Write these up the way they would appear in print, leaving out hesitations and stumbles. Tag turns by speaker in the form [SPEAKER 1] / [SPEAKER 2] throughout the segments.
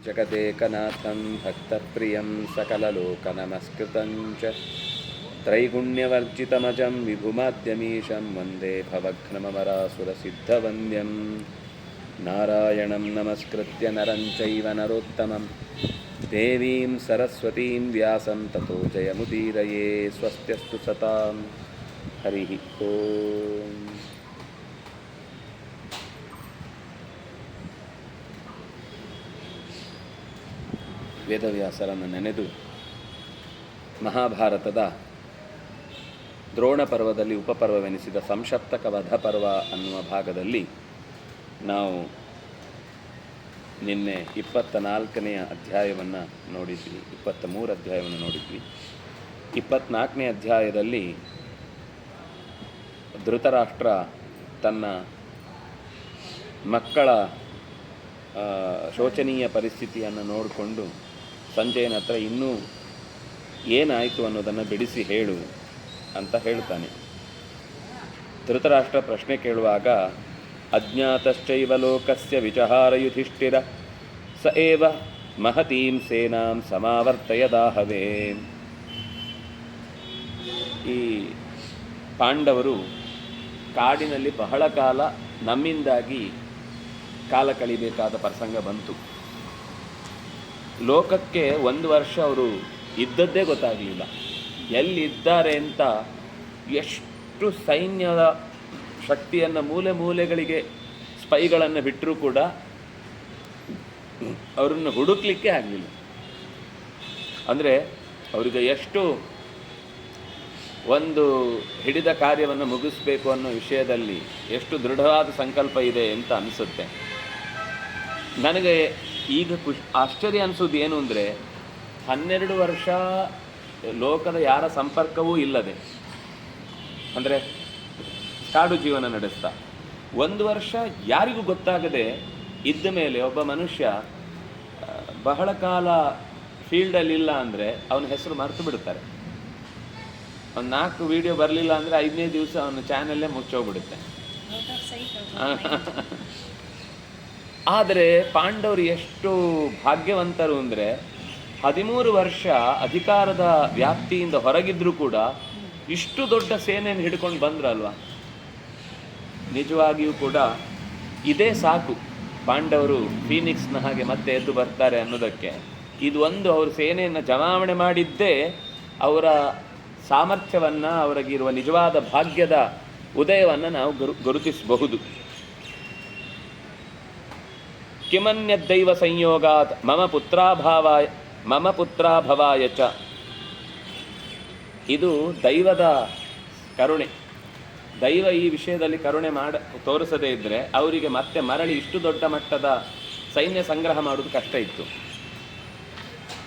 [SPEAKER 1] ಜಗದೇಕನಾಥಂ ಭಕ್ತಪ್ರಿಯಂ ಸಕಲಲೋಕನಮಸ್ಕೃತಂ ಚ ತ್ರೈಗುಣ್ಯವರ್ಜಿತಮಜಂ ವಿಭುಮಾದ್ಯಮೀಶಂ ವಂದೇ ಭವಘ್ನಮರಾಸುರಸಿದ್ಧವಂದ್ಯಂ ನಾರಾಯಣಂ ನಮಸ್ಕೃತ್ಯ ನರಂ ಚೈವ ನರೋತ್ತಮಂ ದೇವೀಂ ಸರಸ್ವತೀಂ ವ್ಯಾಸಂ ತತೋ ಜಯಮುದೀರಯೇ. ಸ್ವಸ್ತ್ಯಸ್ತು ಸತಾಂ. ಹರಿ ಓಂ. ವೇದವ್ಯಾಸರನ್ನು ನೆನೆದು ಮಹಾಭಾರತದ ದ್ರೋಣ ಪರ್ವದಲ್ಲಿ ಉಪಪರ್ವವೆನಿಸಿದ ಸಂಶಪ್ತಕ ವಧ ಪರ್ವ ಅನ್ನುವ ಭಾಗದಲ್ಲಿ ನಾವು ನಿನ್ನೆ 24ನೇ ಅಧ್ಯಾಯವನ್ನು ನೋಡಿದ್ವಿ, 23 ಅಧ್ಯಾಯವನ್ನು ನೋಡಿದ್ವಿ. 24ನೇ ಅಧ್ಯಾಯದಲ್ಲಿ ಧೃತರಾಷ್ಟ್ರ ತನ್ನ ಮಕ್ಕಳ ಶೋಚನೀಯ ಪರಿಸ್ಥಿತಿಯನ್ನು ನೋಡಿಕೊಂಡು ಸಂಜಯನ ಹತ್ರ ಇನ್ನೂ ಏನಾಯಿತು ಅನ್ನೋದನ್ನು ಬಿಡಿಸಿ ಹೇಳು ಅಂತ ಹೇಳ್ತಾನೆ. ಧೃತರಾಷ್ಟ್ರ ಪ್ರಶ್ನೆ ಕೇಳುವಾಗ ಅಜ್ಞಾತಶ್ಚೈವ ಲೋಕಸ್ಯ ವಿಚಹಾರ ಯುಧಿಷ್ಠಿರ ಸ ಏವ ಮಹತೀಂ ಸೇನಾಂ ಸಮಾವರ್ತಯದಾಹವೇ. ಈ ಪಾಂಡವರು ಕಾಡಿನಲ್ಲಿ ಬಹಳ ಕಾಲ ನಮ್ಮಿಂದಾಗಿ ಕಾಲ ಕಳಿಬೇಕಾದ ಪ್ರಸಂಗ ಬಂತು. ಲೋಕಕ್ಕೆ 1 ವರ್ಷ ಅವರು ಇದ್ದದ್ದೇ ಗೊತ್ತಾಗಲಿಲ್ಲ. ಎಲ್ಲಿದ್ದಾರೆ ಅಂತ ಎಷ್ಟು ಸೈನ್ಯದ ಶಕ್ತಿಯನ್ನು ಮೂಲೆ ಮೂಲೆಗಳಿಗೆ ಸ್ಪೈಗಳನ್ನು ಬಿಟ್ಟರೂ ಕೂಡ ಅವರನ್ನು ಹುಡುಕ್ಲಿಕ್ಕೆ ಆಗಲಿಲ್ಲ. ಅಂದರೆ ಅವರಿಗೆ ಎಷ್ಟು ಒಂದು ಹಿಡಿದ ಕಾರ್ಯವನ್ನು ಮುಗಿಸ್ಬೇಕು ಅನ್ನೋ ವಿಷಯದಲ್ಲಿ ಎಷ್ಟು ದೃಢವಾದ ಸಂಕಲ್ಪ ಇದೆ ಅಂತ ಅನಿಸುತ್ತೆ. ನನಗೆ ಈಗ ಆಶ್ಚರ್ಯ ಅನಿಸೋದು ಏನು ಅಂದರೆ, 12 ವರ್ಷ ಲೋಕದ ಯಾರ ಸಂಪರ್ಕವೂ ಇಲ್ಲದೆ, ಅಂದರೆ ಕಾಡು ಜೀವನ ನಡೆಸ್ತಾ 1 ವರ್ಷ ಯಾರಿಗೂ ಗೊತ್ತಾಗದೆ ಇದ್ದ ಮೇಲೆ ಒಬ್ಬ ಮನುಷ್ಯ ಬಹಳ ಕಾಲ ಫೀಲ್ಡಲ್ಲಿಲ್ಲ ಅಂದರೆ ಅವನ ಹೆಸರು ಮರೆತು ಬಿಡ್ತಾರೆ. ಒಂದು 4 ವಿಡಿಯೋ ಬರಲಿಲ್ಲ ಅಂದರೆ 5ನೇ ದಿವಸ ಅವನ ಚಾನಲ್ಲೇ ಮುಚ್ಚೋಗ್ಬಿಡುತ್ತೆ. ಆದರೆ ಪಾಂಡವರು ಎಷ್ಟು ಭಾಗ್ಯವಂತರು ಅಂದರೆ 13 ವರ್ಷ ಅಧಿಕಾರದ ವ್ಯಾಪ್ತಿಯಿಂದ ಹೊರಗಿದ್ರೂ ಕೂಡ ಇಷ್ಟು ದೊಡ್ಡ ಸೇನೆಯನ್ನು ಹಿಡ್ಕೊಂಡು ಬಂದ್ರಲ್ವ. ನಿಜವಾಗಿಯೂ ಕೂಡ ಇದೇ ಸಾಕು ಪಾಂಡವರು ಫೀನಿಕ್ಸ್ನ ಹಾಗೆ ಮತ್ತೆ ಎದ್ದು ಬರ್ತಾರೆ ಅನ್ನೋದಕ್ಕೆ. ಇದು ಒಂದು ಅವರು ಸೇನೆಯನ್ನು ಜಮಾವಣೆ ಮಾಡಿದ್ದೇ ಅವರ ಸಾಮರ್ಥ್ಯವನ್ನು, ಅವರಿಗಿರುವ ನಿಜವಾದ ಭಾಗ್ಯದ ಉದಯವನ್ನು ನಾವು ಗುರುತಿಸಬಹುದು. ಕಿಮನ್ಯದೈವ ಸಂಯೋಗಾತ್ ಮಮ ಪುತ್ರಾಭವಾಯ ಚ. ಇದು ದೈವದ ಕರುಣೆ. ದೈವ ಈ ವಿಷಯದಲ್ಲಿ ಕರುಣೆ ತೋರಿಸದೇ ಇದ್ದರೆ ಅವರಿಗೆ ಮತ್ತೆ ಮರಳಿ ಇಷ್ಟು ದೊಡ್ಡ ಮಟ್ಟದ ಸೈನ್ಯ ಸಂಗ್ರಹ ಮಾಡೋದು ಕಷ್ಟ ಇತ್ತು.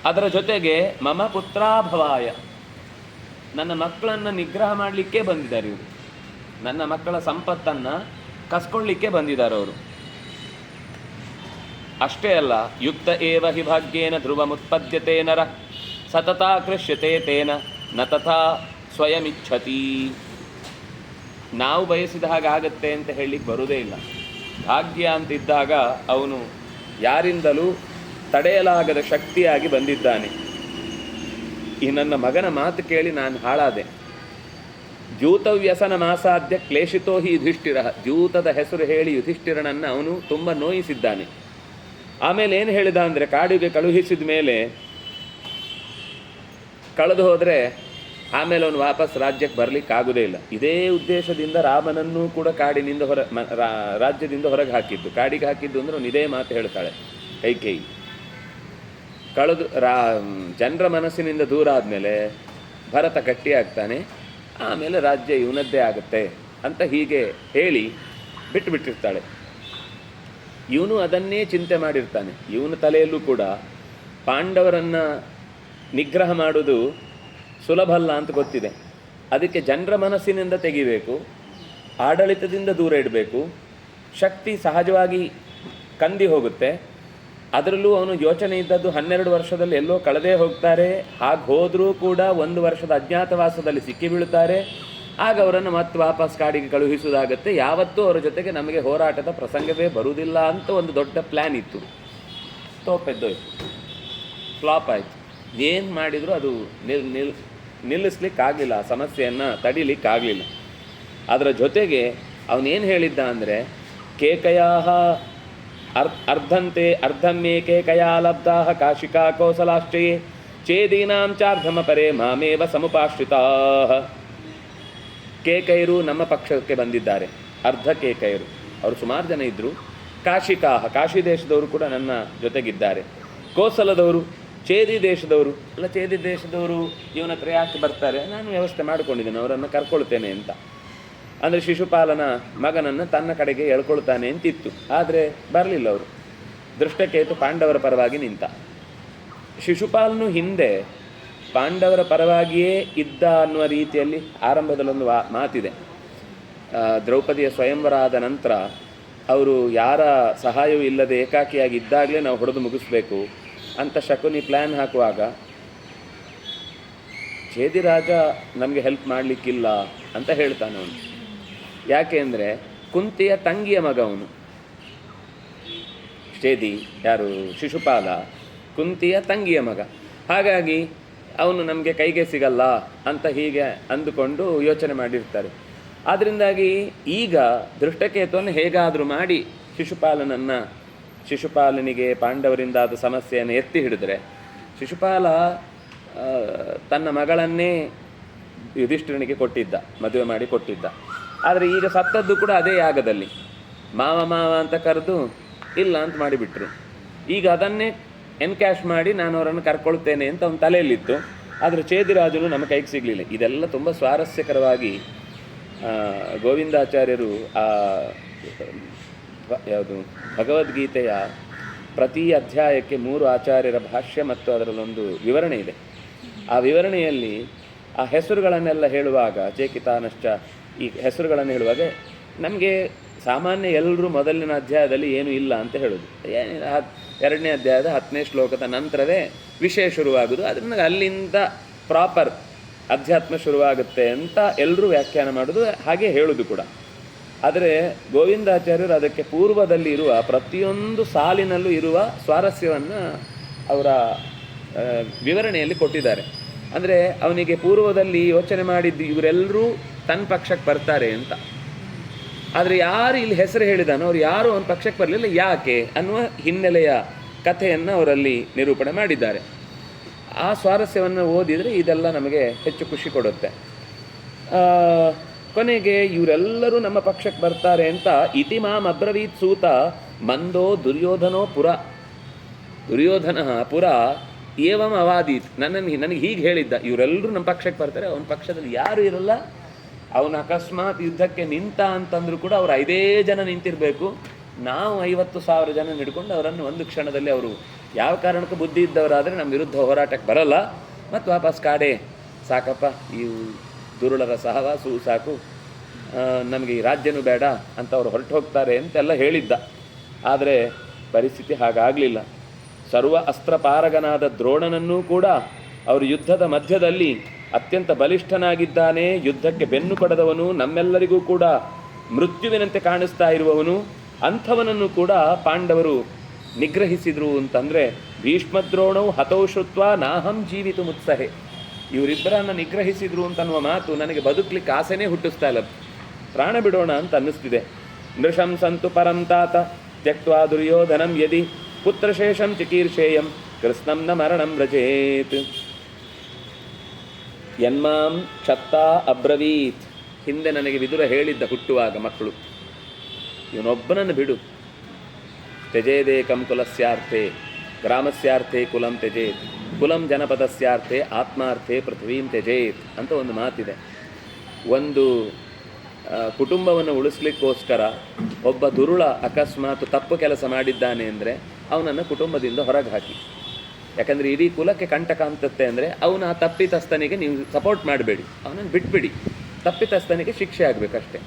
[SPEAKER 1] ಅದರ ಜೊತೆಗೆ ಮಮ ಪುತ್ರಾಭವಾಯ, ನನ್ನ ಮಕ್ಕಳನ್ನು ನಿಗ್ರಹ ಮಾಡಲಿಕ್ಕೆ ಬಂದಿದ್ದಾರೆ ಇವರು. ನನ್ನ ಮಕ್ಕಳ ಸಂಪತ್ತನ್ನು ಕಸ್ಕೊಳ್ಳಿಕ್ಕೆ ಬಂದಿದ್ದಾರೆ ಅವರು. ಅಷ್ಟೇ ಅಲ್ಲ, ಯುಕ್ತ ಏವ ಹಿ ಭಾಗ್ಯೇನ ಧ್ರುವಮುತ್ಪದ್ಯತೆ ನರ ಸತತಾ ಕೃಷ್ಯತೆ ತೇನ ನ ತಥಾ ಸ್ವಯಮಿಚ್ಛತಿ. ನಾವು ಬಯಸಿದ ಹಾಗೆ ಆಗತ್ತೆ ಅಂತ ಹೇಳಲಿಕ್ಕೆ ಬರುವುದೇ ಇಲ್ಲ. ಭಾಗ್ಯ ಅಂತಿದ್ದಾಗ ಅವನು ಯಾರಿಂದಲೂ ತಡೆಯಲಾಗದ ಶಕ್ತಿಯಾಗಿ ಬಂದಿದ್ದಾನೆ. ಈ ನನ್ನ ಮಗನ ಮಾತು ಕೇಳಿ ನಾನು ಹಾಳಾದೆ. ದ್ಯೂತವ್ಯಸನ ಮಾಸಾಧ್ಯ ಕ್ಲೇಶಿತೋ ಹಿ ಯುಧಿಷ್ಠಿರ. ದ್ಯೂತದ ಹೆಸರು ಹೇಳಿ ಯುಧಿಷ್ಠಿರನನ್ನು ಅವನು ತುಂಬ ನೋಯಿಸಿದ್ದಾನೆ. ಆಮೇಲೆ ಏನು ಹೇಳಿದ ಅಂದರೆ, ಕಾಡಿಗೆ ಕಳುಹಿಸಿದ ಮೇಲೆ ಕಳೆದು ಹೋದರೆ ಆಮೇಲೆ ಅವನು ವಾಪಸ್ ರಾಜ್ಯಕ್ಕೆ ಬರಲಿಕ್ಕಾಗೋದೇ ಇಲ್ಲ. ಇದೇ ಉದ್ದೇಶದಿಂದ ರಾಮನನ್ನೂ ಕೂಡ ಕಾಡಿನಿಂದ ರಾಜ್ಯದಿಂದ ಹೊರಗೆ ಹಾಕಿದ್ದು, ಕಾಡಿಗೆ ಹಾಕಿದ್ದು ಅಂದರೆ ಅವನು ಇದೇ ಮಾತು ಹೇಳ್ತಾಳೆ ಕೈಕೇಯಿ. ಜನರ ಮನಸ್ಸಿನಿಂದ ದೂರ ಆದಮೇಲೆ ಭರತ ಗಟ್ಟಿಯಾಗ್ತಾನೆ, ಆಮೇಲೆ ರಾಜ್ಯ ಇವನದ್ದೇ ಆಗುತ್ತೆ ಅಂತ ಹೀಗೆ ಹೇಳಿ ಬಿಟ್ಟಿರ್ತಾಳೆ. ಇವನು ಅದನ್ನೇ ಚಿಂತೆ ಮಾಡಿರ್ತಾನೆ. ಇವನ ತಲೆಯಲ್ಲೂ ಕೂಡ ಪಾಂಡವರನ್ನು ನಿಗ್ರಹ ಮಾಡೋದು ಸುಲಭ ಅಲ್ಲ ಅಂತ ಗೊತ್ತಿದೆ. ಅದಕ್ಕೆ ಜನರ ಮನಸ್ಸಿನಿಂದ ತೆಗಿಬೇಕು, ಆಡಳಿತದಿಂದ ದೂರ ಇಡಬೇಕು, ಶಕ್ತಿ ಸಹಜವಾಗಿ ಕಂದಿ ಹೋಗುತ್ತೆ. ಅದರಲ್ಲೂ ಅವನು ಯೋಚನೆ ಇದ್ದದ್ದು 12 ವರ್ಷದಲ್ಲಿ ಎಲ್ಲೋ ಕಳೆದೇ ಹೋಗ್ತಾರೆ, ಹಾಗೆ ಹೋದರೂ ಕೂಡ 1 ವರ್ಷದ ಅಜ್ಞಾತವಾಸದಲ್ಲಿ ಸಿಕ್ಕಿ ಬೀಳುತ್ತಾರೆ. ಆಗ ಅವರನ್ನು ಮತ್ತೆ ವಾಪಸ್ ಕಾಡಿಗೆ ಕಳುಹಿಸುವುದಾಗತ್ತೆ. ಯಾವತ್ತೂ ಅವರ ಜೊತೆಗೆ ನಮಗೆ ಹೋರಾಟದ ಪ್ರಸಂಗವೇ ಬರುವುದಿಲ್ಲ ಅಂತ ಒಂದು ದೊಡ್ಡ ಪ್ಲ್ಯಾನ್ ಇತ್ತು. ತೋಪೆದ್ದೋಯ್ತು, ಫ್ಲಾಪ್ ಆಯಿತು. ಏನು ಮಾಡಿದರೂ ಅದು ನಿಲ್ಲಿಸ್ಲಿಕ್ಕಾಗಲಿಲ್ಲ, ಆ ಸಮಸ್ಯೆಯನ್ನು ತಡಿಲಿಕ್ಕಾಗಲಿಲ್ಲ. ಅದರ ಜೊತೆಗೆ ಅವನೇನು ಹೇಳಿದ್ದ ಅಂದರೆ, ಕೇಕಯಾ ಅರ್ಧಂತೆ ಅರ್ಧಮ್ಮೆ ಕೇಕಯಾ ಲಬ್ಧಾ ಕಾಶಿಕಾ ಕೌಸಲಾಶ್ಚಯೇ ಚೇದೀನಾಂ ಚಾರ್ಧಮಪರೆ ಮಾಮೇವ ಸಮುಪಾಶ್ರಿತಾ. ಕೇಕಯರು ನಮ್ಮ ಪಕ್ಷಕ್ಕೆ ಬಂದಿದ್ದಾರೆ, ಅರ್ಧ ಕೇಕಯರು, ಅವರು ಸುಮಾರು ಜನ ಇದ್ದರು. ಕಾಶಿ ದೇಶದವರು ಕೂಡ ನನ್ನ ಜೊತೆಗಿದ್ದಾರೆ. ಕೋಸಲದವರು, ಚೇದಿ ದೇಶದವರು. ಅಲ್ಲ, ಚೇದಿ ದೇಶದವರು ಇವನ ಹತ್ರ ಯಾಕೆ ಬರ್ತಾರೆ? ನಾನು ವ್ಯವಸ್ಥೆ ಮಾಡಿಕೊಂಡಿದ್ದೇನೆ, ಅವರನ್ನು ಕರ್ಕೊಳ್ತೇನೆ ಅಂತ. ಅಂದರೆ ಶಿಶುಪಾಲನ ಮಗನನ್ನು ತನ್ನ ಕಡೆಗೆ ಎಳ್ಕೊಳ್ತಾನೆ ಅಂತಿತ್ತು. ಆದರೆ ಬರಲಿಲ್ಲ ಅವರು. ದೃಷ್ಟಕೇತು ಪಾಂಡವರ ಪರವಾಗಿ ನಿಂತ. ಶಿಶುಪಾಲನು ಹಿಂದೆ ಪಾಂಡವರ ಪರವಾಗಿಯೇ ಇದ್ದ ಅನ್ನುವ ರೀತಿಯಲ್ಲಿ ಆರಂಭದಲ್ಲೊಂದು ಮಾತಿದೆ. ದ್ರೌಪದಿಯ ಸ್ವಯಂವರ ಆದ ನಂತರ ಅವರು ಯಾರ ಸಹಾಯವೂ ಇಲ್ಲದೆ ಏಕಾಕಿಯಾಗಿ ಇದ್ದಾಗಲೇ ನಾವು ಹೊಡೆದು ಮುಗಿಸ್ಬೇಕು ಅಂತ ಶಕುನಿ ಪ್ಲ್ಯಾನ್ ಹಾಕುವಾಗ, ಚೇದಿರಾಜ ನಮಗೆ ಹೆಲ್ಪ್ ಮಾಡಲಿಕ್ಕಿಲ್ಲ ಅಂತ ಹೇಳ್ತಾನೆ ಅವನು. ಯಾಕೆ ಅಂದರೆ ಕುಂತಿಯ ತಂಗಿಯ ಮಗ ಅವನು. ಚೇದಿ ಯಾರು? ಶಿಶುಪಾಲ ಕುಂತಿಯ ತಂಗಿಯ ಮಗ. ಹಾಗಾಗಿ ಅವನು ನಮಗೆ ಕೈಗೆ ಸಿಗಲ್ಲ ಅಂತ ಹೀಗೆ ಅಂದುಕೊಂಡು ಯೋಚನೆ ಮಾಡಿರ್ತಾರೆ. ಆದ್ದರಿಂದಾಗಿ ಈಗ ದೃಷ್ಟಕೇತುವನ್ನು ಹೇಗಾದರೂ ಮಾಡಿ ಶಿಶುಪಾಲನಿಗೆ ಪಾಂಡವರಿಂದಾದ ಸಮಸ್ಯೆಯನ್ನು ಎತ್ತಿ ಹಿಡಿದ್ರೆ, ಶಿಶುಪಾಲ ತನ್ನ ಮಗಳನ್ನೇ ಯುಧಿಷ್ಠಿರನಿಗೆ ಕೊಟ್ಟಿದ್ದ, ಮದುವೆ ಮಾಡಿ ಕೊಟ್ಟಿದ್ದ. ಆದರೆ ಈಗ ಸತ್ತದ್ದು ಕೂಡ ಅದೇ ಯಾಗದಲ್ಲಿ. ಮಾವ ಅಂತ ಕರೆದು ಇಲ್ಲ ಅಂತ ಮಾಡಿಬಿಟ್ರು. ಈಗ ಅದನ್ನೇ ಎನ್ಕ್ಯಾಶ್ ಮಾಡಿ ನಾನು ಅವರನ್ನು ಕರ್ಕೊಳ್ತೇನೆ ಅಂತ ಅವನ ತಲೆಯಲ್ಲಿತ್ತು. ಆದರೆ ಚೇದಿರಾಜನು ನಮ್ಮ ಕೈಗೆ ಸಿಗಲಿಲ್ಲ. ಇದೆಲ್ಲ ತುಂಬ ಸ್ವಾರಸ್ಯಕರವಾಗಿ ಗೋವಿಂದಾಚಾರ್ಯರು ಯಾವುದು ಭಗವದ್ಗೀತೆಯ ಪ್ರತಿ ಅಧ್ಯಾಯಕ್ಕೆ 3 ಆಚಾರ್ಯರ ಭಾಷ್ಯ ಮತ್ತು ಅದರಲ್ಲೊಂದು ವಿವರಣೆ ಇದೆ. ಆ ವಿವರಣೆಯಲ್ಲಿ ಆ ಹೆಸರುಗಳನ್ನೆಲ್ಲ ಹೇಳುವಾಗ, ಚೇಕಿತಾನಶ್ಚ ಈ ಹೆಸರುಗಳನ್ನು ಹೇಳುವಾಗ ನಮಗೆ ಸಾಮಾನ್ಯ ಎಲ್ಲರೂ ಮೊದಲಿನ ಅಧ್ಯಾಯದಲ್ಲಿ ಏನೂ ಇಲ್ಲ ಅಂತ ಹೇಳೋದು. 2ನೇ ಅಧ್ಯಾಯದ 10ನೇ ಶ್ಲೋಕದ ನಂತರವೇ ವಿಷಯ ಶುರುವಾಗೋದು. ಅದರಿಂದ ಅಲ್ಲಿಂದ ಪ್ರಾಪರ್ ಅಧ್ಯಾತ್ಮ ಶುರುವಾಗುತ್ತೆ ಅಂತ ಎಲ್ಲರೂ ವ್ಯಾಖ್ಯಾನ ಮಾಡೋದು, ಹಾಗೆ ಹೇಳೋದು ಕೂಡ. ಆದರೆ ಗೋವಿಂದಾಚಾರ್ಯರು ಅದಕ್ಕೆ ಪೂರ್ವದಲ್ಲಿ ಇರುವ ಪ್ರತಿಯೊಂದು ಸಾಲಿನಲ್ಲೂ ಇರುವ ಸ್ವಾರಸ್ಯವನ್ನು ಅವರ ವಿವರಣೆಯಲ್ಲಿ ಕೊಟ್ಟಿದ್ದಾರೆ. ಅಂದರೆ ಅವನಿಗೆ ಪೂರ್ವದಲ್ಲಿ ಯೋಚನೆ ಮಾಡಿದ್ದು ಇವರೆಲ್ಲರೂ ತನ್ನ ಪಕ್ಷಕ್ಕೆ ಬರ್ತಾರೆ ಅಂತ. ಆದರೆ ಯಾರು ಇಲ್ಲಿ ಹೆಸರು ಹೇಳಿದಾನೋ ಅವ್ರು ಯಾರು ಅವನ ಪಕ್ಷಕ್ಕೆ ಬರಲಿಲ್ಲ, ಯಾಕೆ ಅನ್ನುವ ಹಿನ್ನೆಲೆಯ ಕಥೆಯನ್ನು ಅವರಲ್ಲಿ ನಿರೂಪಣೆ ಮಾಡಿದ್ದಾರೆ. ಆ ಸ್ವಾರಸ್ಯವನ್ನು ಓದಿದರೆ ಇದೆಲ್ಲ ನಮಗೆ ಹೆಚ್ಚು ಖುಷಿ ಕೊಡುತ್ತೆ. ಕೊನೆಗೆ ಇವರೆಲ್ಲರೂ ನಮ್ಮ ಪಕ್ಷಕ್ಕೆ ಬರ್ತಾರೆ ಅಂತ ಇತಿ ಮಾಂ ಅಬ್ರವೀತ್ ಸೂತ ಮಂದೋ ದುರ್ಯೋಧನೋ ಪುರ. ದುರ್ಯೋಧನ ಪುರ ಏವಂ ಅವಾದೀತ್, ನನಗೆ ಹೀಗೆ ಹೇಳಿದ್ದ, ಇವರೆಲ್ಲರೂ ನಮ್ಮ ಪಕ್ಷಕ್ಕೆ ಬರ್ತಾರೆ, ಅವನ ಪಕ್ಷದಲ್ಲಿ ಯಾರು ಇರಲ್ಲ. ಅವನು ಅಕಸ್ಮಾತ್ ಯುದ್ಧಕ್ಕೆ ನಿಂತ ಅಂತಂದರೂ ಕೂಡ ಅವರು 5 ಜನ ನಿಂತಿರಬೇಕು. ನಾವು 50,000 ಜನ ಹಿಡ್ಕೊಂಡು ಅವರನ್ನು ಒಂದು ಕ್ಷಣದಲ್ಲಿ, ಅವರು ಯಾವ ಕಾರಣಕ್ಕೂ ಬುದ್ಧಿ ಇದ್ದವರಾದರೆ ನಮ್ಮ ವಿರುದ್ಧ ಹೋರಾಟಕ್ಕೆ ಬರಲ್ಲ, ಮತ್ತು ವಾಪಸ್ ಕಾಡೆ ಸಾಕಪ್ಪ, ಈ ದುರುಳರ ಸಹವಾಸವು ಸಾಕು, ನಮಗೆ ಈ ರಾಜ್ಯನೂ ಬೇಡ ಅಂತ ಅವರು ಹೊರಟು ಹೋಗ್ತಾರೆ ಅಂತೆಲ್ಲ ಹೇಳಿದ್ದ. ಆದರೆ ಪರಿಸ್ಥಿತಿ ಹಾಗಾಗಲಿಲ್ಲ. ಸರ್ವ ಅಸ್ತ್ರಪಾರಗನಾದ ದ್ರೋಣನನ್ನೂ ಕೂಡ ಅವರು ಯುದ್ಧದ ಮಧ್ಯದಲ್ಲಿ ಅತ್ಯಂತ ಬಲಿಷ್ಠನಾಗಿದ್ದಾನೆ, ಯುದ್ಧಕ್ಕೆ ಬೆನ್ನು ಕೊಡದವನು, ನಮ್ಮೆಲ್ಲರಿಗೂ ಕೂಡ ಮೃತ್ಯುವಿನಂತೆ ಕಾಣಿಸ್ತಾ ಇರುವವನು, ಅಂಥವನನ್ನು ಕೂಡ ಪಾಂಡವರು ನಿಗ್ರಹಿಸಿದರು ಅಂತಂದರೆ, ಭೀಷ್ಮದ್ರೋಣವು ಹತೌ ಶ್ರುತ್ವ ನಾಹಂ ಜೀವಿತು ಮುತ್ಸಹೆ. ಇವರಿಬ್ಬರನ್ನು ನಿಗ್ರಹಿಸಿದ್ರು ಅಂತನ್ನುವ ಮಾತು ನನಗೆ ಬದುಕಲಿಕ್ಕೆ ಆಸೆನೇ ಹುಟ್ಟಿಸ್ತಾ ಇಲ್ಲ, ಪ್ರಾಣ ಬಿಡೋಣ ಅಂತ ಅನ್ನಿಸ್ತಿದೆ. ನೃಶಂ ಸಂತು ಪರಂ ತಾತ ತ್ಯಕ್ತ್ವಾ ದುರ್ಯೋಧನಂ ಯದಿ ಪುತ್ರಶೇಷಂ ಚಿಕೀರ್ಷೇಯಂ ಕೃಷ್ಣಂ ನ ಮರಣಂ ರಜೇತ್. ಯನ್ಮಾಂ ಕ್ಷತ್ತಾ ಅಬ್ರವೀತ್. ಹಿಂದೆ ನನಗೆ ವಿದುರ ಹೇಳಿದ್ದ ಹುಟ್ಟುವಾಗ ಮಕ್ಕಳು, ಇವನೊಬ್ಬನನ್ನು ಬಿಡು. ತ್ಯಜೇದೇಕಂ ಕುಲಸ್ಯಾರ್ಥೆ ಗ್ರಾಮಸ್ಯಾರ್ಥೆ ಕುಲಂ ತ್ಯಜೇತ್, ಕುಲಂ ಜನಪದಸ್ಯಾರ್ಥೆ ಆತ್ಮಾರ್ಥೆ ಪೃಥ್ವೀಂ ತ್ಯಜೇತ್ ಅಂತ ಒಂದು ಮಾತಿದೆ. ಒಂದು ಕುಟುಂಬವನ್ನು ಉಳಿಸ್ಲಿಕ್ಕೋಸ್ಕರ ಒಬ್ಬ ದುರುಳ ಅಕಸ್ಮಾತ್ ತಪ್ಪು ಕೆಲಸ ಮಾಡಿದ್ದಾನೆ ಅಂದರೆ ಅವನನ್ನು ಕುಟುಂಬದಿಂದ ಹೊರಗೆ ಹಾಕಿ. ಯಾಕಂದರೆ ಇಡೀ ಕುಲಕ್ಕೆ ಕಂಟಕ ಅಂತತ್ತೆ ಅಂದರೆ ಅವನು ಆ ತಪ್ಪಿತಸ್ಥನಿಗೆ ನೀವು ಸಪೋರ್ಟ್ ಮಾಡಬೇಡಿ, ಅವನನ್ನು ಬಿಟ್ಬಿಡಿ, ತಪ್ಪಿತಸ್ಥನಿಗೆ ಶಿಕ್ಷೆ ಆಗಬೇಕಷ್ಟೆ.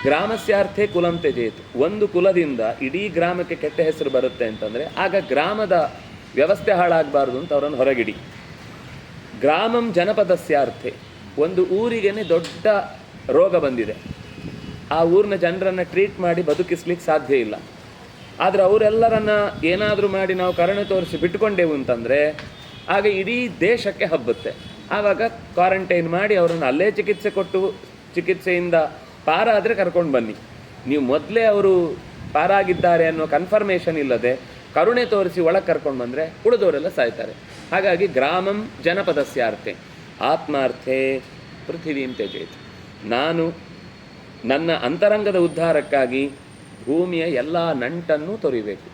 [SPEAKER 1] ಗ್ರಾಮಸ್ಯಾರ್ಥೆ ಕುಲಂ ತ್ಯಜೇತ್. ಒಂದು ಕುಲದಿಂದ ಇಡೀ ಗ್ರಾಮಕ್ಕೆ ಕೆಟ್ಟ ಹೆಸರು ಬರುತ್ತೆ ಅಂತಂದರೆ ಆಗ ಗ್ರಾಮದ ವ್ಯವಸ್ಥೆ ಹಾಳಾಗಬಾರ್ದು ಅಂತ ಅವರನ್ನು ಹೊರಗಿಡಿ. ಗ್ರಾಮಂ ಜನಪದಸ್ಯಾರ್ಥೆ. ಒಂದು ಊರಿಗೇನೆ ದೊಡ್ಡ ರೋಗ ಬಂದಿದೆ, ಆ ಊರಿನ ಜನರನ್ನು ಟ್ರೀಟ್ ಮಾಡಿ ಬದುಕಿಸ್ಲಿಕ್ಕೆ ಸಾಧ್ಯ ಇಲ್ಲ, ಆದರೆ ಅವರೆಲ್ಲರನ್ನ ಏನಾದರೂ ಮಾಡಿ ನಾವು ಕರುಣೆ ತೋರಿಸಿ ಬಿಟ್ಟುಕೊಂಡೆವು ಅಂತಂದರೆ ಆಗ ಇಡೀ ದೇಶಕ್ಕೆ ಹಬ್ಬುತ್ತೆ. ಆವಾಗ ಕ್ವಾರಂಟೈನ್ ಮಾಡಿ ಅವರನ್ನು ಅಲ್ಲೇ ಚಿಕಿತ್ಸೆ ಕೊಟ್ಟು ಚಿಕಿತ್ಸೆಯಿಂದ ಪಾರಾದರೆ ಕರ್ಕೊಂಡು ಬನ್ನಿ. ನೀವು ಮೊದಲೇ ಅವರು ಪಾರಾಗಿದ್ದಾರೆ ಅನ್ನೋ ಕನ್ಫರ್ಮೇಷನ್ ಇಲ್ಲದೆ ಕರುಣೆ ತೋರಿಸಿ ಒಳಗೆ ಕರ್ಕೊಂಡು ಬಂದರೆ ಉಳಿದವರೆಲ್ಲ ಸಾಯ್ತಾರೆ. ಹಾಗಾಗಿ ಗ್ರಾಮಂ ಜನಪದಸ್ಯಾರ್ಥೆ ಆತ್ಮಾರ್ಥೆ ಪೃಥಿವೀಂ ತ್ಯಜೇತ್. ನಾನು ನನ್ನ ಅಂತರಂಗದ ಉದ್ಧಾರಕ್ಕಾಗಿ ಭೂಮಿಯ ಎಲ್ಲ ನಂಟನ್ನು ತೊರಿಬೇಕು.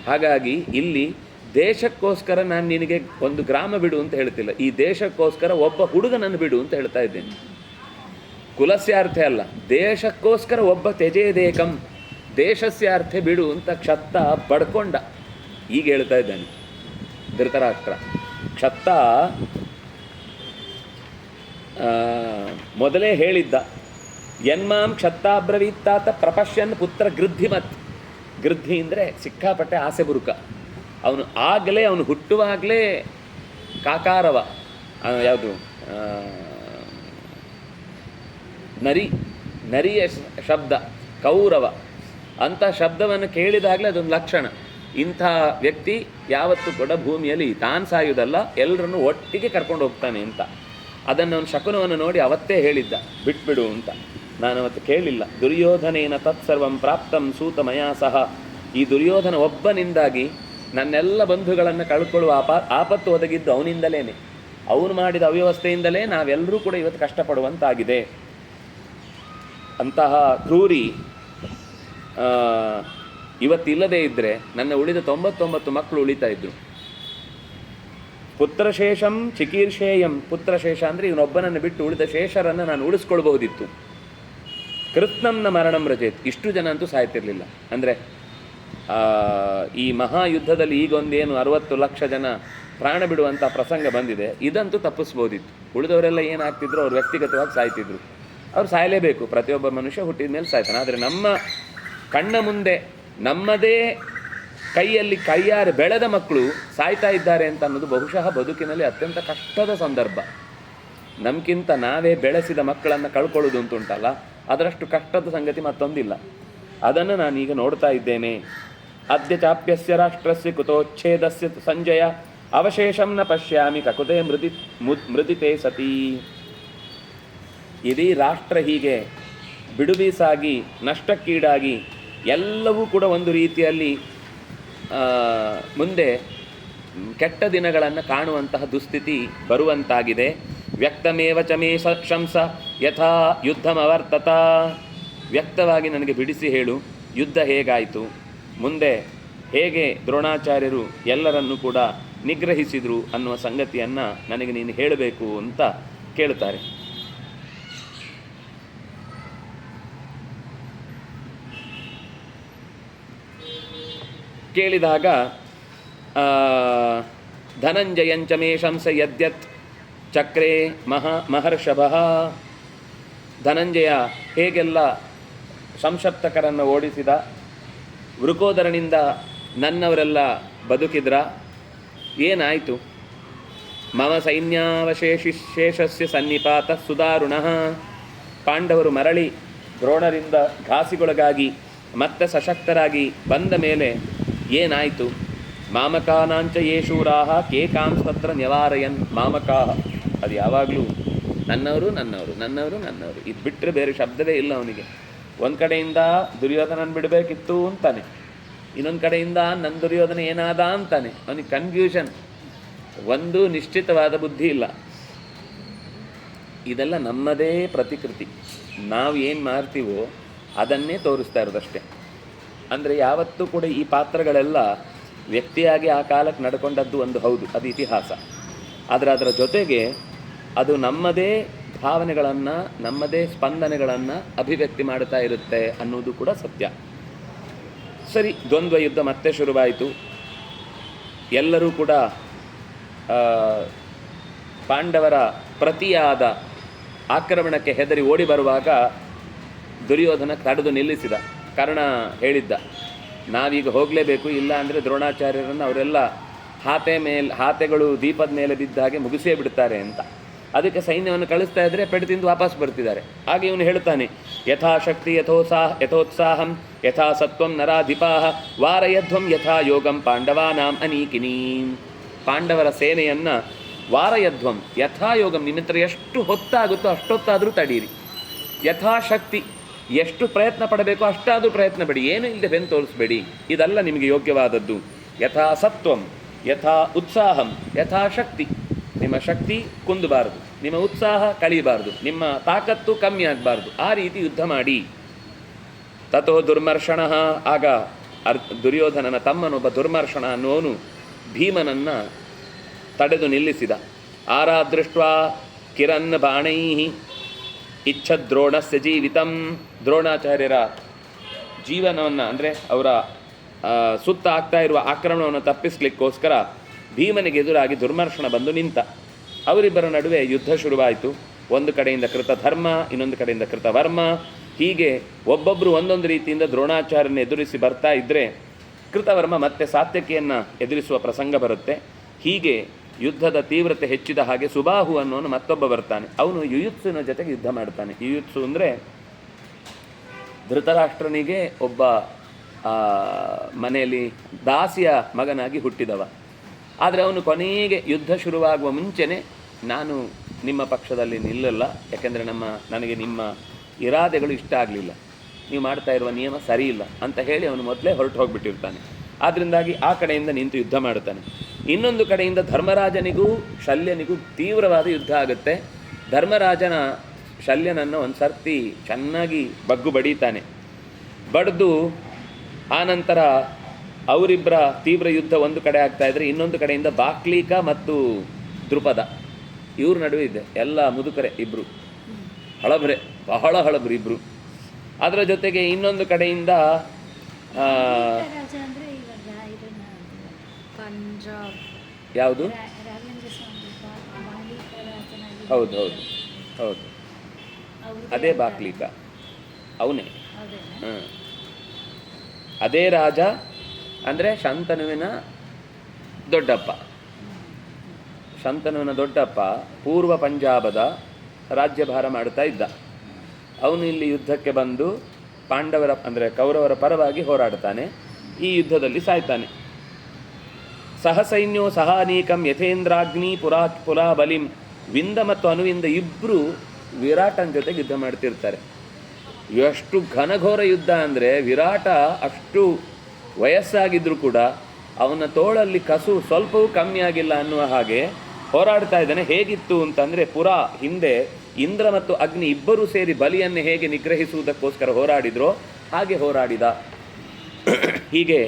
[SPEAKER 1] ಹಾಗಾಗಿ ಇಲ್ಲಿ ದೇಶಕ್ಕೋಸ್ಕರ ನಾನು ನಿನಗೆ ಒಂದು ಗ್ರಾಮ ಬಿಡು ಅಂತ ಹೇಳ್ತಿಲ್ಲ, ಈ ದೇಶಕ್ಕೋಸ್ಕರ ಒಬ್ಬ ಹುಡುಗನನ್ನು ಬಿಡು ಅಂತ ಹೇಳ್ತಾ ಇದ್ದೇನೆ. ಕುಲಸ್ಯಾರ್ಥೆ ಅಲ್ಲ, ದೇಶಕ್ಕೋಸ್ಕರ ಒಬ್ಬ ತ್ಯಜೇದೇಕಂ, ದೇಶಸ್ಯಾರ್ಥೆ ಬಿಡು ಅಂತ ಕ್ಷತ್ತ ಬಡ್ಕೊಂಡ. ಈಗ ಹೇಳ್ತಾ ಇದ್ದಾನೆ ಧೃತರಾಷ್ಟ್ರ. ಕ್ಷತ್ತ ಮೊದಲೇ ಹೇಳಿದ್ದ, ಯನ್ಮಾಂ ಕ್ಷತ್ತಾಬ್ರವೀತ್ತಾತ ಪ್ರಪಶ್ಯನ್ ಪುತ್ರ ಗೃದ್ಧಿಮತ್. ಗೃದ್ಧಿ ಅಂದರೆ ಸಿಕ್ಕಾಪಟ್ಟೆ ಆಸೆ ಬುರುಕ. ಅವನು ಹುಟ್ಟುವಾಗಲೇ ಕಾಕಾರವ, ಯಾವುದು ನರಿಯ ಶಬ್ದ ಕೌರವ ಅಂಥ ಶಬ್ದವನ್ನು ಕೇಳಿದಾಗಲೇ ಅದೊಂದು ಲಕ್ಷಣ. ಇಂಥ ವ್ಯಕ್ತಿ ಯಾವತ್ತೂ ಕೂಡ ಭೂಮಿಯಲ್ಲಿ ತಾನು ಸಾಯುವುದಲ್ಲ, ಎಲ್ಲರನ್ನು ಒಟ್ಟಿಗೆ ಕರ್ಕೊಂಡು ಹೋಗ್ತಾನೆ ಅಂತ. ಅದನ್ನು ಅವನು ಶಕುನವನ್ನು ನೋಡಿ ಅವತ್ತೇ ಹೇಳಿದ್ದ ಬಿಟ್ಬಿಡು ಅಂತ. ನಾನು ಅವತ್ತು ಕೇಳಲಿಲ್ಲ. ದುರ್ಯೋಧನೇನ ತತ್ಸರ್ವಂ ಪ್ರಾಪ್ತಂ ಸೂತ ಮಯಾ ಸಹ. ಈ ದುರ್ಯೋಧನ ಒಬ್ಬನಿಂದಾಗಿ ನನ್ನೆಲ್ಲ ಬಂಧುಗಳನ್ನು ಕಳ್ಕೊಳ್ಳುವ ಆಪತ್ತು ಒದಗಿದ್ದು ಅವನಿಂದಲೇ, ಅವನು ಮಾಡಿದ ಅವ್ಯವಸ್ಥೆಯಿಂದಲೇ ನಾವೆಲ್ಲರೂ ಕೂಡ ಇವತ್ತು ಕಷ್ಟಪಡುವಂತಾಗಿದೆ. ಅಂತಹ ಕ್ರೂರಿ ಇವತ್ತಿಲ್ಲದೇ ಇದ್ದರೆ ನನ್ನ ಉಳಿದ 99 ಮಕ್ಕಳು ಉಳಿತಾ ಇದ್ರು. ಪುತ್ರಶೇಷಂ ಚಿಕೀರ್ಷೇಯಂ. ಪುತ್ರಶೇಷ ಅಂದರೆ ಇವನೊಬ್ಬನನ್ನು ಬಿಟ್ಟು ಉಳಿದ ಶೇಷರನ್ನು ನಾನು ಉಳಿಸ್ಕೊಳ್ಬಹುದಿತ್ತು. ಕೃತ್ನಂನ ಮರಣಂ ರಜೇತ್. ಇಷ್ಟು ಜನ ಅಂತೂ ಸಾಯ್ತಿರಲಿಲ್ಲ. ಅಂದರೆ ಈ ಮಹಾಯುದ್ಧದಲ್ಲಿ ಈಗೊಂದೇನು 60 ಲಕ್ಷ ಜನ ಪ್ರಾಣ ಬಿಡುವಂಥ ಪ್ರಸಂಗ ಬಂದಿದೆ, ಇದಂತೂ ತಪ್ಪಿಸ್ಬೋದಿತ್ತು. ಉಳಿದವರೆಲ್ಲ ಏನಾಗ್ತಿದ್ರು, ಅವ್ರು ವ್ಯಕ್ತಿಗತವಾಗಿ ಸಾಯ್ತಿದ್ರು. ಅವ್ರು ಸಾಯಲೇಬೇಕು, ಪ್ರತಿಯೊಬ್ಬ ಮನುಷ್ಯ ಹುಟ್ಟಿದ ಮೇಲೆ ಸಾಯ್ತಾನೆ. ಆದರೆ ನಮ್ಮ ಕಣ್ಣ ಮುಂದೆ ನಮ್ಮದೇ ಕೈಯಲ್ಲಿ ಕೈಯಾರೆ ಬೆಳೆದ ಮಕ್ಕಳು ಸಾಯ್ತಾ ಇದ್ದಾರೆ ಅಂತ ಅನ್ನೋದು ಬಹುಶಃ ಬದುಕಿನಲ್ಲಿ ಅತ್ಯಂತ ಕಷ್ಟದ ಸಂದರ್ಭ. ನಮ್ಗಿಂತ ನಾವೇ ಬೆಳೆಸಿದ ಮಕ್ಕಳನ್ನು ಕಳ್ಕೊಳ್ಳೋದು ಅಂತುಂಟಲ್ಲ, ಅದರಷ್ಟು ಕಷ್ಟದ ಸಂಗತಿ ಮತ್ತೊಂದಿಲ್ಲ. ಅದನ್ನು ನಾನೀಗ ನೋಡ್ತಾ ಇದ್ದೇನೆ. ಅದ್ಯ ಚಾಪ್ಯಸ್ಯ ರಾಷ್ಟ್ರಸ್ಯ ಕುತೋಚ್ಛೇದಸ್ಯ ಸಂಜಯ ಅವಶೇಷಂ ನ ಪಶ್ಯಾಮಿ ಕಕುತೆ ಮೃದಿತೆ ಸತಿ. ಇಡೀ ರಾಷ್ಟ್ರ ಹೀಗೆ ಬಿಡುಬೀಸಾಗಿ ನಷ್ಟಕ್ಕೀಡಾಗಿ ಎಲ್ಲವೂ ಕೂಡ ಒಂದು ರೀತಿಯಲ್ಲಿ ಮುಂದೆ ಕೆಟ್ಟ ದಿನಗಳನ್ನು ಕಾಣುವಂತಹ ದುಸ್ಥಿತಿ ಬರುವಂತಾಗಿದೆ. ವ್ಯಕ್ತಮೇವ ಚ ಮೇ ಶಂಸ ಯಥಾ ಯುದ್ಧಮವರ್ತತ. ವ್ಯಕ್ತವಾಗಿ ನನಗೆ ಬಿಡಿಸಿ ಹೇಳು, ಯುದ್ಧ ಹೇಗಾಯಿತು, ಮುಂದೆ ಹೇಗೆ ದ್ರೋಣಾಚಾರ್ಯರು ಎಲ್ಲರನ್ನೂ ಕೂಡ ನಿಗ್ರಹಿಸಿದರು ಅನ್ನುವ ಸಂಗತಿಯನ್ನು ನನಗೆ ನೀನು ಹೇಳಬೇಕು ಅಂತ ಕೇಳ್ತಾರೆ. ಕೇಳಿದಾಗ ಧನಂಜಯಂಚ ಮೇ ಶಂಸ ಯದ್ಯತ್ ಚಕ್ರೇ ಮಹರ್ಷಭಃ. ಧನಂಜಯ ಹೇಗೆಲ್ಲ ಸಂಶಪ್ತಕರನ್ನು ಓಡಿಸಿದ, ವೃಕೋದರನಿಂದ ನನ್ನವರೆಲ್ಲ ಬದುಕಿದ್ರ, ಏನಾಯಿತು? ಮಮ ಸೈನ್ಯಾವಶೇಷಸ್ಯ ಸನ್ನಿಪಾತ ಸುದಾರುಣಃ. ಪಾಂಡವರು ಮರಳಿ ದ್ರೋಣರಿಂದ ಘಾಸಿಗೊಳಗಾಗಿ ಮತ್ತೆ ಸಶಕ್ತರಾಗಿ ಬಂದ ಮೇಲೆ ಏನಾಯಿತು? ಮಾಮಕಾನಾಂಚ ಯೇ ಶೂರಾಹ ಕೇಕಾಂಸ್ತತ್ರ ನಿವಾರಯನ್. ಮಾಮಕಾಹ ಅದು ಯಾವಾಗಲೂ ನನ್ನವರು ನನ್ನವರು ನನ್ನವರು ನನ್ನವರು, ಇದು ಬಿಟ್ಟರೆ ಬೇರೆ ಶಬ್ದವೇ ಇಲ್ಲ ಅವನಿಗೆ. ಒಂದು ಕಡೆಯಿಂದ ದುರ್ಯೋಧನನ ಬಿಡಬೇಕಿತ್ತು ಅಂತಾನೆ, ಇನ್ನೊಂದು ಕಡೆಯಿಂದ ನನ್ನ ದುರ್ಯೋಧನ ಏನಾದ ಅಂತಾನೆ. ಅವನಿಗೆ ಕನ್ಫ್ಯೂಷನ್, ಒಂದು ನಿಶ್ಚಿತವಾದ ಬುದ್ಧಿ ಇಲ್ಲ. ಇದೆಲ್ಲ ನಮ್ಮದೇ ಪ್ರತಿಕೃತಿ. ನಾವು ಏನು ಮಾಡ್ತೀವೋ ಅದನ್ನೇ ತೋರಿಸ್ತಾ ಇರೋದಷ್ಟೇ. ಅಂದರೆ ಯಾವತ್ತೂ ಕೂಡ ಈ ಪಾತ್ರಗಳೆಲ್ಲ ವ್ಯಕ್ತಿಯಾಗಿ ಆ ಕಾಲಕ್ಕೆ ನಡ್ಕೊಂಡದ್ದು ಒಂದು ಹೌದು, ಅದು ಇತಿಹಾಸ. ಆದರೆ ಅದರ ಜೊತೆಗೆ ಅದು ನಮ್ಮದೇ ಭಾವನೆಗಳನ್ನು, ನಮ್ಮದೇ ಸ್ಪಂದನೆಗಳನ್ನು ಅಭಿವ್ಯಕ್ತಿ ಮಾಡ್ತಾ ಇರುತ್ತೆ ಅನ್ನೋದು ಕೂಡ ಸತ್ಯ. ಸರಿ, ದ್ವಂದ್ವ ಯುದ್ಧ ಮತ್ತೆ ಶುರುವಾಯಿತು. ಎಲ್ಲರೂ ಕೂಡ ಪಾಂಡವರ ಪ್ರತಿಯಾದ ಆಕ್ರಮಣಕ್ಕೆ ಹೆದರಿ ಓಡಿ ಬರುವಾಗ ದುರ್ಯೋಧನ ತಡೆದು ನಿಲ್ಲಿಸಿದ. ಕರ್ಣ ಹೇಳಿದ್ದ, ನಾವೀಗ ಹೋಗಲೇಬೇಕು, ಇಲ್ಲ ಅಂದರೆ ದ್ರೋಣಾಚಾರ್ಯರನ್ನು ಅವರೆಲ್ಲ ಹಾತೆಗಳು ದೀಪದ ಮೇಲೆ ಬಿದ್ದ ಹಾಗೆ ಮುಗಿಸೇ ಬಿಡ್ತಾರೆ ಅಂತ. ಅದಕ್ಕೆ ಸೈನ್ಯವನ್ನು ಕಳಿಸ್ತಾ ಇದ್ದರೆ ಪೆಟ್ಟು ತಿಂದು ವಾಪಸ್ ಬರ್ತಿದ್ದಾರೆ. ಹಾಗೆ ಇವನು ಹೇಳ್ತಾನೆ, ಯಥಾಶಕ್ತಿ ಯಥೋತ್ಸಾಹಂ ಯಥಾ ಸತ್ವಂ ನರಾಧಿಪಾಹ ವಾರಯಧ್ವಂ ಯಥಾ ಯೋಗಂ ಪಾಂಡವಾನಾಂ ಅನೀಕಿನೀಂ. ಪಾಂಡವರ ಸೇನೆಯನ್ನು ವಾರಯಧ್ವಂ ಯಥಾಯೋಗಂ, ನಿಮ್ಮ ಹತ್ರ ಎಷ್ಟು ಹೊತ್ತಾಗುತ್ತೋ ಅಷ್ಟೊತ್ತಾದರೂ ತಡೀರಿ. ಯಥಾಶಕ್ತಿ, ಎಷ್ಟು ಪ್ರಯತ್ನ ಪಡಬೇಕೋ ಅಷ್ಟಾದರೂ ಪ್ರಯತ್ನ ಪಡಿ, ಏನು ಇಲ್ಲದೆ ಬೆನ್ನು ತೋರಿಸ್ಬೇಡಿ, ಇದೆಲ್ಲ ನಿಮಗೆ ಯೋಗ್ಯವಾದದ್ದು. ಯಥಾ ಸತ್ವಂ ಯಥಾ ಉತ್ಸಾಹಂ ಯಥಾಶಕ್ತಿ, ನಿಮ್ಮ ಶಕ್ತಿ ಕುಂದಬಾರದು, ನಿಮ್ಮ ಉತ್ಸಾಹ ಕಳೀಬಾರ್ದು, ನಿಮ್ಮ ತಾಕತ್ತು ಕಮ್ಮಿ ಆಗಬಾರ್ದು, ಆ ರೀತಿ ಯುದ್ಧ ಮಾಡಿ. ತಥೋ ದುರ್ಮರ್ಷಣ, ಆಗ ದುರ್ಯೋಧನನ ತಮ್ಮನೊಬ್ಬ ದುರ್ಮರ್ಷಣ ಅನ್ನುವನು ಭೀಮನನ್ನು ತಡೆದು ನಿಲ್ಲಿಸಿದ. ಆರಾದೃಷ್ಟ್ವಾ ಕಿರನ್ ಬಾಣೈ ಇಚ್ಛದ್ರೋಣಸ್ಯ ಜೀವಿತಂ. ದ್ರೋಣಾಚಾರ್ಯರ ಜೀವನವನ್ನು ಅಂದರೆ ಅವರ ಸುತ್ತ ಆಗ್ತಾ ಇರುವ ಆಕ್ರಮಣವನ್ನು ತಪ್ಪಿಸಲಿಕ್ಕೋಸ್ಕರ ಭೀಮನಿಗೆ ಎದುರಾಗಿ ದುರ್ಮರ್ಷಣ ಬಂದು ನಿಂತ. ಅವರಿಬ್ಬರ ನಡುವೆ ಯುದ್ಧ ಶುರುವಾಯಿತು. ಒಂದು ಕಡೆಯಿಂದ ಕೃತಧರ್ಮ, ಇನ್ನೊಂದು ಕಡೆಯಿಂದ ಕೃತವರ್ಮ. ಹೀಗೆ ಒಬ್ಬೊಬ್ಬರು ಒಂದೊಂದು ರೀತಿಯಿಂದ ದ್ರೋಣಾಚಾರ್ಯನ ಎದುರಿಸಿ ಬರ್ತಾ ಇದ್ದರೆ ಕೃತವರ್ಮ ಮತ್ತೆ ಸಾತ್ಯಕಿಯನ್ನು ಎದುರಿಸುವ ಪ್ರಸಂಗ ಬರುತ್ತೆ. ಹೀಗೆ ಯುದ್ಧದ ತೀವ್ರತೆ ಹೆಚ್ಚಿದ ಹಾಗೆ ಸುಬಾಹು ಅನ್ನೋನು ಮತ್ತೊಬ್ಬ ಬರ್ತಾನೆ. ಅವನು ಯುಯುತ್ಸುವಿನ ಜೊತೆಗೆ ಯುದ್ಧ ಮಾಡ್ತಾನೆ. ಯುಯುತ್ಸು ಅಂದರೆ ಧೃತರಾಷ್ಟ್ರನಿಗೆ ಒಬ್ಬ ಮನೆಯಲ್ಲಿ ದಾಸಿಯ ಮಗನಾಗಿ ಹುಟ್ಟಿದವ. ಆದರೆ ಅವನು ಕೊನೆಗೆ ಯುದ್ಧ ಶುರುವಾಗುವ ಮುಂಚೆನೇ ನಾನು ನಿಮ್ಮ ಪಕ್ಷದಲ್ಲಿ ನಿಲ್ಲಲ್ಲ, ಯಾಕೆಂದರೆ ನನಗೆ ನಿಮ್ಮ ಇರಾದೆಗಳು ಇಷ್ಟ ಆಗಲಿಲ್ಲ, ನೀವು ಮಾಡ್ತಾ ಇರುವ ನಿಯಮ ಸರಿ ಇಲ್ಲ ಅಂತ ಹೇಳಿ ಅವನು ಮೊದಲೇ ಹೊರಟು ಹೋಗಿಬಿಟ್ಟಿರ್ತಾನೆ. ಆದ್ದರಿಂದಾಗಿ ಆ ಕಡೆಯಿಂದ ನಿಂತು ಯುದ್ಧ ಮಾಡ್ತಾನೆ. ಇನ್ನೊಂದು ಕಡೆಯಿಂದ ಧರ್ಮರಾಜನಿಗೂ ಶಲ್ಯನಿಗೂ ತೀವ್ರವಾದ ಯುದ್ಧ ಆಗುತ್ತೆ. ಧರ್ಮರಾಜನ ಶಲ್ಯನನ್ನು ಒಂದು ಸರ್ತಿ ಚೆನ್ನಾಗಿ ಬಗ್ಗು ಬಡೀತಾನೆ. ಬಡ್ದು ಆನಂತರ ಅವರಿಬ್ಬರ ತೀವ್ರ ಯುದ್ಧ ಒಂದು ಕಡೆ ಆಗ್ತಾ ಇದ್ದರೆ, ಇನ್ನೊಂದು ಕಡೆಯಿಂದ ಬಾಕ್ಲೀಕ ಮತ್ತು ದೃಪದ ಇವ್ರ ನಡುವೆ ಇದೆ. ಎಲ್ಲ ಮುದುಕರೆ ಇಬ್ಬರು, ಹಳಬ್ರೆ, ಬಹಳ ಹಳಬ್ರು ಇಬ್ಬರು. ಅದರ ಜೊತೆಗೆ ಇನ್ನೊಂದು ಕಡೆಯಿಂದ ಯಾವುದು, ಹೌದು ಹೌದು ಹೌದು, ಅದೇ ಬಾಕ್ಲೀಕ, ಅವನೇ. ಅದೇ ರಾಜ ಅಂದರೆ ಶಂತನುವಿನ ದೊಡ್ಡಪ್ಪ. ಶಂತನುವಿನ ದೊಡ್ಡಪ್ಪ ಪೂರ್ವ ಪಂಜಾಬದ ರಾಜ್ಯಭಾರ ಮಾಡ್ತಾ ಇದ್ದ. ಅವನು ಇಲ್ಲಿ ಯುದ್ಧಕ್ಕೆ ಬಂದು ಪಾಂಡವರ ಅಂದರೆ ಕೌರವರ ಪರವಾಗಿ ಹೋರಾಡ್ತಾನೆ. ಈ ಯುದ್ಧದಲ್ಲಿ ಸಾಯ್ತಾನೆ. ಸಹಸೈನ್ಯೋ ಸಹಾನೀಕಂ ಯಥೇಂದ್ರಾಗ್ನಿ ಪುಲಾಬಲಿಂ. ವಿಂದ ಮತ್ತು ಅನುವಿಂದ ಇಬ್ಬರು ವಿರಾಟನ ಜೊತೆಗೆ ಯುದ್ಧ ಮಾಡ್ತಿರ್ತಾರೆ. ಎಷ್ಟು ಘನಘೋರ ಯುದ್ಧ ಅಂದರೆ, ವಿರಾಟ ಅಷ್ಟು ವಯಸ್ಸಾಗಿದ್ದರೂ ಕೂಡ ಅವನ ತೋಳಲ್ಲಿ ಕಸು ಸ್ವಲ್ಪವೂ ಕಮ್ಮಿ ಆಗಿಲ್ಲ ಅನ್ನುವ ಹಾಗೆ ಹೋರಾಡ್ತಾ ಇದ್ದಾನೆ. ಹೇಗಿತ್ತು ಅಂತಂದರೆ, ಹಿಂದೆ ಇಂದ್ರ ಮತ್ತು ಅಗ್ನಿ ಇಬ್ಬರೂ ಸೇರಿ ಬಲಿಯನ್ನು ಹೇಗೆ ನಿಗ್ರಹಿಸುವುದಕ್ಕೋಸ್ಕರ ಹೋರಾಡಿದ್ರೋ ಹಾಗೆ ಹೋರಾಡಿದ. ಹೀಗೆ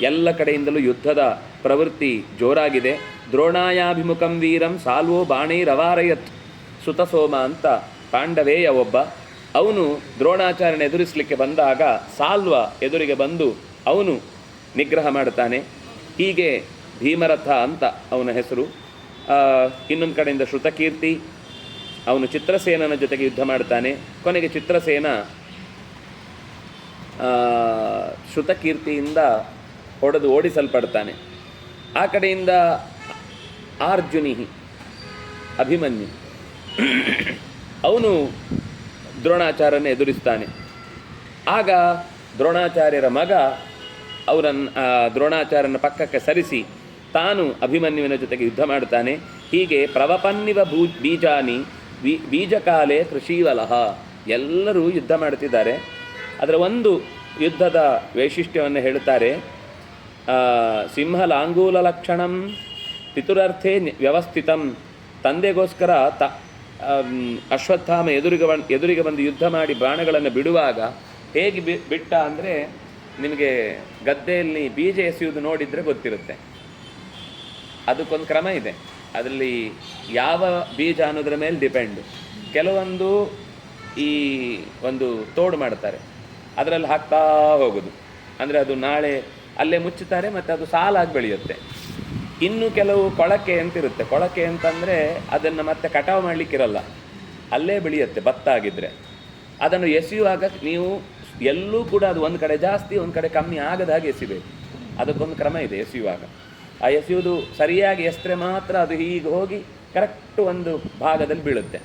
[SPEAKER 1] ಎಲ್ಲ ಕಡೆಯಿಂದಲೂ ಯುದ್ಧದ ಪ್ರವೃತ್ತಿ ಜೋರಾಗಿದೆ. ದ್ರೋಣಾಯಾಭಿಮುಖಂ ವೀರಂ ಸಾಲ್ವೋ ಬಾಣೈರವಾರಯತ್. ಸುತಸೋಮ ಅಂತ ಪಾಂಡವೇಯ ಒಬ್ಬ, ಅವನು ದ್ರೋಣಾಚಾರ್ಯನ ಎದುರಿಸಲಿಕ್ಕೆ ಬಂದಾಗ ಸಾಲ್ವ ಎದುರಿಗೆ ಬಂದು ಅವನು ನಿಗ್ರಹ ಮಾಡ್ತಾನೆ. ಹೀಗೆ ಭೀಮರಥ ಅಂತ ಅವನ ಹೆಸರು. ಇನ್ನೊಂದು ಕಡೆಯಿಂದ ಶ್ರುತಕೀರ್ತಿ, ಅವನು ಚಿತ್ರಸೇನನ ಜೊತೆಗೆ ಯುದ್ಧ ಮಾಡ್ತಾನೆ. ಕೊನೆಗೆ ಚಿತ್ರಸೇನ ಶ್ರುತಕೀರ್ತಿಯಿಂದ ಹೊಡೆದು ಓಡಿಸಲ್ಪಡ್ತಾನೆ. ಆ ಕಡೆಯಿಂದ ಅರ್ಜುನಿ ಅಭಿಮನ್ಯು, ಅವನು ದ್ರೋಣಾಚಾರ್ಯನ ಎದುರಿಸ್ತಾನೆ. ಆಗ ದ್ರೋಣಾಚಾರ್ಯರ ಮಗ ದ್ರೋಣಾಚಾರ್ಯನ ಪಕ್ಕಕ್ಕೆ ಸರಿಸಿ ತಾನು ಅಭಿಮನ್ಯುವಿನ ಜೊತೆಗೆ ಯುದ್ಧ ಮಾಡ್ತಾನೆ. ಹೀಗೆ ಪ್ರವಪನ್ನಿವ ಬೀಜಾನಿ ಬೀಜಕಾಲೇ ಕೃಷೀವಲಹ. ಎಲ್ಲರೂ ಯುದ್ಧ ಮಾಡ್ತಿದ್ದಾರೆ. ಅದರ ಒಂದು ಯುದ್ಧದ ವೈಶಿಷ್ಟ್ಯವನ್ನು ಹೇಳುತ್ತಾರೆ. ಸಿಂಹಲಾಂಗೂಲ ಲಕ್ಷಣಂ ಪಿತುರರ್ಥೇ ವ್ಯವಸ್ಥಿತಂ. ತಂದೆಗೋಸ್ಕರ ಅಶ್ವತ್ಥಾಮ ಎದುರಿಗೆ ಬಂದು ಯುದ್ಧ ಮಾಡಿ ಬಾಣಗಳನ್ನು ಬಿಡುವಾಗ ಹೇಗೆ ಬಿಟ್ಟ ಅಂದರೆ, ನಿಮಗೆ ಗದ್ದೆಯಲ್ಲಿ ಬೀಜ ಎಸೆಯುವುದು ನೋಡಿದರೆ ಗೊತ್ತಿರುತ್ತೆ. ಅದಕ್ಕೊಂದು ಕ್ರಮ ಇದೆ. ಅದರಲ್ಲಿ ಯಾವ ಬೀಜ ಅನ್ನೋದ್ರ ಮೇಲೆ ಡಿಪೆಂಡು. ಕೆಲವೊಂದು ಈ ಒಂದು ತೋಡು ಮಾಡ್ತಾರೆ, ಅದರಲ್ಲಿ ಹಾಕ್ತಾ ಹೋಗೋದು, ಅಂದರೆ ಅದು ನಾಳೆ ಅಲ್ಲೇ ಮುಚ್ಚುತ್ತಾರೆ ಮತ್ತು ಅದು ಸಾಲಾಗಿ ಬೆಳೆಯುತ್ತೆ. ಇನ್ನು ಕೆಲವು ಕೊಳಕೆ ಅಂತಿರುತ್ತೆ. ಕೊಳಕೆ ಅಂತಂದರೆ ಅದನ್ನು ಮತ್ತೆ ಕಟಾವು ಮಾಡಲಿಕ್ಕಿರಲ್ಲ, ಅಲ್ಲೇ ಬೆಳೆಯುತ್ತೆ ಭತ್ತ ಆಗಿದ್ದರೆ. ಅದನ್ನು ಎಸೆಯುವಾಗ ನೀವು ಎಲ್ಲೂ ಕೂಡ ಅದು ಒಂದು ಕಡೆ ಜಾಸ್ತಿ ಒಂದು ಕಡೆ ಕಮ್ಮಿ ಆಗದ ಹಾಗೆ ಎಸಿಬೇಕು. ಅದಕ್ಕೊಂದು ಕ್ರಮ ಇದೆ ಎಸೆಯುವಾಗ. ಆ ಎಸೆಯುವುದು ಸರಿಯಾಗಿ ಎಸೆದ್ರೆ ಮಾತ್ರ ಅದು ಹೀಗೆ ಹೋಗಿ ಕರೆಕ್ಟ್ ಒಂದು ಭಾಗದಲ್ಲಿ ಬೀಳುತ್ತೆ.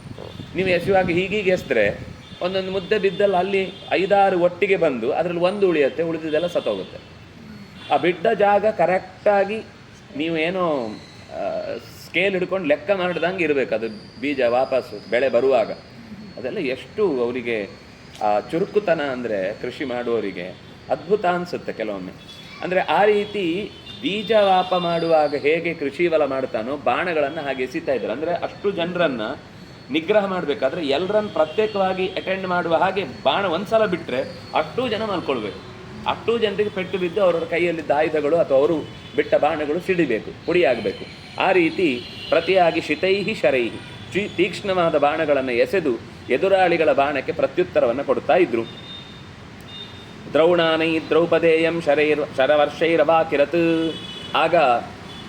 [SPEAKER 1] ನೀವು ಎಸೆಯುವಾಗ ಹೀಗೀಗೆ ಎಸೆದ್ರೆ ಒಂದೊಂದು ಮುದ್ದೆ ಬಿದ್ದಲ್ಲ ಅಲ್ಲಿ 5-6 ಒಟ್ಟಿಗೆ ಬಂದು ಅದರಲ್ಲಿ ಒಂದು ಉಳಿಯುತ್ತೆ, ಉಳಿದಿದ್ದೆಲ್ಲ ಸತ್ತೋಗುತ್ತೆ. ಆ ಬಿದ್ದ ಜಾಗ ಕರೆಕ್ಟಾಗಿ ನೀವೇನೋ ಸ್ಕೇಲ್ ಹಿಡ್ಕೊಂಡು ಲೆಕ್ಕ ಮಾಡಿದಂಗೆ ಇರಬೇಕು. ಅದು ಬೀಜ ವಾಪಸ್ಸು ಬೆಳೆ ಬರುವಾಗ ಅದೆಲ್ಲ ಎಷ್ಟು ಅವರಿಗೆ ಆ ಚುರುಕುತನ ಅಂದರೆ ಕೃಷಿ ಮಾಡುವವರಿಗೆ ಅದ್ಭುತ ಅನಿಸುತ್ತೆ ಕೆಲವೊಮ್ಮೆ. ಅಂದರೆ ಆ ರೀತಿ ಬೀಜ ವಾಪ ಮಾಡುವಾಗ ಹೇಗೆ ಕೃಷಿ ಬಲ ಮಾಡ್ತಾನೋ ಬಾಣಗಳನ್ನು ಹಾಗೆ ಎಸಿತಾ ಇದ್ದಾರೆ. ಅಂದರೆ ಅಷ್ಟು ಜನರನ್ನು ನಿಗ್ರಹ ಮಾಡಬೇಕಾದ್ರೆ ಎಲ್ಲರನ್ನು ಪ್ರತ್ಯೇಕವಾಗಿ ಅಟೆಂಡ್ ಮಾಡುವ ಹಾಗೆ ಬಾಣ ಒಂದು ಸಲ ಬಿಟ್ಟರೆ ಅಷ್ಟೂ ಜನ ಮಲ್ಕೊಳ್ಬೇಕು. ಅಷ್ಟೂ ಜನರಿಗೆ ಪೆಟ್ಟು ಬಿದ್ದು ಅವರವರ ಕೈಯಲ್ಲಿದ್ದ ಆಯುಧಗಳು ಅಥವಾ ಅವರು ಬಿಟ್ಟ ಬಾಣಗಳು ಸಿಡಿಬೇಕು, ಪುಡಿಯಾಗಬೇಕು. ಆ ರೀತಿ ಪ್ರತಿಯಾಗಿ ಶಿತೈಹಿ ಶರೈಹಿ ತೀಕ್ಷ್ಣವಾದ ಬಾಣಗಳನ್ನು ಎಸೆದು ಎದುರಾಳಿಗಳ ಬಾಣಕ್ಕೆ ಪ್ರತ್ಯುತ್ತರವನ್ನು ಕೊಡ್ತಾ ಇದ್ರು. ದ್ರೌಣಾನೈ ದ್ರೌಪದೇಯಂ ಶರವರ್ಷೈರವಾಕಿರತ್. ಆಗ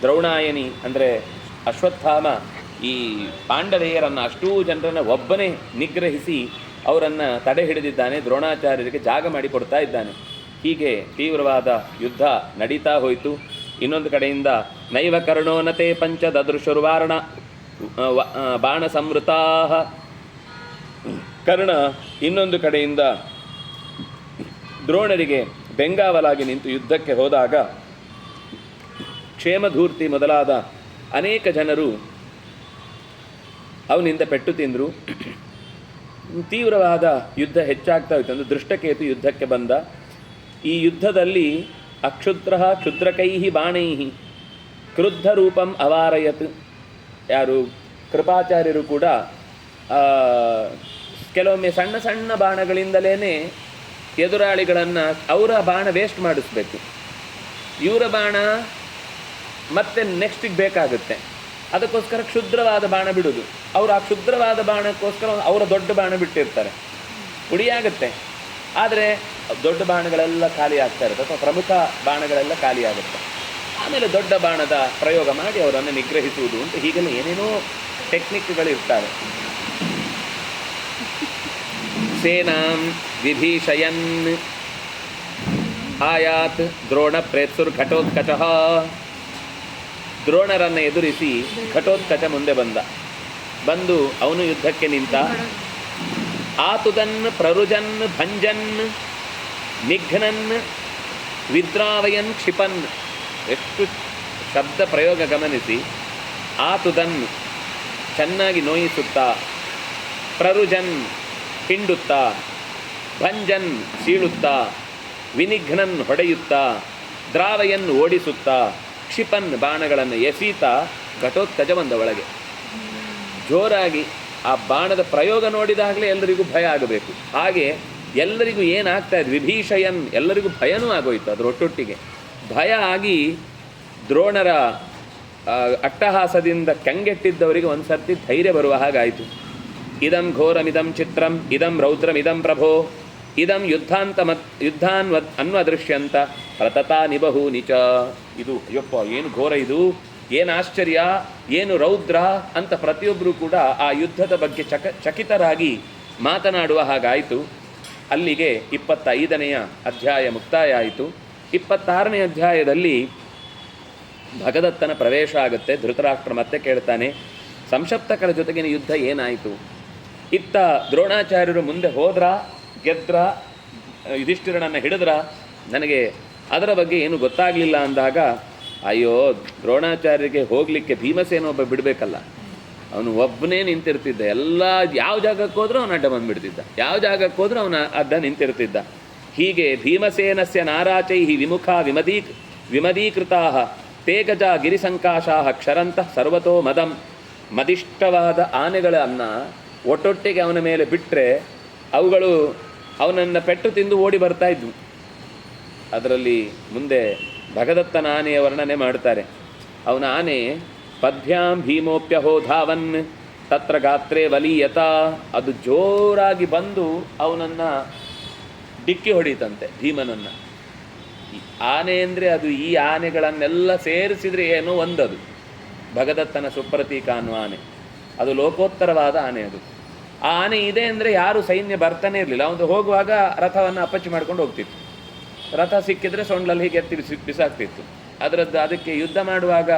[SPEAKER 1] ದ್ರೌಣಾಯನಿ ಅಂದರೆ ಅಶ್ವತ್ಥಾಮ ಈ ಪಾಂಡವೆಯರನ್ನು ಅಷ್ಟೂ ಜನರನ್ನು ಒಬ್ಬನೇ ನಿಗ್ರಹಿಸಿ ಅವರನ್ನು ತಡೆ ಹಿಡಿದಿದ್ದಾನೆ, ದ್ರೋಣಾಚಾರ್ಯರಿಗೆ ಜಾಗ ಮಾಡಿ ಕೊಡ್ತಾ ಇದ್ದಾನೆ. ಹೀಗೆ ತೀವ್ರವಾದ ಯುದ್ಧ ನಡೀತಾ ಹೋಯಿತು. ಇನ್ನೊಂದು ಕಡೆಯಿಂದ ನೈವ ಕರ್ಣೋನತೆ ಪಂಚ ದದೃಶುರ್ವಾರಣ ಬಾಣ ಸಂವೃತಾ. ಕರ್ಣ ಇನ್ನೊಂದು ಕಡೆಯಿಂದ ದ್ರೋಣರಿಗೆ ಬೆಂಗಾವಲಾಗಿ ನಿಂತು ಯುದ್ಧಕ್ಕೆ ಹೋದಾಗ ಕ್ಷೇಮಧೂರ್ತಿ ಮೊದಲಾದ ಅನೇಕ ಜನರು ಅವನಿಂದ ಪೆಟ್ಟು ತಿಂದರು. ತೀವ್ರವಾದ ಯುದ್ಧ ಹೆಚ್ಚಾಗ್ತಾ ಹೋಯಿತು. ಅಂದರೆ ದೃಷ್ಟಕೇತು ಯುದ್ಧಕ್ಕೆ ಬಂದ. ಈ ಯುದ್ಧದಲ್ಲಿ ಅಕ್ಷುದ್ರ ಕ್ಷುದ್ರಕೈ ಬಾಣೈ ಕ್ರುದ್ಧ ರೂಪಂ ಅವಾರಯತ್. ಯಾರು ಕೃಪಾಚಾರ್ಯರು ಕೂಡ ಕೆಲವೊಮ್ಮೆ ಸಣ್ಣ ಸಣ್ಣ ಬಾಣಗಳಿಂದಲೇ ಎದುರಾಳಿಗಳನ್ನು ಅವರ ಬಾಣ ವೇಸ್ಟ್ ಮಾಡಿಸ್ಬೇಕು. ಇವರ ಬಾಣ ಮತ್ತೆ ನೆಕ್ಸ್ಟಿಗೆ ಬೇಕಾಗುತ್ತೆ, ಅದಕ್ಕೋಸ್ಕರ ಕ್ಷುದ್ರವಾದ ಬಾಣ ಬಿಡೋದು. ಅವರು ಆ ಕ್ಷುದ್ರವಾದ ಬಾಣಕ್ಕೋಸ್ಕರ ಅವರ ದೊಡ್ಡ ಬಾಣ ಬಿಟ್ಟಿರ್ತಾರೆ, ಪುಡಿಯಾಗುತ್ತೆ. ಆದರೆ ದೊಡ್ಡ ಬಾಣಗಳೆಲ್ಲ ಖಾಲಿ ಆಗ್ತಾ ಇರುತ್ತೆ, ಅಥವಾ ಪ್ರಮುಖ ಬಾಣಗಳೆಲ್ಲ ಖಾಲಿ ಆಗುತ್ತೆ. ಆಮೇಲೆ ದೊಡ್ಡ ಬಾಣದ ಪ್ರಯೋಗ ಮಾಡಿ ಅವರನ್ನು ನಿಗ್ರಹಿಸುವುದು ಅಂತ ಹೀಗೆಲ್ಲ ಏನೇನೋ ಟೆಕ್ನಿಕ್ಗಳಿರ್ತವೆ. ಸೇನಾಂ ವಿಭೀಷಯನ್ ಆಯಾತ್ ದ್ರೋಣ ಪ್ರೇತ್ಸುರ್ ಘಟೋತ್ಕಚಃ. ದ್ರೋಣರನ್ನು ಎದುರಿಸಿ ಘಟೋತ್ಕಚ ಮುಂದೆ ಬಂದು ಅವನು ಯುದ್ಧಕ್ಕೆ ನಿಂತ. ಆತುದನ್ ಪ್ರರುಜನ್ ಭಂಜನ್ ನಿಘ್ನನ್ ವಿದ್ರಾವಯನ್ ಕ್ಷಿಪನ್. ಎಷ್ಟು ಶಬ್ದ ಪ್ರಯೋಗ ಗಮನಿಸಿ. ಆತುದನ್ ಚೆನ್ನಾಗಿ ನೋಯಿಸುತ್ತಾ, ಪ್ರರುಜನ್ ಹಿಂಡುತ್ತಾ, ಭಂಜನ್ ಸೀಳುತ್ತಾ, ವಿನಿಘ್ನನ್ ಹೊಡೆಯುತ್ತಾ, ದ್ರಾವಯನ್ ಓಡಿಸುತ್ತಾ, ಕ್ಷಿಪನ್ ಬಾಣಗಳನ್ನು ಎಸೀತಾ ಘಟೋತ್ಕಚ ಬಂದ ಒಳಗೆ. ಜೋರಾಗಿ ಆ ಬಾಣದ ಪ್ರಯೋಗ ನೋಡಿದಾಗಲೇ ಎಲ್ಲರಿಗೂ ಭಯ ಆಗಬೇಕು. ಹಾಗೆ ಎಲ್ಲರಿಗೂ ಏನಾಗ್ತಾ ಇದೆ, ವಿಭೀಷಯನ್ ಎಲ್ಲರಿಗೂ ಭಯನೂ ಆಗೋಯ್ತು. ಅದರ ಒಟ್ಟೊಟ್ಟಿಗೆ ಭಯ ಆಗಿ ದ್ರೋಣರ ಅಟ್ಟಹಾಸದಿಂದ ಕಂಗೆಟ್ಟಿದ್ದವರಿಗೆ ಒಂದು ಸರ್ತಿ ಧೈರ್ಯ ಬರುವ ಹಾಗಾಯಿತು. ಇದಂ ಘೋರಮಿದಂ ಚಿತ್ರಂ ಇದಂ ರೌದ್ರಮಿದಂ ಪ್ರಭೋ ಇದಂ ಯುದ್ಧಾನ್ವದ್ ಅನ್ವದೃಶ್ಯಂತ ಪ್ರತತಾ ನಿಬಹು ನಿಚ. ಇದು ಅಯ್ಯಪ್ಪ ಏನು ಘೋರ, ಇದು ಏನು ಆಶ್ಚರ್ಯ, ಏನು ರೌದ್ರ ಅಂತ ಪ್ರತಿಯೊಬ್ಬರೂ ಕೂಡ ಆ ಯುದ್ಧದ ಬಗ್ಗೆ ಚಕಿತರಾಗಿ ಮಾತನಾಡುವ ಹಾಗಾಯಿತು. ಅಲ್ಲಿಗೆ 25ನೇ ಅಧ್ಯಾಯ ಮುಕ್ತಾಯ ಆಯಿತು. 26ನೇ ಅಧ್ಯಾಯದಲ್ಲಿ ಭಗದತ್ತನ ಪ್ರವೇಶ ಆಗುತ್ತೆ. ಧೃತರಾಷ್ಟ್ರ ಮತ್ತೆ ಕೇಳ್ತಾನೆ, ಸಂಶಪ್ತಕರ ಜೊತೆಗಿನ ಯುದ್ಧ ಏನಾಯಿತು? ಇತ್ತ ದ್ರೋಣಾಚಾರ್ಯರು ಮುಂದೆ ಹೋದ್ರ, ಗೆದ್ರ, ಯುಧಿಷ್ಠಿರನನ್ನು ಹಿಡಿದ್ರ, ನನಗೆ ಅದರ ಬಗ್ಗೆ ಏನು ಗೊತ್ತಾಗಲಿಲ್ಲ ಅಂದಾಗ, ಅಯ್ಯೋ ದ್ರೋಣಾಚಾರ್ಯರಿಗೆ ಹೋಗಲಿಕ್ಕೆ ಭೀಮಸೇನೊಬ್ಬ ಬಿಡಬೇಕಲ್ಲ, ಅವನು ಒಬ್ಬನೇ ನಿಂತಿರ್ತಿದ್ದ. ಎಲ್ಲ ಯಾವ ಜಾಗಕ್ಕೆ ಹೋದ್ರೂ ಅವನ ಅಡ್ಡ ಬಂದುಬಿಡ್ತಿದ್ದ, ಯಾವ ಜಾಗಕ್ಕೆ ಹೋದ್ರೂ ಅವನ ಅಡ್ಡ ನಿಂತಿರ್ತಿದ್ದ. ಹೀಗೆ ಭೀಮಸೇನಸ್ಯ ನಾರಾಚೈ ವಿಮುಖ ವಿಮದೀಕೃತಾ ತೇ ಗಜ ಗಿರಿಸಂಕಾಶಾ ಕ್ಷರಂತ ಸರ್ವತೋ ಮದಂ. ಮದಿಷ್ಟವಾದ ಆನೆಗಳನ್ನು ಒಟ್ಟೊಟ್ಟಿಗೆ ಅವನ ಮೇಲೆ ಬಿಟ್ಟರೆ ಅವುಗಳು ಅವನನ್ನು ಪೆಟ್ಟು ತಿಂದು ಓಡಿ ಬರ್ತಾ ಇದ್ವು. ಅದರಲ್ಲಿ ಮುಂದೆ ಭಗದತ್ತನ ಆನೆಯ ವರ್ಣನೆ ಮಾಡ್ತಾರೆ. ಅವನ ಆನೆ ಪದ್ಭ್ಯಾಂ ಭೀಮೋಪ್ಯಹೋ ಧಾವನ್ ತತ್ರ ಗಾತ್ರೇ ವಲೀಯತ. ಅದು ಜೋರಾಗಿ ಬಂದು ಅವನನ್ನು ಡಿಕ್ಕಿ ಹೊಡೀತಂತೆ, ಭೀಮನನ್ನು. ಈ ಆನೆ ಅಂದರೆ ಅದು ಈ ಆನೆಗಳನ್ನೆಲ್ಲ ಸೇರಿಸಿದರೆ ಏನೋ ಒಂದದು ಭಗದತ್ತನ ಸುಪ್ರತೀಕ ಅನ್ನುವ ಆನೆ. ಅದು ಲೋಕೋತ್ತರವಾದ ಆನೆ. ಅದು ಆ ಆನೆ ಇದೆ ಅಂದರೆ ಯಾರು ಸೈನ್ಯ ಬರ್ತಾನೆ ಇರಲಿಲ್ಲ. ಅವನು ಹೋಗುವಾಗ ರಥವನ್ನು ಅಪ್ಪಚ್ಚಿ ಮಾಡ್ಕೊಂಡು ಹೋಗ್ತಿತ್ತು. ರಥ ಸಿಕ್ಕಿದ್ರೆ ಸೊಂಡ್ಲಲ್ಲಿ ಹೀಗೆ ಎತ್ತಿ ಬಿಸಾಕ್ತಿತ್ತು. ಅದಕ್ಕೆ ಯುದ್ಧ ಮಾಡುವಾಗ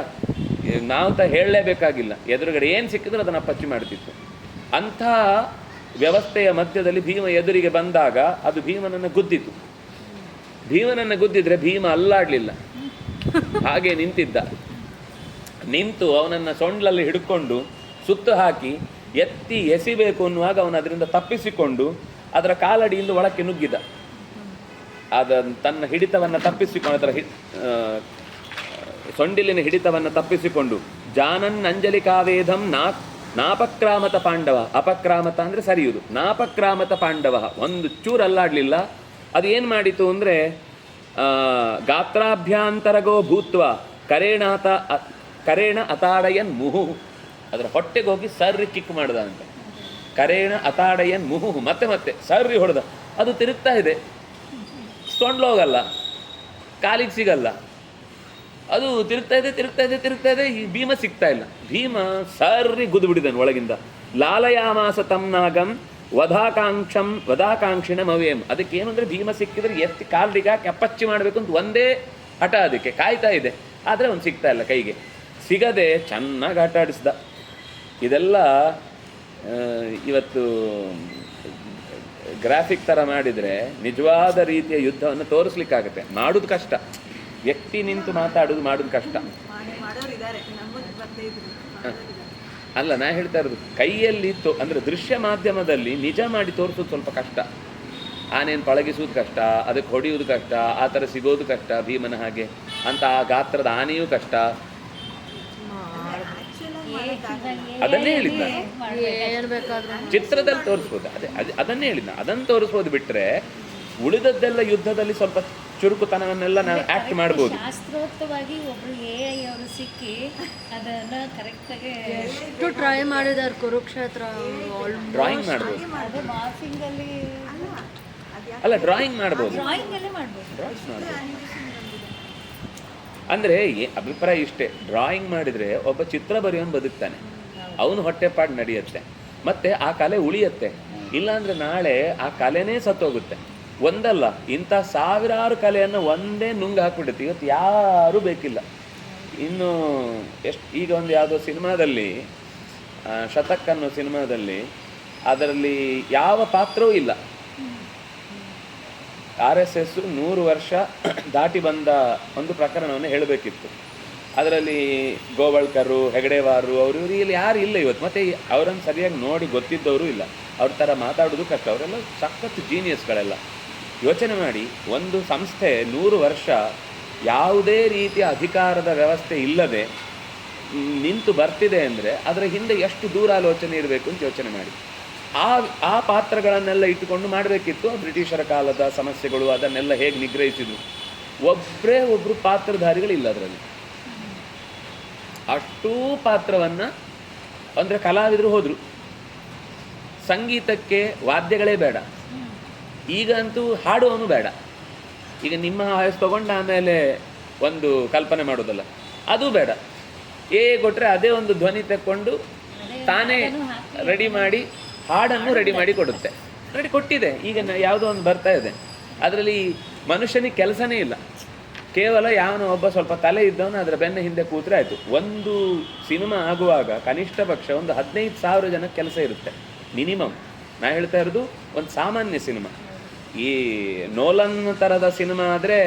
[SPEAKER 1] ನಾವು ಹೇಳಲೇಬೇಕಾಗಿಲ್ಲ, ಎದುರುಗಡೆ ಏನು ಸಿಕ್ಕಿದ್ರು ಅದನ್ನು ಅಪ್ಪಚ್ಚಿ ಮಾಡ್ತಿತ್ತು. ಅಂಥ ವ್ಯವಸ್ಥೆಯ ಮಧ್ಯದಲ್ಲಿ ಭೀಮ ಎದುರಿಗೆ ಬಂದಾಗ ಅದು ಭೀಮನನ್ನು ಗುದ್ದಿತು. ಭೀಮನನ್ನು ಗುದ್ದಿದ್ರೆ ಭೀಮ ಅಲ್ಲಾಡಲಿಲ್ಲ, ಹಾಗೆ ನಿಂತಿದ್ದ. ನಿಂತು ಅವನನ್ನು ಸೊಂಡ್ಲಲ್ಲಿ ಹಿಡ್ಕೊಂಡು ಸುತ್ತು ಹಾಕಿ ಎತ್ತಿ ಎಸಿಬೇಕು ಅನ್ನುವಾಗ ಅವನು ಅದರಿಂದ ತಪ್ಪಿಸಿಕೊಂಡು ಅದರ ಕಾಲಡಿಯಿಂದ ಒಳಕ್ಕೆ ನುಗ್ಗಿದ. ತನ್ನ ಹಿಡಿತವನ್ನು ತಪ್ಪಿಸಿಕೊಂಡು ಅದರ ಸೊಂಡಿಲಿನ ಹಿಡಿತವನ್ನು ತಪ್ಪಿಸಿಕೊಂಡು ಜಾನನ್ ಅಂಜಲಿ ಕಾವೇಧಂ ನಾಪಕ್ರಾಮತ ಪಾಂಡವ. ಅಪಕ್ರಾಮತ ಅಂದರೆ ಸರಿಯುವುದು. ನಾಪಕ್ರಾಮತ ಪಾಂಡವ ಒಂದು ಚೂರು ಅಲ್ಲಾಡಲಿಲ್ಲ. ಅದು ಏನು ಮಾಡಿತು ಅಂದರೆ ಗಾತ್ರಾಭ್ಯಾಂತರಗೋ ಭೂತ್ವ ಕರೇಣ ಅತಾಡಯನ್ ಮುಹು. ಅದರ ಹೊಟ್ಟೆಗೆ ಹೋಗಿ ಸರ್ರಿ ಕಿಕ್ ಮಾಡ್ದ ಅಂತ. ಕರೇಣ ಅತಾಡಯನ್ ಮುಹು, ಮತ್ತೆ ಮತ್ತೆ ಸರ್ರಿ ಹೊಡೆದ. ಅದು ತಿರುಗ್ತಾ ಇದೆ, ಸೊಂಡ್ಲೋಗಲ್ಲ, ಕಾಲಿಗೆ ಸಿಗಲ್ಲ. ಅದು ತಿರುಗ್ತಾ ಇದೆ. ಈ ಭೀಮ ಸಿಗ್ತಾ ಇಲ್ಲ. ಭೀಮ ಸರ್ರಿ ಗುದ್ದು ಬಿಡಿದನು ಒಳಗಿಂದ. ಲಾಲಯಾಮಾಸ ತಮ್ನಾಗಂ ವಧಾಕಾಂಕ್ಷಿಣ ಮವೇಂ. ಅದಕ್ಕೇನು ಅಂದರೆ ಭೀಮ ಸಿಕ್ಕಿದ್ರೆ ಎತ್ತಿ ಕಾಲ್ಡಿಗಾಕಿ ಅಪ್ಪಚ್ಚಿ ಮಾಡಬೇಕು ಅಂತ ಒಂದೇ ಹಠ, ಅದಕ್ಕೆ ಕಾಯ್ತಾ ಇದೆ. ಆದರೆ ಅವನು ಸಿಗ್ತಾ ಇಲ್ಲ, ಕೈಗೆ ಸಿಗದೆ ಚೆನ್ನಾಗಿ ಆಟ ಆಡಿಸ್ದ. ಇದೆಲ್ಲ ಇವತ್ತು ಗ್ರಾಫಿಕ್ ಥರ ಮಾಡಿದರೆ ನಿಜವಾದ ರೀತಿಯ ಯುದ್ಧವನ್ನು ತೋರಿಸ್ಲಿಕ್ಕಾಗತ್ತೆ. ಮಾಡೋದು ಕಷ್ಟ, ವ್ಯಕ್ತಿ ನಿಂತು ಮಾಡೋದು ಕಷ್ಟ. ಅಲ್ಲ, ನಾ ಹೇಳ್ತಾ ಇರೋದು ಕೈಯಲ್ಲಿ ಅಂದರೆ ದೃಶ್ಯ ಮಾಧ್ಯಮದಲ್ಲಿ ನಿಜ ಮಾಡಿ ತೋರಿಸೋದು ಸ್ವಲ್ಪ ಕಷ್ಟ. ಆನೆಯನ್ನು ಪಳಗಿಸೋದು ಕಷ್ಟ, ಅದಕ್ಕೆ ಹೊಡೆಯೋದು ಕಷ್ಟ, ಆ ಥರ ಸಿಗೋದು ಕಷ್ಟ. ಭೀಮನ ಹಾಗೆ ಅಂತ ಆ ಗಾತ್ರದ ಆನೆಯೂ ಕಷ್ಟ. ಅದನ್ನೇ ಹೇಳಿದ್ದ, ಚಿತ್ರದಲ್ಲಿ ತೋರಿಸ್ಬೋದು. ಅದನ್ನೇ ಹೇಳಿದ್ದ, ಅದನ್ನು ತೋರಿಸ್ಬೋದು. ಬಿಟ್ಟರೆ ಉಳಿದದ್ದೆಲ್ಲ ಯುದ್ಧದಲ್ಲಿ ಸ್ವಲ್ಪ ಚುರುಕುತನವನ್ನೆಲ್ಲ ನಾವು ಆಕ್ಟ್ ಮಾಡ್ಬೋದು.
[SPEAKER 2] ಶಾಸ್ತ್ರೋಕ್ತವಾಗಿ ಒಬ್ರು AI ಅವರು ಸಿಕ್ಕಿ ಅದನ್ನ ಕರೆಕ್ಟಾಗಿ ಎಷ್ಟು ಟ್ರೈ ಮಾಡಿದಾರೆ. ಕುರುಕ್ಷೇತ್ರ
[SPEAKER 1] ಡ್ರಾಯಿಂಗ್ ಮಾಡ್ಬೋದು,
[SPEAKER 2] ಅದು ಮಾರ್ಫಿಂಗ್ ಅಲ್ಲಿ
[SPEAKER 1] ಅಲ್ಲ ಡ್ರಾಯಿಂಗ್ ಮಾಡ್ಬೋದು.
[SPEAKER 2] ಡ್ರಾಯಿಂಗ್ ಅಲ್ಲೇ ಮಾಡ್ಬೋದು.
[SPEAKER 1] ಅಂದರೆ ಅಭಿಪ್ರಾಯ ಇಷ್ಟೇ, ಡ್ರಾಯಿಂಗ್ ಮಾಡಿದರೆ ಒಬ್ಬ ಚಿತ್ರ ಬರೆಯೋನು ಬದುಕ್ತಾನೆ, ಅವನು ಹೊಟ್ಟೆಪಾಡು ನಡೆಯುತ್ತೆ, ಮತ್ತು ಆ ಕಲೆ ಉಳಿಯುತ್ತೆ. ಇಲ್ಲಾಂದರೆ ನಾಳೆ ಆ ಕಲೆನೇ ಸತ್ತೋಗುತ್ತೆ. ಒಂದಲ್ಲ, ಇಂಥ ಸಾವಿರಾರು ಕಲೆಯನ್ನು ಒಂದೇ ನುಂಗು ಹಾಕ್ಬಿಡುತ್ತೆ. ಇವತ್ತು ಯಾರೂ ಬೇಕಿಲ್ಲ. ಇನ್ನು ಈಗ ಒಂದು ಯಾವುದೋ ಸಿನಿಮಾದಲ್ಲಿ, ಶತಕ್ ಅನ್ನೋ ಸಿನಿಮಾದಲ್ಲಿ, ಅದರಲ್ಲಿ ಯಾವ ಪಾತ್ರವೂ ಇಲ್ಲ. RSS 100 ವರ್ಷ ದಾಟಿ ಬಂದ ಒಂದು ಪ್ರಕರಣವನ್ನು ಹೇಳಬೇಕಿತ್ತು. ಅದರಲ್ಲಿ ಗೋವಳ್ಕರು, ಹೆಗಡೆವಾರು ಅವರು ಇಲ್ಲಿ ಯಾರು ಇಲ್ಲ ಇವತ್ತು. ಮತ್ತು ಅವರನ್ನು ಸರಿಯಾಗಿ ನೋಡಿ ಗೊತ್ತಿದ್ದವರು ಇಲ್ಲ. ಅವ್ರ ಥರ ಮಾತಾಡೋದು ಕಷ್ಟ. ಅವರೆಲ್ಲ ಸಖತ್ ಜೀನಿಯಸ್ಗಳೆಲ್ಲ. ಯೋಚನೆ ಮಾಡಿ, ಒಂದು ಸಂಸ್ಥೆ 100 ವರ್ಷ ಯಾವುದೇ ರೀತಿಯ ಅಧಿಕಾರದ ವ್ಯವಸ್ಥೆ ಇಲ್ಲದೆ ನಿಂತು ಬರ್ತಿದೆ ಅಂದರೆ ಅದರ ಹಿಂದೆ ಎಷ್ಟು ದೂರಾಲೋಚನೆ ಇರಬೇಕು ಅಂತ ಯೋಚನೆ ಮಾಡಿ. ಆ ಪಾತ್ರಗಳನ್ನೆಲ್ಲ ಇಟ್ಟುಕೊಂಡು ಮಾಡಬೇಕಿತ್ತು. ಬ್ರಿಟಿಷರ ಕಾಲದ ಸಮಸ್ಯೆಗಳು ಅದನ್ನೆಲ್ಲ ಹೇಗೆ ನಿಗ್ರಹಿಸಿದ್ರು. ಒಬ್ಬರು ಪಾತ್ರಧಾರಿಗಳಿಲ್ಲ ಅದರಲ್ಲಿ. ಅಷ್ಟೂ ಪಾತ್ರವನ್ನು ಅಂದರೆ ಕಲಾವಿದರು ಹೋದರು. ಸಂಗೀತಕ್ಕೆ ವಾದ್ಯಗಳೇ ಬೇಡ. ಈಗಂತೂ ಹಾಡುವವನು ಬೇಡ. ಈಗ ನಿಮ್ಮ ವಾಯ್ಸ್ ತೊಗೊಂಡು ಆಮೇಲೆ ಒಂದು ಕಲ್ಪನೆ ಮಾಡೋದಲ್ಲ, ಅದು ಬೇಡ. ಕೊಟ್ಟರೆ ಅದೇ ಒಂದು ಧ್ವನಿ ತಕ್ಕೊಂಡು ತಾನೇ ರೆಡಿ ಮಾಡಿ ಹಾಡನ್ನು ರೆಡಿ ಮಾಡಿ ಕೊಡುತ್ತೆ. ಕೊಟ್ಟಿದೆ. ಈಗ ಯಾವುದೋ ಒಂದು ಬರ್ತಾ ಇದೆ, ಅದರಲ್ಲಿ ಮನುಷ್ಯನಿಗೆ ಕೆಲಸನೇ ಇಲ್ಲ. ಕೇವಲ ಯಾವನೋ ಒಬ್ಬ ಸ್ವಲ್ಪ ತಲೆ ಇದ್ದವನು ಅದರ ಬೆನ್ನ ಹಿಂದೆ ಕೂತ್ರೆ ಆಯಿತು. ಒಂದು ಸಿನಿಮಾ ಆಗುವಾಗ ಕನಿಷ್ಠ ಪಕ್ಷ ಒಂದು 15,000 ಜನಕ್ಕೆ ಕೆಲಸ ಇರುತ್ತೆ ಮಿನಿಮಮ್. ನಾ ಹೇಳ್ತಾ ಇರೋದು ಒಂದು ಸಾಮಾನ್ಯ ಸಿನಿಮಾ. ಈ ನೋಲನ್ ಥರದ ಸಿನಿಮಾ ಆದರೆ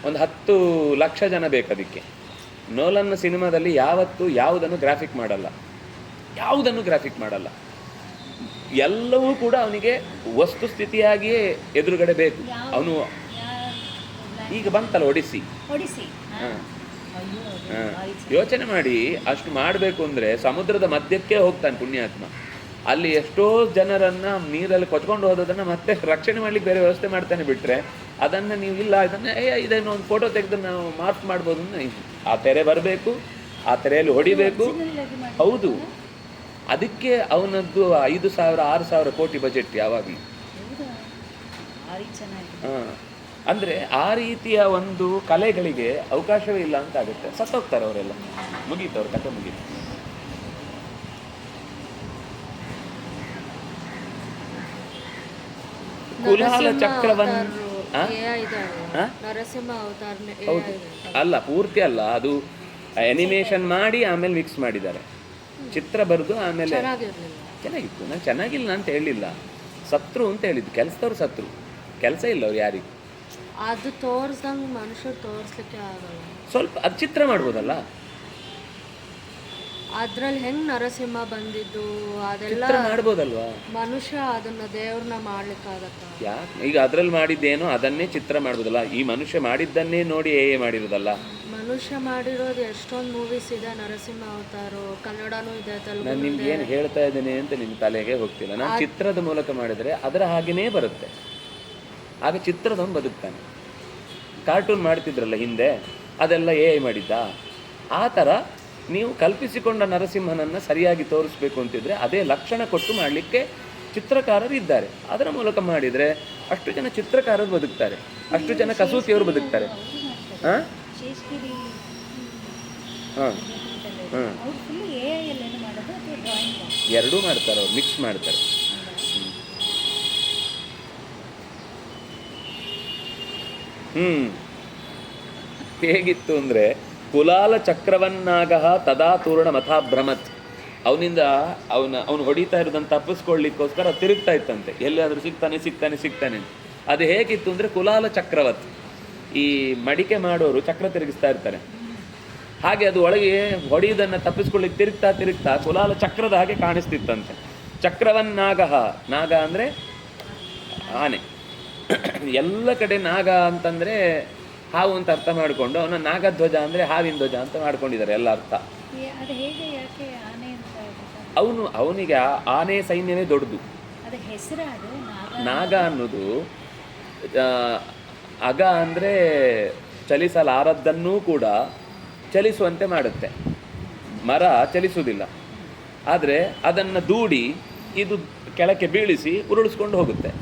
[SPEAKER 1] ಒಂದು 10 ಲಕ್ಷ ಜನ ಬೇಕು ಅದಕ್ಕೆ. ನೋಲನ್ ಸಿನಿಮಾದಲ್ಲಿ ಯಾವತ್ತೂ ಯಾವುದನ್ನು ಗ್ರಾಫಿಕ್ ಮಾಡಲ್ಲ. ಎಲ್ಲವೂ ಕೂಡ ಅವನಿಗೆ ವಸ್ತುಸ್ಥಿತಿಯಾಗಿಯೇ ಎದುರುಗಡೆ ಬೇಕು. ಅವನು ಈಗ ಬಂತಲ್ಲ ಒಡಿಸಿ. ಯೋಚನೆ ಮಾಡಿ, ಅಷ್ಟು ಮಾಡಬೇಕು ಅಂದರೆ ಸಮುದ್ರದ ಮಧ್ಯಕ್ಕೆ ಹೋಗ್ತಾನೆ ಪುಣ್ಯಾತ್ಮ. ಅಲ್ಲಿ ಎಷ್ಟೋ ಜನರನ್ನು ನೀರಲ್ಲಿ ಕೊಚ್ಕೊಂಡು ಹೋದದನ್ನು ಮತ್ತೆ ರಕ್ಷಣೆ ಮಾಡ್ಲಿಕ್ಕೆ ಬೇರೆ ವ್ಯವಸ್ಥೆ ಮಾಡ್ತಾನೆ. ಬಿಟ್ಟರೆ ಅದನ್ನು ನೀವು ಇಲ್ಲ, ಇದನ್ನು ಒಂದು ಫೋಟೋ ತೆಗೆದು ನಾವು ಮಾರ್ಕ್ ಮಾಡ್ಬೋದು. ಆ ತೆರೆ ಬರಬೇಕು, ಆ ತೆರೆಯಲ್ಲಿ ಹೊಡಿಬೇಕು. ಹೌದು, ಅದಕ್ಕೆ ಅವನದ್ದು 5,000 6,000 ಕೋಟಿ ಬಜೆಟ್ ಯಾವಾಗಲೂ. ಅಂದರೆ ಆ ರೀತಿಯ ಒಂದು ಕಲೆಗಳಿಗೆ ಅವಕಾಶವೇ ಇಲ್ಲ ಅಂತ ಆಗುತ್ತೆ. ಸತ್ತೋಗ್ತಾರೆ ಅವರೆಲ್ಲ, ಮುಗೀತು, ಅವ್ರ ಕಥೆ ಮುಗೀತು. ಕುಲಾಲ ಚಕ್ರವನ್ನು ಅಲ್ಲ, ಪೂರ್ತಿ ಅಲ್ಲ, ಅದು ಅನಿಮೇಷನ್ ಮಾಡಿ ಆಮೇಲೆ ಮಿಕ್ಸ್ ಮಾಡಿದ್ದಾರೆ. ಚಿತ್ರ ಬರೆದು ಆಮೇಲೆ
[SPEAKER 2] ಚೆನ್ನಾಗಿರ್ಲಿಲ್ಲ.
[SPEAKER 1] ಚೆನ್ನಾಗಿತ್ತು. ನಾನು ಚೆನ್ನಾಗಿಲ್ಲ ಅಂತ ಹೇಳಿಲ್ಲ, ಸತ್ರು ಅಂತ ಹೇಳಿದ್ದು. ಕೆಲಸದವ್ರು ಸತ್ರು, ಕೆಲಸ ಇಲ್ಲ ಅವ್ರು ಯಾರಿಗೂ.
[SPEAKER 2] ಅದು ತೋರಿಸ್ದಂಗೆ ಮನುಷ್ಯರು ತೋರಿಸ್ಲಿಕ್ಕೆ ಆಗಲ್ಲ.
[SPEAKER 1] ಸ್ವಲ್ಪ ಅದು ಚಿತ್ರ ಮಾಡ್ಬೋದಲ್ಲ.
[SPEAKER 2] ಅದ್ರಲ್ಲಿ ಹೆಂಗ್ ನರಸಿಂಹ ಬಂದಿದ್ದು ಅದೆಲ್ಲ
[SPEAKER 1] ಚಿತ್ರ ಮಾಡ್ಬೋದಲ್ವಾ.
[SPEAKER 2] ಮನುಷ್ಯ ಅದನ್ನ ದೇವ್ರನ್ನ ಮಾಡ್ಲಿಕ್ಕಾಗತ್ತ?
[SPEAKER 1] ಯಾಕೆ ಈಗ ಅದ್ರಲ್ಲಿ ಮಾಡಿದ್ದೇನೋ ಅದನ್ನೇ ಚಿತ್ರ ಮಾಡ್ಬೋದಲ್ಲ. ಈ ಮನುಷ್ಯ ಮಾಡಿದ್ದನ್ನೇ ನೋಡಿ ಮಾಡಿರೋದಲ್ಲ.
[SPEAKER 2] ಮನುಷ್ಯ ಮಾಡಿರೋದು ಎಷ್ಟೊಂದು ಮೂವೀಸ್ ಇದೆ. ನರಸಿಂಹ ಅವತಾರು ಕನ್ನಡನೂ ಇದೆ,
[SPEAKER 1] ನಾನು
[SPEAKER 2] ತೆಲುಗು
[SPEAKER 1] ನಿಮ್ಗೆ ಏನು ಹೇಳ್ತಾ ಇದ್ದೇನೆ ಅಂತ ನಿಮ್ಮ ತಲೆಗೆ ಹೋಗ್ತಿಲ್ಲ. ನಾನು ಚಿತ್ರದ ಮೂಲಕ ಮಾಡಿದರೆ ಅದರ ಹಾಗೆಯೇ ಬರುತ್ತೆ. ಆಗ ಚಿತ್ರದವನು ಬದುಕ್ತಾನೆ. ಕಾರ್ಟೂನ್ ಮಾಡ್ತಿದ್ರಲ್ಲ ಹಿಂದೆ, ಅದೆಲ್ಲ ಮಾಡಿದ್ದ. ಆ ಥರ ನೀವು ಕಲ್ಪಿಸಿಕೊಂಡ ನರಸಿಂಹನನ್ನು ಸರಿಯಾಗಿ ತೋರಿಸ್ಬೇಕು ಅಂತಿದ್ರೆ ಅದೇ ಲಕ್ಷಣ ಕೊಟ್ಟು ಮಾಡಲಿಕ್ಕೆ ಚಿತ್ರಕಾರರು ಇದ್ದಾರೆ. ಅದರ ಮೂಲಕ ಮಾಡಿದರೆ ಅಷ್ಟು ಜನ ಚಿತ್ರಕಾರರು ಬದುಕ್ತಾರೆ, ಅಷ್ಟು ಜನ ಕಸೂತಿಯವರು ಬದುಕ್ತಾರೆ. ಹಾಂ ಹಾಂ ಹಾಂ ಎರಡೂ ಮಾಡ್ತಾರೆ, ಅವ್ರು ಮಿಕ್ಸ್ ಮಾಡ್ತಾರೆ. ಹೇಗಿತ್ತು ಅಂದರೆ ಕುಲಾಲ ಚಕ್ರವನ್ನಾಗ ತದಾ ತೂರ್ಣ ಮಥಾಭ್ರಮತ್. ಅವನು ಹೊಡಿತಾ ಇರೋದನ್ನು ತಪ್ಪಿಸ್ಕೊಳ್ಳಿಕ್ಕೋಸ್ಕರ ತಿರುಗ್ತಾ ಇತ್ತಂತೆ. ಎಲ್ಲಾದರೂ ಸಿಗ್ತಾನೆ. ಅದು ಹೇಗಿತ್ತು ಅಂದರೆ ಕುಲಾಲ ಚಕ್ರವತ್. ಈ ಮಡಿಕೆ ಮಾಡೋರು ಚಕ್ರ ತಿರುಗಿಸ್ತಾ ಇರ್ತಾರೆ, ಹಾಗೆ ಅದು ಒಳಗೆ ಹೊಡೆಯುವುದನ್ನು ತಪ್ಪಿಸ್ಕೊಳ್ಳಿಕ್ಕೆ ತಿರುಗ್ತಾ ಕುಲಾಲ ಚಕ್ರದ ಹಾಗೆ ಕಾಣಿಸ್ತಿತ್ತಂತೆ. ಚಕ್ರವನ್ನಾಗ, ನಾಗ ಅಂದರೆ ಆನೆ. ಎಲ್ಲ ಕಡೆ ನಾಗ ಅಂತಂದರೆ ಹಾವು ಅಂತ ಅರ್ಥ ಮಾಡಿಕೊಂಡು ಅವನ ನಾಗಧ್ವಜ ಅಂದರೆ ಹಾವಿನ ಧ್ವಜ ಅಂತ ಮಾಡ್ಕೊಂಡಿದ್ದಾರೆ ಎಲ್ಲ ಅರ್ಥ. ಅವನಿಗೆ ಆನೆ ಸೈನ್ಯವೇ ದೊಡ್ಡದು. ನಾಗ ಅನ್ನೋದು ಅಗ ಅಂದರೆ ಚಲಿಸಲಾರದ್ದನ್ನೂ ಕೂಡ ಚಲಿಸುವಂತೆ ಮಾಡುತ್ತೆ. ಮರ ಚಲಿಸುವುದಿಲ್ಲ, ಆದರೆ ಅದನ್ನು ದೂಡಿ ಇದು ಕೆಳಕ್ಕೆ ಬೀಳಿಸಿ ಉರುಳಿಸ್ಕೊಂಡು ಹೋಗುತ್ತೆ.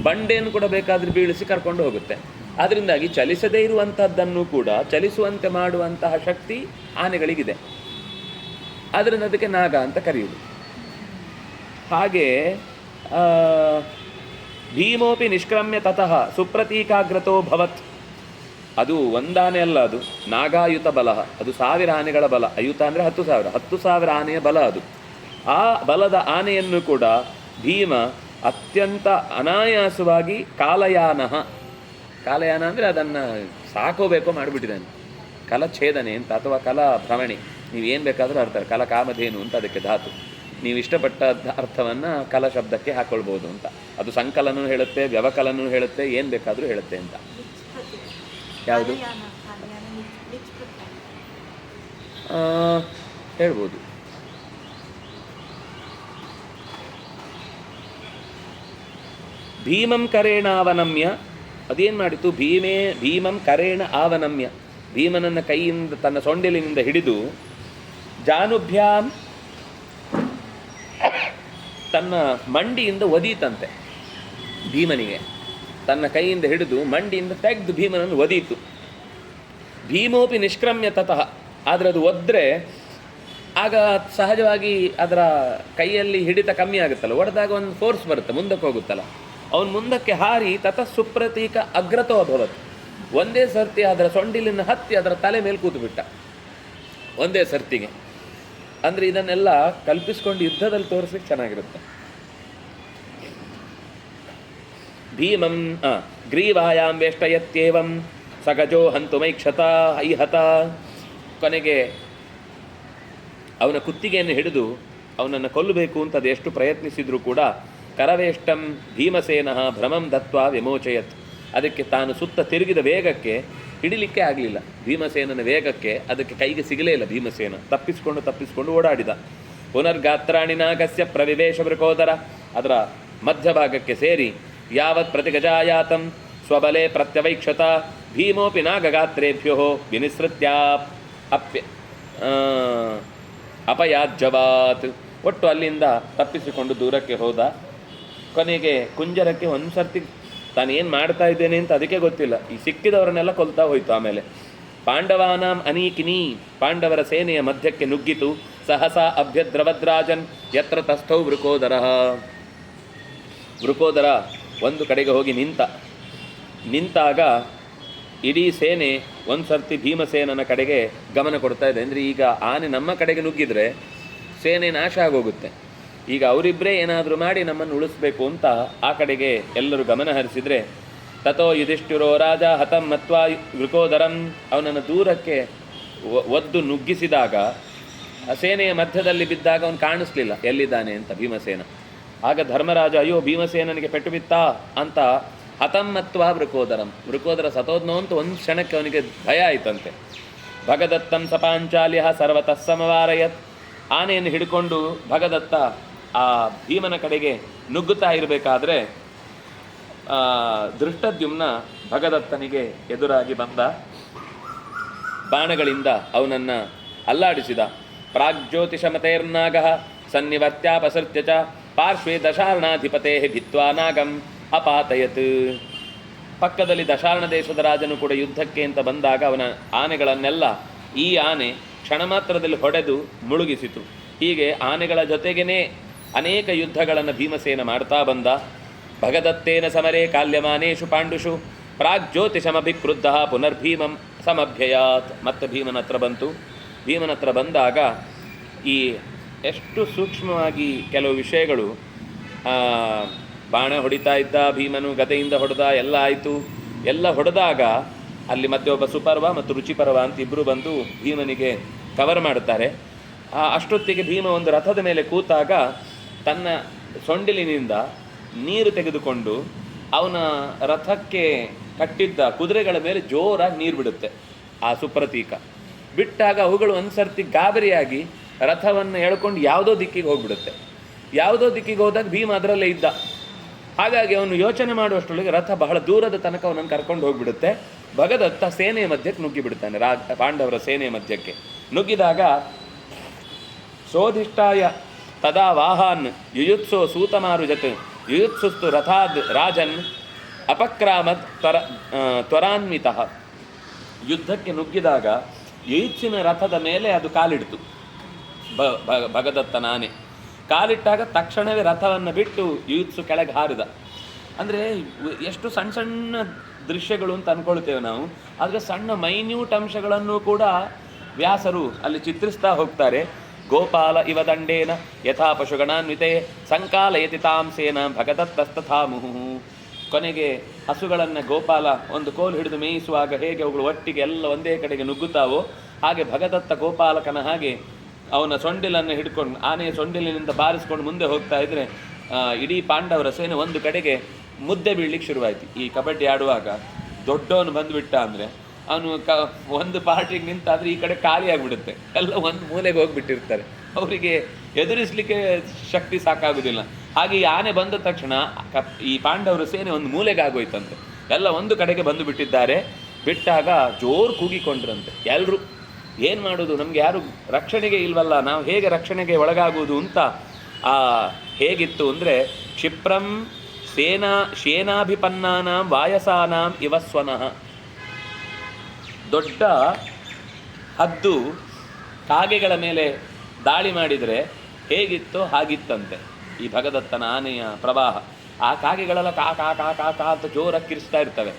[SPEAKER 1] ಬಂಡೆಯನ್ನು ಕೂಡ ಬೇಕಾದರೆ ಬೀಳಿಸಿ ಕರ್ಕೊಂಡು ಹೋಗುತ್ತೆ. ಅದರಿಂದಾಗಿ ಚಲಿಸದೇ ಇರುವಂಥದ್ದನ್ನು ಕೂಡ ಚಲಿಸುವಂತೆ ಮಾಡುವಂತಹ ಶಕ್ತಿ ಆನೆಗಳಿಗಿದೆ. ಅದರಿಂದ ಅದಕ್ಕೆ ನಾಗ ಅಂತ ಕರೆಯುವುದು. ಹಾಗೆ ಭೀಮೋಪಿ ನಿಷ್ಕ್ರಮ್ಯ ತತಃ ಸುಪ್ರತೀಕಾಗ್ರತೋ ಭವತ್. ಅದು ಒಂದಾನೆ ಅಲ್ಲ, ಅದು ನಾಗಾಯುತ ಬಲ. ಅದು 1000 ಆನೆಗಳ ಬಲ. ಅಯುತ ಅಂದರೆ 10,000 ಆನೆಯ ಬಲ ಅದು. ಆ ಬಲದ ಆನೆಯನ್ನು ಕೂಡ ಭೀಮ ಅತ್ಯಂತ ಅನಾಯಾಸವಾಗಿ ಕಾಲಯಾನ ಅಂದರೆ ಅದನ್ನು ಸಾಕೋಬೇಕೋ ಮಾಡಿಬಿಟ್ಟಿದ್ದಾನೆ. ಕಲಛೇದನೆ ಅಂತ ಅಥವಾ ಕಲಾ ಭ್ರಮಣೆ, ನೀವೇನು ಬೇಕಾದರೂ ಅರ್ಥ. ಕಲ ಕಾಮಧೇನು ಅಂತ ಅದಕ್ಕೆ ಧಾತು. ನೀವು ಇಷ್ಟಪಟ್ಟ ಅರ್ಥವನ್ನು ಕಲ ಶಬ್ದಕ್ಕೆ ಹಾಕ್ಕೊಳ್ಬೋದು ಅಂತ. ಅದು ಸಂಕಲನೂ ಹೇಳುತ್ತೆ, ವ್ಯವಕಲನೂ ಹೇಳುತ್ತೆ, ಏನು ಬೇಕಾದರೂ ಹೇಳುತ್ತೆ ಅಂತ. ಯಾವುದು ಹೇಳ್ಬೋದು. ಭೀಮಂ ಕರೇಣ ಅವನಮ್ಯ. ಅದೇನು ಮಾಡಿತು? ಭೀಮಂ ಕರೇಣ ಆವನಮ್ಯ. ಭೀಮನನ್ನ ಕೈಯಿಂದ ತನ್ನ ಸೊಂಡಿಲಿನಿಂದ ಹಿಡಿದು ಜಾನುಭ್ಯಾಂ ತನ್ನ ಮಂಡಿಯಿಂದ ಒದೀತಂತೆ. ಭೀಮನಿಗೆ ತನ್ನ ಕೈಯಿಂದ ಹಿಡಿದು ಮಂಡಿಯಿಂದ ತೆಗೆದು ಭೀಮನನ್ನು ಒದೀತು. ಭೀಮೋಪಿ ನಿಷ್ಕ್ರಮ್ಯ ತತಃ. ಆದರೆ ಅದು ಒದ್ರೆ ಆಗ ಸಹಜವಾಗಿ ಅದರ ಕೈಯಲ್ಲಿ ಹಿಡಿತ ಕಮ್ಮಿ ಆಗುತ್ತಲ್ಲ, ಒಡೆದಾಗ ಒಂದು ಫೋರ್ಸ್ ಬರುತ್ತೆ, ಮುಂದಕ್ಕೆ ಹೋಗುತ್ತಲ್ಲ. ಅವನು ಮುಂದಕ್ಕೆ ಹಾರಿ ತತಃ ಸುಪ್ರತೀಕ ಅಗ್ರತೋ ಅಭವತ್. ಒಂದೇ ಸರ್ತಿ ಅದರ ಸೊಂಡಿಲಿನ ಹತ್ತಿ ಅದರ ತಲೆ ಮೇಲೆ ಕೂತು ಬಿಟ್ಟ, ಒಂದೇ ಸರ್ತಿಗೆ. ಅಂದರೆ ಇದನ್ನೆಲ್ಲ ಕಲ್ಪಿಸ್ಕೊಂಡು ಯುದ್ಧದಲ್ಲಿ ತೋರಿಸ್ಲಿಕ್ಕೆ ಚೆನ್ನಾಗಿರುತ್ತೆ. ಭೀಮಂ ಗ್ರೀವಾಯಾಂ ವೇಷ್ಟಯತ್ಯೇವಂ ಸಗಜೋ ಹಂತುಮೈಕ್ಷತ ಐಹತ. ಕೊನೆಗೆ ಅವನ ಕುತ್ತಿಗೆಯನ್ನು ಹಿಡಿದು ಅವನನ್ನು ಕೊಲ್ಲಬೇಕು ಅಂತ ಅದೆಷ್ಟು ಪ್ರಯತ್ನಿಸಿದರೂ ಕೂಡ ಕರವೇಷ್ಟಂ ಭೀಮಸೇನ ಭ್ರಮಂ ದತ್ವಾ ವಿಮೋಚಯತ್. ಅದಕ್ಕೆ ತಾನು ಸುತ್ತ ತಿರುಗಿದ ವೇಗಕ್ಕೆ ಹಿಡಿಲಿಕ್ಕೆ ಆಗಲಿಲ್ಲ. ಭೀಮಸೇನನ ವೇಗಕ್ಕೆ ಅದಕ್ಕೆ ಕೈಗೆ ಸಿಗಲೇ ಇಲ್ಲ. ಭೀಮಸೇನ ತಪ್ಪಿಸಿಕೊಂಡು ಓಡಾಡಿದ. ಪುನರ್ಗಾತ್ರಾಣಿ ನಾಗಸ್ಯ ಪ್ರವಿವೇಶ ವೃಕೋದರ. ಅದರ ಮಧ್ಯಭಾಗಕ್ಕೆ ಸೇರಿ ಯಾವತ್ ಪ್ರತಿಗಜಾಯಾತಂ ಸ್ವಬಲೆ ಪ್ರತ್ಯವೈಕ್ಷತ ಭೀಮೋಪಿ ನಾಗಗಾತ್ರೇಭ್ಯೋ ವಿನಿಸೃತ್ಯ ಅಪಯಾಜ್ಯವಾತ್. ಒಟ್ಟು ಅಲ್ಲಿಂದ ತಪ್ಪಿಸಿಕೊಂಡು ದೂರಕ್ಕೆ ಹೋದ. ಕೊನೆಗೆ ಕುಂಜರಕ್ಕೆ ಒಂದು ಸರ್ತಿ ತಾನೇನು ಮಾಡ್ತಾ ಇದ್ದೇನೆ ಅಂತ ಅದಕ್ಕೆ ಗೊತ್ತಿಲ್ಲ. ಈ ಸಿಕ್ಕಿದವರನ್ನೆಲ್ಲ ಕೊಲ್ತಾ ಹೋಯಿತು. ಆಮೇಲೆ ಪಾಂಡವಾನಾಂ ಅನೀಕಿನಿ, ಪಾಂಡವರ ಸೇನೆಯ ಮಧ್ಯಕ್ಕೆ ನುಗ್ಗಿತು. ಸಹಸಾ ಅಭ್ಯದ್ರವದ್ರಾಜನ್ ಯತ್ರ ತಸ್ಥೌ ವೃಕೋದರ. ವೃಕೋದರ ಒಂದು ಕಡೆಗೆ ಹೋಗಿ ನಿಂತಾಗ ಇಡೀ ಸೇನೆ ಒಂದು ಸರ್ತಿ ಭೀಮಸೇನನ ಕಡೆಗೆ ಗಮನ ಕೊಡ್ತಾ ಇದೆ. ಅಂದರೆ ಈಗ ಆನೆ ನಮ್ಮ ಕಡೆಗೆ ನುಗ್ಗಿದ್ರೆ ಸೇನೆ ನಾಶ ಆಗೋಗುತ್ತೆ. ಈಗ ಅವರಿಬ್ಬರೇ ಏನಾದರೂ ಮಾಡಿ ನಮ್ಮನ್ನು ಉಳಿಸ್ಬೇಕು ಅಂತ ಆ ಕಡೆಗೆ ಎಲ್ಲರೂ ಗಮನ ಹರಿಸಿದರೆ, ತಥೋ ಯುಧಿಷ್ಠಿರೋ ರಾಜ ಹತಂ ಮತ್ವಾ ವೃಕೋದರಂ, ಅವನನ್ನು ದೂರಕ್ಕೆ ಒದ್ದು ನುಗ್ಗಿಸಿದಾಗ ಆ ಸೇನೆಯ ಮಧ್ಯದಲ್ಲಿ ಬಿದ್ದಾಗ ಅವನು ಕಾಣಿಸ್ಲಿಲ್ಲ ಎಲ್ಲಿದ್ದಾನೆ ಅಂತ ಭೀಮಸೇನ. ಆಗ ಧರ್ಮರಾಜ ಅಯ್ಯೋ ಭೀಮಸೇನನಿಗೆ ಪೆಟ್ಟು ಬಿತ್ತಾ ಅಂತ ಹತಂ ಮತ್ವಾ ವೃಕೋದರಂ, ವೃಕೋದರ ಸತೋದ್ನೋ ಅಂತ ಒಂದು ಕ್ಷಣಕ್ಕೆ ಅವನಿಗೆ ಭಯ ಆಯ್ತಂತೆ. ಭಗದತ್ತಂ ಸಪಾಂಚಾಲ್ಯ ಸರ್ವತಃ ಸಮವಾರಯತ್, ಆನೆಯನ್ನು ಹಿಡ್ಕೊಂಡು ಭಗದತ್ತ ಆ ಭೀಮನ ಕಡೆಗೆ ನುಗ್ಗುತ್ತಾ ಇರಬೇಕಾದ್ರೆ ದೃಷ್ಟದ್ಯುಮ್ನ ಭಗದತ್ತನಿಗೆ ಎದುರಾಗಿ ಬಂದ, ಬಾಣಗಳಿಂದ ಅವನನ್ನು ಅಲ್ಲಾಡಿಸಿದ. ಪ್ರಾಗ್ಜ್ಯೋತಿಷಮತೇರ್ನಾಗ ಸನ್ನಿವರ್ತ್ಯಾಪಸೃತ್ಯ ಚ ಪಾರ್ಶ್ವೇ ದಶಾರ್ಣಾಧಿಪತೆ ಭಿತ್ವಾ ನಾಗಂ ಅಪಾತಯತ್. ಪಕ್ಕದಲ್ಲಿ ದಶಾರ್ಣ ದೇಶದ ರಾಜನು ಕೂಡ ಯುದ್ಧಕ್ಕೆ ಅಂತ ಬಂದಾಗ ಅವನ ಆನೆಗಳನ್ನೆಲ್ಲ ಈ ಆನೆ ಕ್ಷಣ ಮಾತ್ರದಲ್ಲಿ ಹೊಡೆದು ಮುಳುಗಿಸಿತು. ಹೀಗೆ ಆನೆಗಳ ಜೊತೆಗೇ ಅನೇಕ ಯುದ್ಧಗಳನ್ನು ಭೀಮಸೇನ ಮಾಡ್ತಾ ಬಂದ. ಭಗದತ್ತೇನ ಸಮರೇ ಕಾಲ್ಯಮಾನೇಷು ಪಾಂಡುಷು ಪ್ರಾಗ್ಜ್ಯೋತಿಷಮಭಿಕ್ರುದ್ಧ ಪುನರ್ಭೀಮಂ ಸಮಭ್ಯಯಾತ್. ಮತ್ತೆ ಭೀಮನ ಹತ್ರ ಬಂತು. ಭೀಮನ ಹತ್ರ ಬಂದಾಗ ಈ ಎಷ್ಟು ಸೂಕ್ಷ್ಮವಾಗಿ ಕೆಲವು ವಿಷಯಗಳು, ಬಾಣ ಹೊಡಿತಾ ಇದ್ದ ಭೀಮನು, ಗದೆಯಿಂದ ಹೊಡೆದ, ಎಲ್ಲ ಆಯಿತು. ಎಲ್ಲ ಹೊಡೆದಾಗ ಅಲ್ಲಿ ಮತ್ತೆ ಒಬ್ಬ ಸುಪರ್ವ ಮತ್ತು ರುಚಿಪರ್ವ ಅಂತ ಇಬ್ಬರು ಬಂದು ಭೀಮನಿಗೆ ಕವರ್ ಮಾಡುತ್ತಾರೆ. ಅಷ್ಟೊತ್ತಿಗೆ ಭೀಮ ಒಂದು ರಥದ ಮೇಲೆ ಕೂತಾಗ ತನ್ನ ಸೊಂಡಿಲಿನಿಂದ ನೀರು ತೆಗೆದುಕೊಂಡು ಅವನ ರಥಕ್ಕೆ ಕಟ್ಟಿದ್ದ ಕುದುರೆಗಳ ಮೇಲೆ ಜೋರಾಗಿ ನೀರು ಬಿಡುತ್ತೆ. ಆ ಸುಪ್ರತೀಕ ಬಿಟ್ಟಾಗ ಅವುಗಳು ಒಂದು ಸರ್ತಿ ಗಾಬರಿಯಾಗಿ ರಥವನ್ನು ಎಳ್ಕೊಂಡು ಯಾವುದೋ ದಿಕ್ಕಿಗೆ ಹೋಗ್ಬಿಡುತ್ತೆ. ಯಾವುದೋ ದಿಕ್ಕಿಗೆ ಹೋದಾಗ ಭೀಮ ಅದರಲ್ಲೇ ಇದ್ದ. ಹಾಗಾಗಿ ಅವನು ಯೋಚನೆ ಮಾಡುವಷ್ಟರೊಳಗೆ ರಥ ಬಹಳ ದೂರದ ತನಕ ಅವನನ್ನು ಕರ್ಕೊಂಡು ಹೋಗ್ಬಿಡುತ್ತೆ. ಭಗದತ್ತ ಸೇನೆಯ ಮಧ್ಯಕ್ಕೆ ನುಗ್ಗಿಬಿಡ್ತಾನೆ, ಪಾಂಡವರ ಸೇನೆಯ ಮಧ್ಯಕ್ಕೆ ನುಗ್ಗಿದಾಗ ಸೋಧಿಷ್ಠಾಯ ತದಾ ವಾಹಾನ್ ಯುಯುತ್ಸೋ ಸೂತಮಾರುಜತ್ ಯುಯುತ್ಸುಸ್ತು ರಥಾದ್ ರಾಜನ್ ಅಪಕ್ರಾಮತ್ ತ್ವರಾನ್ವಿತಃ. ಯುದ್ಧಕ್ಕೆ ನುಗ್ಗಿದಾಗ ಯುಯುತ್ಸಿನ ರಥದ ಮೇಲೆ ಅದು ಕಾಲಿಡ್ತು. ಭಗದತ್ತನ ಆನೆ ಕಾಲಿಟ್ಟಾಗ ತಕ್ಷಣವೇ ರಥವನ್ನು ಬಿಟ್ಟು ಯುಯುತ್ಸು ಕೆಳಗೆ ಹಾರಿದ. ಅಂದರೆ ಎಷ್ಟು ಸಣ್ಣ ಸಣ್ಣ ದೃಶ್ಯಗಳು ಅಂತ ಅಂದ್ಕೊಳ್ತೇವೆ ನಾವು, ಆದರೆ ಸಣ್ಣ ಮೈನ್ಯೂಟ್ ಅಂಶಗಳನ್ನು ಕೂಡ ವ್ಯಾಸರು ಅಲ್ಲಿ ಚಿತ್ರಿಸ್ತಾ ಹೋಗ್ತಾರೆ. ಗೋಪಾಲ ಇವ ದಂಡೇನ ಯಥಾ ಪಶುಗಣಾನ್ವಿತೆ ಸಂಕಾಲಯತಿ ತಾಂಸೇನ ಭಗದತ್ತಸ್ತಥಾ ಮುಹುಃ. ಕೊನೆಗೆ ಹಸುಗಳನ್ನು ಗೋಪಾಲ ಒಂದು ಕೋಲು ಹಿಡಿದು ಮೇಯಿಸುವಾಗ ಹೇಗೆ ಅವುಗಳು ಒಟ್ಟಿಗೆ ಎಲ್ಲ ಒಂದೇ ಕಡೆಗೆ ನುಗ್ಗುತ್ತಾವೋ, ಹಾಗೆ ಭಗದತ್ತ ಗೋಪಾಲಕನ ಹಾಗೆ ಅವನ ಸೊಂಡಿಲನ್ನು ಹಿಡ್ಕೊಂಡು ಆನೆಯ ಸೊಂಡಿಲಿನಿಂದ ಬಾರಿಸ್ಕೊಂಡು ಮುಂದೆ ಹೋಗ್ತಾ ಇದ್ದರೆ ಇಡೀ ಪಾಂಡವರ ಸೇನೆ ಒಂದು ಕಡೆಗೆ ಮುದ್ದೆ ಬೀಳ್ಲಿಕ್ಕೆ ಶುರುವಾಯಿತು. ಈ ಕಬಡ್ಡಿ ಆಡುವಾಗ ದೊಡ್ಡವನು ಬಂದುಬಿಟ್ಟ ಅಂದರೆ ಅವನು ಒಂದು ಪಾರ್ಟಿಗೆ ನಿಂತಾದರೆ ಈ ಕಡೆ ಖಾಲಿ ಆಗಿಬಿಡುತ್ತೆ, ಎಲ್ಲ ಒಂದು ಮೂಲೆಗೆ ಹೋಗಿಬಿಟ್ಟಿರ್ತಾರೆ, ಅವರಿಗೆ ಎದುರಿಸಲಿಕ್ಕೆ ಶಕ್ತಿ ಸಾಕಾಗೋದಿಲ್ಲ. ಹಾಗೆ ಈ ಆನೆ ಬಂದ ತಕ್ಷಣ ಈ ಪಾಂಡವರ ಸೇನೆ ಒಂದು ಮೂಲೆಗೆ ಆಗೋಯ್ತಂತೆ, ಎಲ್ಲ ಒಂದು ಕಡೆಗೆ ಬಂದು ಬಿಟ್ಟಿದ್ದಾರೆ. ಬಿಟ್ಟಾಗ ಜೋರು ಕೂಗಿಕೊಂಡ್ರಂತೆ ಎಲ್ಲರೂ. ಏನು ಮಾಡೋದು, ನಮಗೆ ಯಾರು ರಕ್ಷಣೆಗೆ ಇಲ್ವಲ್ಲ, ನಾವು ಹೇಗೆ ರಕ್ಷಣೆಗೆ ಒಳಗಾಗುವುದು ಅಂತ. ಹೇಗಿತ್ತು ಅಂದರೆ ಕ್ಷಿಪ್ರಂ ಶೇನಾಭಿಪನ್ನಾನಾಂ ವಾಯಸಾನಾಂ ಇವಸ್ವನಃ. ದೊಡ್ಡ ಹದ್ದು ಕಾಗೆಗಳ ಮೇಲೆ ದಾಳಿ ಮಾಡಿದರೆ ಹೇಗಿತ್ತೋ ಹಾಗಿತ್ತಂತೆ ಈ ಭಗದತ್ತನ ಆನೆಯ ಪ್ರವಾಹ. ಆ ಕಾಗೆಗಳೆಲ್ಲ ಕಾ ಕಾ ಕಾ ಕಾ ಕಾ ಅಂತ ಜೋರಾಗಿ ಕಿರಿಸ್ತಾ ಇರ್ತವೆ.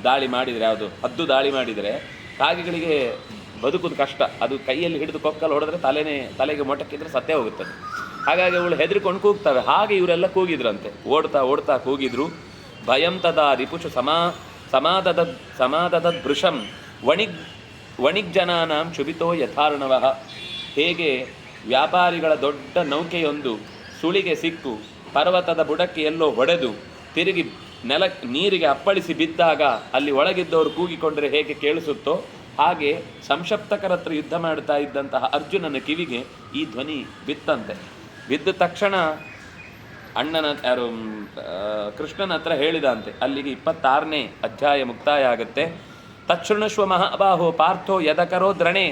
[SPEAKER 1] ದಾಳಿ ಮಾಡಿದರೆ, ಯಾವುದು ಹದ್ದು ದಾಳಿ ಮಾಡಿದರೆ ಕಾಗೆಗಳಿಗೆ ಬದುಕೋದು ಕಷ್ಟ. ಅದು ಕೈಯಲ್ಲಿ ಹಿಡಿದು ಕೊಕ್ಕಲು ಹೊಡೆದ್ರೆ ತಲೆಗೆ ಮೊಟಕ್ಕಿದ್ರೆ ಸತ್ತೇ ಹೋಗುತ್ತದೆ. ಹಾಗಾಗಿ ಅವಳು ಹೆದರಿಕೊಂಡು ಕೂಗ್ತವೆ. ಹಾಗೆ ಇವರೆಲ್ಲ ಕೂಗಿದ್ರಂತೆ, ಓಡ್ತಾ ಓಡ್ತಾ ಕೂಗಿದ್ರು. ಭಯಂ ತದಾ ರಿಪುಷು ಸಮಾದದ ಭೃಶಂ ವಣಿಗ್ಜನಾನಾಂ ಶುಭಿತೋ ಯಥಾರ್ಣವಃ. ಹೇಗೆ ವ್ಯಾಪಾರಿಗಳ ದೊಡ್ಡ ನೌಕೆಯೊಂದು ಸುಳಿಗೆ ಸಿಕ್ಕು ಪರ್ವತದ ಬುಡಕ್ಕೆ ಎಲ್ಲೋ ಹೊಡೆದು ತಿರುಗಿ ನೀರಿಗೆ ಅಪ್ಪಳಿಸಿ ಬಿದ್ದಾಗ ಅಲ್ಲಿ ಒಳಗಿದ್ದವರು ಕೂಗಿಕೊಂಡರೆ ಹೇಗೆ ಕೇಳಿಸುತ್ತೋ, ಹಾಗೆ ಸಂಶಪ್ತಕರ ಹತ್ರ ಯುದ್ಧ ಮಾಡ್ತಾ ಇದ್ದಂತಹ ಅರ್ಜುನನ ಕಿವಿಗೆ ಈ ಧ್ವನಿ ಬಿತ್ತಂತೆ. ಬಿದ್ದ ತಕ್ಷಣ ಕೃಷ್ಣನ ಹತ್ರ ಹೇಳಿದಂತೆ. ಅಲ್ಲಿಗೆ 26ನೇ ಅಧ್ಯಾಯ ಮುಕ್ತಾಯ ಆಗುತ್ತೆ. ತಚ್ಛೃಣಶ್ವ ಮಹಾಬಾಹೋ ಪಾರ್ಥೋ ಯದಕರೋ ದ್ರಣೆ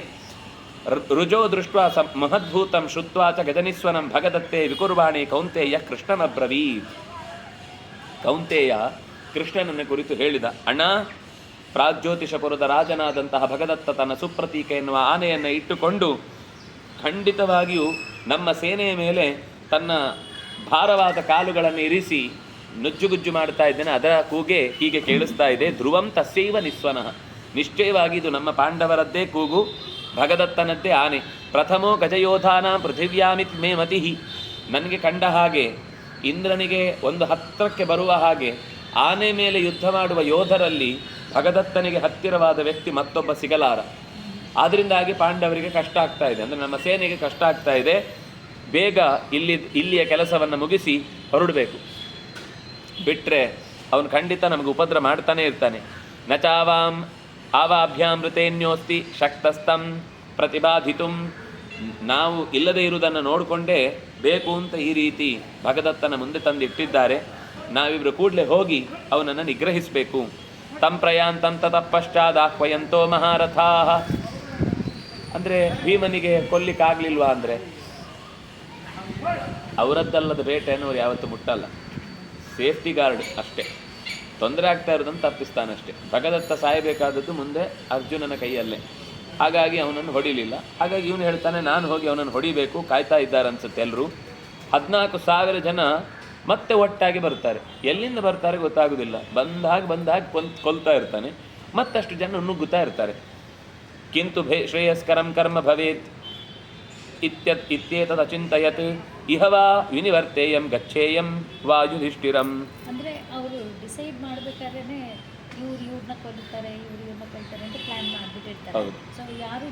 [SPEAKER 1] ರುಜೋ ದೃಷ್ಟ ಮಹದ್ಭೂತಂ ಶ್ರುತ್ವಾ ಚ ಗಜನಿಸ್ವನಂ ಭಗದತ್ತೆ ವಿಕುರ್ವಾಣಿ ಕೌಂತೆಯ ಕೃಷ್ಣನಬ್ರವೀತ್. ಕೌಂತೆಯ ಕೃಷ್ಣನನ್ನು ಕುರಿತು ಹೇಳಿದ, ಅಣ್ಣ, ಪ್ರಾಗ್ಜ್ಯೋತಿಷಪುರದ ರಾಜನಾದಂತಹ ಭಗದತ್ತ ತನ್ನ ಸುಪ್ರತೀಕ ಎನ್ನುವ ಆನೆಯನ್ನು ಇಟ್ಟುಕೊಂಡು ಖಂಡಿತವಾಗಿಯೂ ನಮ್ಮ ಸೇನೆಯ ಮೇಲೆ ತನ್ನ ಭಾರವಾದ ಕಾಲುಗಳನ್ನು ಇರಿಸಿ ನುಜ್ಜುಗುಜ್ಜು ಮಾಡ್ತಾ ಇದ್ದೇನೆ, ಅದರ ಕೂಗೆ ಹೀಗೆ ಕೇಳಿಸ್ತಾ ಇದೆ. ಧ್ರುವಂ ತಸ್ಯೈವ ನಿಸ್ವನಃ, ನಿಶ್ಚಯವಾಗಿ ಇದು ನಮ್ಮ ಪಾಂಡವರದ್ದೇ ಕೂಗು, ಭಗದತ್ತನದ್ದೇ ಆನೆ. ಪ್ರಥಮೋ ಗಜಯೋಧಾನ ಪೃಥಿವ್ಯಾಮಿತ್ ಮೇ ಮತಿ, ನನಗೆ ಕಂಡ ಹಾಗೆ ಇಂದ್ರನಿಗೆ ಒಂದು ಹತ್ತಿರಕ್ಕೆ ಬರುವ ಹಾಗೆ ಆನೆ ಮೇಲೆ ಯುದ್ಧ ಮಾಡುವ ಯೋಧರಲ್ಲಿ ಭಗದತ್ತನಿಗೆ ಹತ್ತಿರವಾದ ವ್ಯಕ್ತಿ ಮತ್ತೊಬ್ಬ ಸಿಗಲಾರ. ಆದ್ದರಿಂದಾಗಿ ಪಾಂಡವರಿಗೆ ಕಷ್ಟ ಆಗ್ತಾ ಇದೆ, ಅಂದರೆ ನಮ್ಮ ಸೇನೆಗೆ ಕಷ್ಟ ಆಗ್ತಾ ಇದೆ. ಬೇಗ ಇಲ್ಲಿಯ ಕೆಲಸವನ್ನು ಮುಗಿಸಿ ಹೊರಡಬೇಕು, ಬಿಟ್ಟರೆ ಅವನು ಖಂಡಿತ ನಮಗೆ ಉಪದ್ರ ಮಾಡ್ತಾನೆ ಇರ್ತಾನೆ. ನಚಾವಾಂ ಆವಾಭ್ಯಾಮೃತೇನ್ಯೋಸ್ತಿ ಶಕ್ತಸ್ತಂ ಪ್ರತಿಬಾಧಿತುಂ, ನಾವು ಇಲ್ಲದೇ ಇರುವುದನ್ನು ನೋಡಿಕೊಂಡೇ ಬೇಕು ಅಂತ ಈ ರೀತಿ ಭಗದತ್ತನ ಮುಂದೆ ತಂದಿಟ್ಟಿದ್ದಾರೆ. ನಾವಿಬ್ಬರು ಕೂಡಲೇ ಹೋಗಿ ಅವನನ್ನು ನಿಗ್ರಹಿಸಬೇಕು. ತಂ ಪ್ರಯಾಂತಂ ತತಃಪಶ್ಚಾದಾಹ್ವಯಂತೋ ಮಹಾರಥಾ, ಅಂದರೆ ಭೀಮನಿಗೆ ಕೊಲ್ಲಿಕ್ಕಾಗಲಿಲ್ವಾ ಅಂದರೆ ಅವರದ್ದಲ್ಲದ ಬೇಟೆಯನ್ನು ಅವ್ರು ಯಾವತ್ತೂ ಮುಟ್ಟಲ್ಲ, ಸೇಫ್ಟಿ ಗಾರ್ಡ್ ಅಷ್ಟೇ. ತೊಂದರೆ ಆಗ್ತಾ ಇರೋದನ್ನು ತಪ್ಪಿಸ್ತಾನಷ್ಟೇ. ಭಗದತ್ತ ಸಾಯಬೇಕಾದದ್ದು ಮುಂದೆ ಅರ್ಜುನನ ಕೈಯಲ್ಲೇ, ಹಾಗಾಗಿ ಅವನನ್ನು ಹೊಡಿಲಿಲ್ಲ. ಹಾಗಾಗಿ ಇವನು ಹೇಳ್ತಾನೆ ನಾನು ಹೋಗಿ ಅವನನ್ನು ಹೊಡಿಬೇಕು, ಕಾಯ್ತಾ ಇದ್ದಾರೆ ಅನ್ಸುತ್ತೆ ಎಲ್ಲರೂ. 14,000 ಜನ ಮತ್ತೆ ಒಟ್ಟಾಗಿ ಬರ್ತಾರೆ. ಎಲ್ಲಿಂದ ಬರ್ತಾರೆ ಗೊತ್ತಾಗೋದಿಲ್ಲ, ಬಂದಾಗ ಕೊಲ್ತಾ ಇರ್ತಾನೆ, ಮತ್ತಷ್ಟು ಜನ ನುಗ್ಗುತ್ತಾ ಇರ್ತಾರೆ. ಕಿಂತು ಶ್ರೇಯಸ್ಕರಂ ಕರ್ಮ ಭವೇತ್ ಇತ್ಯೇತದ್ ಅಚಿಂತಯತ್ ಇಹವಾ ವಿನಿವರ್ತೇಯಂ ಗಚ್ಚೇಯಂ ವಾಯುಧಿಷ್ಠಿರಂ.
[SPEAKER 2] ಅಂದರೆ ಅವರು ಡಿಸೈಡ್ ಮಾಡಬೇಕಾದ್ರೆ ಇವ್ರನ್ನ ಕೊಲ್ತಾರೆ, ಇವ್ರನ್ನ ಕೊಲ್ತಾರೆ ಅಂತ ಪ್ಲಾನ್ ಮಾಡಿಬಿಟ್ಟಿರ್ತಾರೆ.
[SPEAKER 1] ಹೌದು.
[SPEAKER 2] ಸೊ ಯಾರು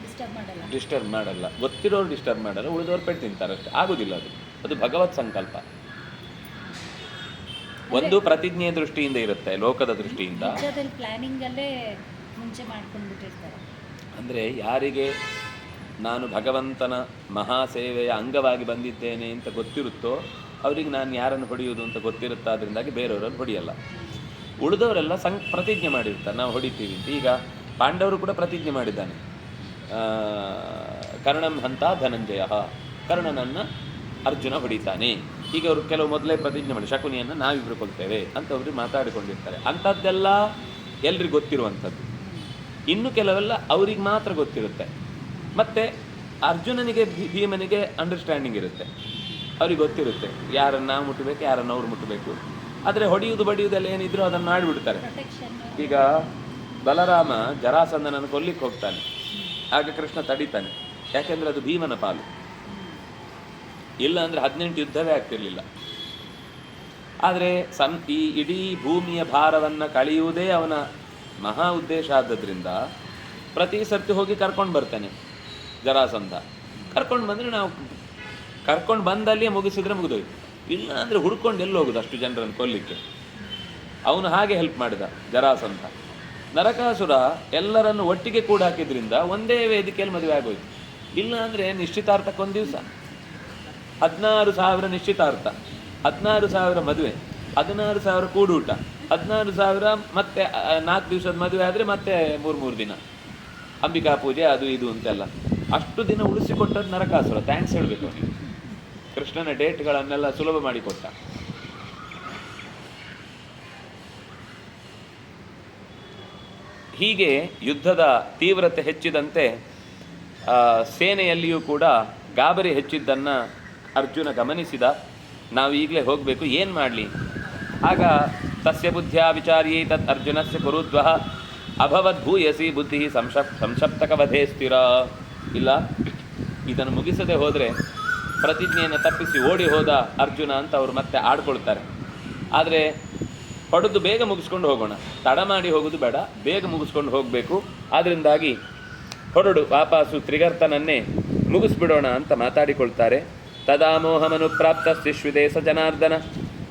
[SPEAKER 2] ಡಿಸ್ಟರ್ಬ್
[SPEAKER 1] ಮಾಡಲ್ಲ, ಗೊತ್ತಿರೋರು ಡಿಸ್ಟರ್ಬ್ ಮಾಡಲ್ಲ, ಉಳಿದವ್ರು ಪೆಟ್ಟು ತಿಂತಾರೆ ಅಷ್ಟೇ. ಆಗೋದಿಲ್ಲ, ಅದು ಭಗವತ್ ಸಂಕಲ್ಪ. ಒಂದು ಪ್ರತಿಜ್ಞೆಯ ದೃಷ್ಟಿಯಿಂದ ಇರುತ್ತೆ, ಲೋಕದ ದೃಷ್ಟಿಯಿಂದ
[SPEAKER 2] ಪ್ಲಾನಿಂಗ್ ಅಲ್ಲೇ ಮುಂಚೆ ಮಾಡ್ಕೊಂಡು ಬಿಟ್ಟಿರ್ತಾರೆ.
[SPEAKER 1] ಅಂದರೆ ಯಾರಿಗೆ ನಾನು ಭಗವಂತನ ಮಹಾಸೇವೆಯ ಅಂಗವಾಗಿ ಬಂದಿದ್ದೇನೆ ಅಂತ ಗೊತ್ತಿರುತ್ತೋ ಅವರಿಗೆ ನಾನು ಯಾರನ್ನು ಹೊಡೆಯುವುದು ಅಂತ ಗೊತ್ತಿರುತ್ತೆ. ಅದರಿಂದಾಗಿ ಬೇರೆಯವರನ್ನು ಹೊಡೆಯಲ್ಲ. ಉಳಿದವರೆಲ್ಲ ಪ್ರತಿಜ್ಞೆ ಮಾಡಿರ್ತಾರೆ ನಾವು ಹೊಡಿತೀವಿ ಅಂತ. ಈಗ ಪಾಂಡವರು ಕೂಡ ಪ್ರತಿಜ್ಞೆ ಮಾಡಿದ್ದಾನೆ, ಕರ್ಣಂ ಹಂತ ಧನಂಜಯ, ಕರ್ಣನನ್ನು ಅರ್ಜುನ ಹೊಡಿತಾನೆ. ಈಗ ಅವರು ಕೆಲವು ಮೊದಲೇ ಪ್ರತಿಜ್ಞೆ ಮಾಡಿ ಶಕುನಿಯನ್ನು ನಾವಿಬ್ಬರು ಕೊಲ್ತೇವೆ ಅಂತ ಅವ್ರಿಗೆ ಮಾತಾಡಿಕೊಂಡಿರ್ತಾರೆ. ಅಂಥದ್ದೆಲ್ಲ ಎಲ್ರಿಗೂ ಗೊತ್ತಿರುವಂಥದ್ದು. ಇನ್ನು ಕೆಲವೆಲ್ಲ ಅವ್ರಿಗೆ ಮಾತ್ರ ಗೊತ್ತಿರುತ್ತೆ. ಮತ್ತು ಅರ್ಜುನನಿಗೆ ಭೀಮನಿಗೆ ಅಂಡರ್ಸ್ಟ್ಯಾಂಡಿಂಗ್ ಇರುತ್ತೆ, ಅವ್ರಿಗೆ ಗೊತ್ತಿರುತ್ತೆ ಯಾರನ್ನು ನಾವು ಮುಟ್ಟಬೇಕು, ಯಾರನ್ನು ಅವ್ರು ಮುಟ್ಟಬೇಕು. ಆದರೆ ಹೊಡೆಯುವುದು ಬಡಿಯುವುದೆಲ್ಲ ಏನಿದ್ರು ಅದನ್ನು ಮಾಡಿಬಿಡ್ತಾರೆ. ಈಗ ಬಲರಾಮ ಜರಾಸಂಧನನ್ನು ಕೊಲ್ಲಿಕ್ಕೆ ಹೋಗ್ತಾನೆ, ಆಗ ಕೃಷ್ಣ ತಡಿತಾನೆ, ಯಾಕೆಂದರೆ ಅದು ಭೀಮನ ಪಾಲು. ಇಲ್ಲ ಅಂದರೆ 18 ಯುದ್ಧವೇ ಆಗ್ತಿರ್ಲಿಲ್ಲ. ಆದರೆ ಈ ಇಡೀ ಭೂಮಿಯ ಭಾರವನ್ನು ಕಳೆಯುವುದೇ ಅವನ ಮಹಾ ಉದ್ದೇಶ ಆದ್ದದ್ರಿಂದ ಪ್ರತಿ ಸರ್ತಿ ಹೋಗಿ ಕರ್ಕೊಂಡು ಬರ್ತಾನೆ ಜರಾಸಂಧ. ಕರ್ಕೊಂಡು ಬಂದರೆ ನಾವು ಕರ್ಕೊಂಡು ಬಂದಲ್ಲಿಯೇ ಮುಗಿಸಿದ್ರೆ ಮುಗಿದೋಯ್ತು. ಇಲ್ಲ ಅಂದರೆ ಹುಡ್ಕೊಂಡು ಎಲ್ಲಿ ಹೋಗುದು ಅಷ್ಟು ಜನರನ್ನು ಕೊಲ್ಲಿಕ್ಕೆ. ಅವನು ಹಾಗೆ ಹೆಲ್ಪ್ ಮಾಡಿದ ಜರಾಸಂಧ. ನರಕಾಸುರ ಎಲ್ಲರನ್ನು ಒಟ್ಟಿಗೆ ಕೂಡ ಹಾಕಿದ್ರಿಂದ ಒಂದೇ ವೇದಿಕೆಯಲ್ಲಿ ಮದುವೆ ಆಗೋಯ್ತು. ಇಲ್ಲ ಅಂದರೆ ನಿಶ್ಚಿತಾರ್ಥಕ್ಕೊಂದು ದಿವಸ 16,000 ನಿಶ್ಚಿತಾರ್ಥ, 16,000 ಮದುವೆ, 16,000 ಕೂಡೂಟ, 16,000 ಮತ್ತೆ 4 ದಿವಸದ ಮದುವೆ ಆದರೆ ಮತ್ತೆ 3 ದಿನ ಅಂಬಿಕಾ ಪೂಜೆ ಅದು ಇದು ಅಂತೆಲ್ಲ. ಅಷ್ಟು ದಿನ ಉಳಿಸಿಕೊಟ್ಟದ್ದು ನರಕಾಸುರ. ಥ್ಯಾಂಕ್ಸ್ ಹೇಳಬೇಕು ಅವನಿಗೆ. ಕೃಷ್ಣನ ಡೇಟ್ಗಳನ್ನೆಲ್ಲ ಸುಲಭ ಮಾಡಿಕೊಟ್ಟ. ಹೀಗೆ ಯುದ್ಧದ ತೀವ್ರತೆ ಹೆಚ್ಚಿದಂತೆ ಸೇನೆಯಲ್ಲಿಯೂ ಕೂಡ ಗಾಬರಿ ಹೆಚ್ಚಿದ್ದನ್ನು ಅರ್ಜುನ ಗಮನಿಸಿದ. ನಾವು ಈಗಲೇ ಹೋಗಬೇಕು, ಏನು ಮಾಡಲಿ? ಆಗ ತಸ್ಯ ಬುದ್ಧಿಯ ವಿಚಾರ್ಯೈ ತತ್ ಅರ್ಜುನಸ್ಯ ಕುರುದ್ವಃ ಅಭವದ್ ಭೂಯಸಿ ಬುದ್ಧಿ ಸಂಶಪ್ತಕವಧೇ ಸ್ಥಿರ. ಇಲ್ಲ, ಇದನ್ನು ಮುಗಿಸದೆ ಹೋದರೆ ಪ್ರತಿಜ್ಞೆಯನ್ನು ತಪ್ಪಿಸಿ ಓಡಿ ಹೋದ ಅರ್ಜುನ ಅಂತ ಅವರು ಮತ್ತೆ ಆಡ್ಕೊಳ್ತಾರೆ. ಆದರೆ ಹೊಡೆದು ಬೇಗ ಮುಗಿಸ್ಕೊಂಡು ಹೋಗೋಣ, ತಡ ಮಾಡಿ ಹೋಗೋದು ಬೇಡ, ಬೇಗ ಮುಗಿಸ್ಕೊಂಡು ಹೋಗಬೇಕು. ಆದ್ದರಿಂದಾಗಿ ಹೊರಡು, ವಾಪಸ್ಸು ತ್ರಿಗರ್ತನನ್ನೇ ಮುಗಿಸ್ಬಿಡೋಣ ಅಂತ ಮಾತಾಡಿಕೊಳ್ತಾರೆ. ತದಾ ಮೋಹಮನು ಪ್ರಾಪ್ತ ಶಿಶ್ವಿದೇಶ ಜನಾರ್ದನ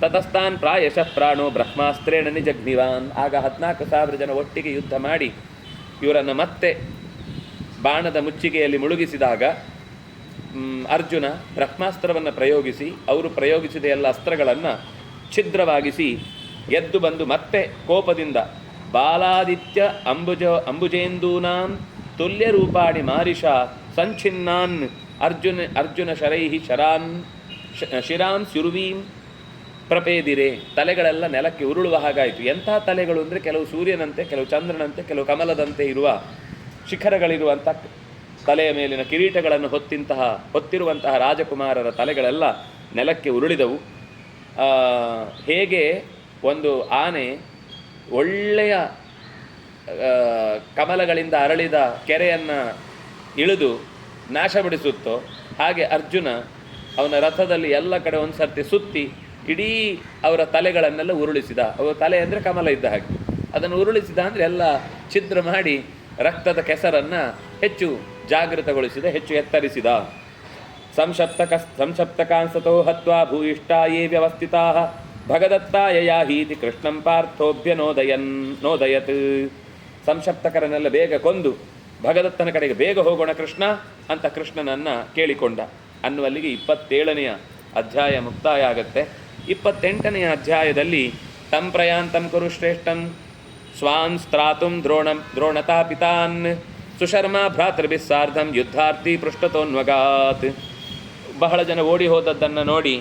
[SPEAKER 1] ತತಸ್ತಾನ್ ಪ್ರಾಯಶಃ ಪ್ರಾಣೋ ಬ್ರಹ್ಮಾಸ್ತ್ರೇಣ ನಿಜಗ್ನಿವಾನ್. ಆಗ 14,000 ಜನ ಒಟ್ಟಿಗೆ ಯುದ್ಧ ಮಾಡಿ ಇವರನ್ನು ಮತ್ತೆ ಬಾಣದ ಮುಚ್ಚಿಗೆಯಲ್ಲಿ ಮುಳುಗಿಸಿದಾಗ ಅರ್ಜುನ ಬ್ರಹ್ಮಾಸ್ತ್ರವನ್ನು ಪ್ರಯೋಗಿಸಿ, ಅವರು ಪ್ರಯೋಗಿಸಿದ ಎಲ್ಲ ಅಸ್ತ್ರಗಳನ್ನು ಛಿದ್ರವಾಗಿಸಿ ಎದ್ದು ಬಂದು ಮತ್ತೆ ಕೋಪದಿಂದ ಬಾಲಾದಿತ್ಯ ಅಂಬುಜೇಂದೂನಾಂ ತುಲ್ಯರೂಪಾಣಿ ಮಾರಿಷ ಸಂಚಿನ್ನಾನ್ ಅರ್ಜುನ ಶರೈಹಿ ಶಿರಾನ್ ಸುರುವೀಂ ಪ್ರಪೇದಿರೆ. ತಲೆಗಳೆಲ್ಲ ನೆಲಕ್ಕೆ ಉರುಳುವ ಹಾಗಾಯಿತು. ಎಂಥ ತಲೆಗಳು ಅಂದರೆ ಕೆಲವು ಸೂರ್ಯನಂತೆ, ಕೆಲವು ಚಂದ್ರನಂತೆ, ಕೆಲವು ಕಮಲದಂತೆ ಇರುವ ಶಿಖರಗಳಿರುವಂಥ ತಲೆಯ ಮೇಲಿನ ಕಿರೀಟಗಳನ್ನು ಹೊತ್ತಿರುವಂತಹ ರಾಜಕುಮಾರರ ತಲೆಗಳೆಲ್ಲ ನೆಲಕ್ಕೆ ಉರುಳಿದವು. ಹೇಗೆ ಒಂದು ಆನೆ ಒಳ್ಳೆಯ ಕಮಲಗಳಿಂದ ಅರಳಿದ ಕೆರೆಯನ್ನು ಇಳಿದು ನಾಶಪಡಿಸುತ್ತೋ ಹಾಗೆ ಅರ್ಜುನ ಅವನ ರಥದಲ್ಲಿ ಎಲ್ಲ ಕಡೆ ಒಂದು ಸರ್ತಿ ಸುತ್ತಿ ಇಡೀ ಅವರ ತಲೆಗಳನ್ನೆಲ್ಲ ಉರುಳಿಸಿದ. ಅವರ ತಲೆ ಅಂದರೆ ಕಮಲ ಇದ್ದ ಹಾಗೆ, ಅದನ್ನು ಉರುಳಿಸಿದ ಅಂದರೆ ಎಲ್ಲ ಛಿದ್ರ ಮಾಡಿ ರಕ್ತದ ಕೆಸರನ್ನು ಹೆಚ್ಚು ಜಾಗೃತಗೊಳಿಸಿದ, ಹೆಚ್ಚು ಎತ್ತರಿಸಿದ. ಸಂಶಪ್ತಕಾಂಸತೋ ಹತ್ವಾ ಭೂಯಿಷ್ಠಾಯೇ ವ್ಯವಸ್ಥಿತಾ ಭಗದತ್ತಾಯ ಯಾಹೀತಿ ಕೃಷ್ಣಂ ನೋದಯತ್. ಸಂಶಪ್ತಕರನ್ನೆಲ್ಲ ಬೇಗ ಕೊಂದು ಭಗದತ್ತನ ಕಡೆಗೆ ಬೇಗ ಹೋಗೋಣ ಕೃಷ್ಣ ಅಂತ ಕೃಷ್ಣನನ್ನು ಕೇಳಿಕೊಂಡ ಅನ್ನುವಲ್ಲಿಗೆ 27ನೆಯ ಅಧ್ಯಾಯ ಮುಕ್ತಾಯ ಆಗತ್ತೆ. 28ನೆಯ ಅಧ್ಯಾಯದಲ್ಲಿ ತಂ ಪ್ರಯಾಂತಂ ಕುರು ಶ್ರೇಷ್ಠಂ ಸ್ವಾನ್ ಸ್ತ್ರಾತುಂ ದ್ರೋಣತಾಪಿತಾನ್ ಸುಶರ್ಮಾ ಭ್ರಾತೃಭಿಸ್ಸಾರ್ಧಂ ಯುದ್ಧಾರ್ಥಿ ಪೃಷ್ಠತೋನ್ವಗಾತ್. ಬಹಳ ಜನ ಓಡಿ ಹೋದದ್ದನ್ನು ನೋಡಿ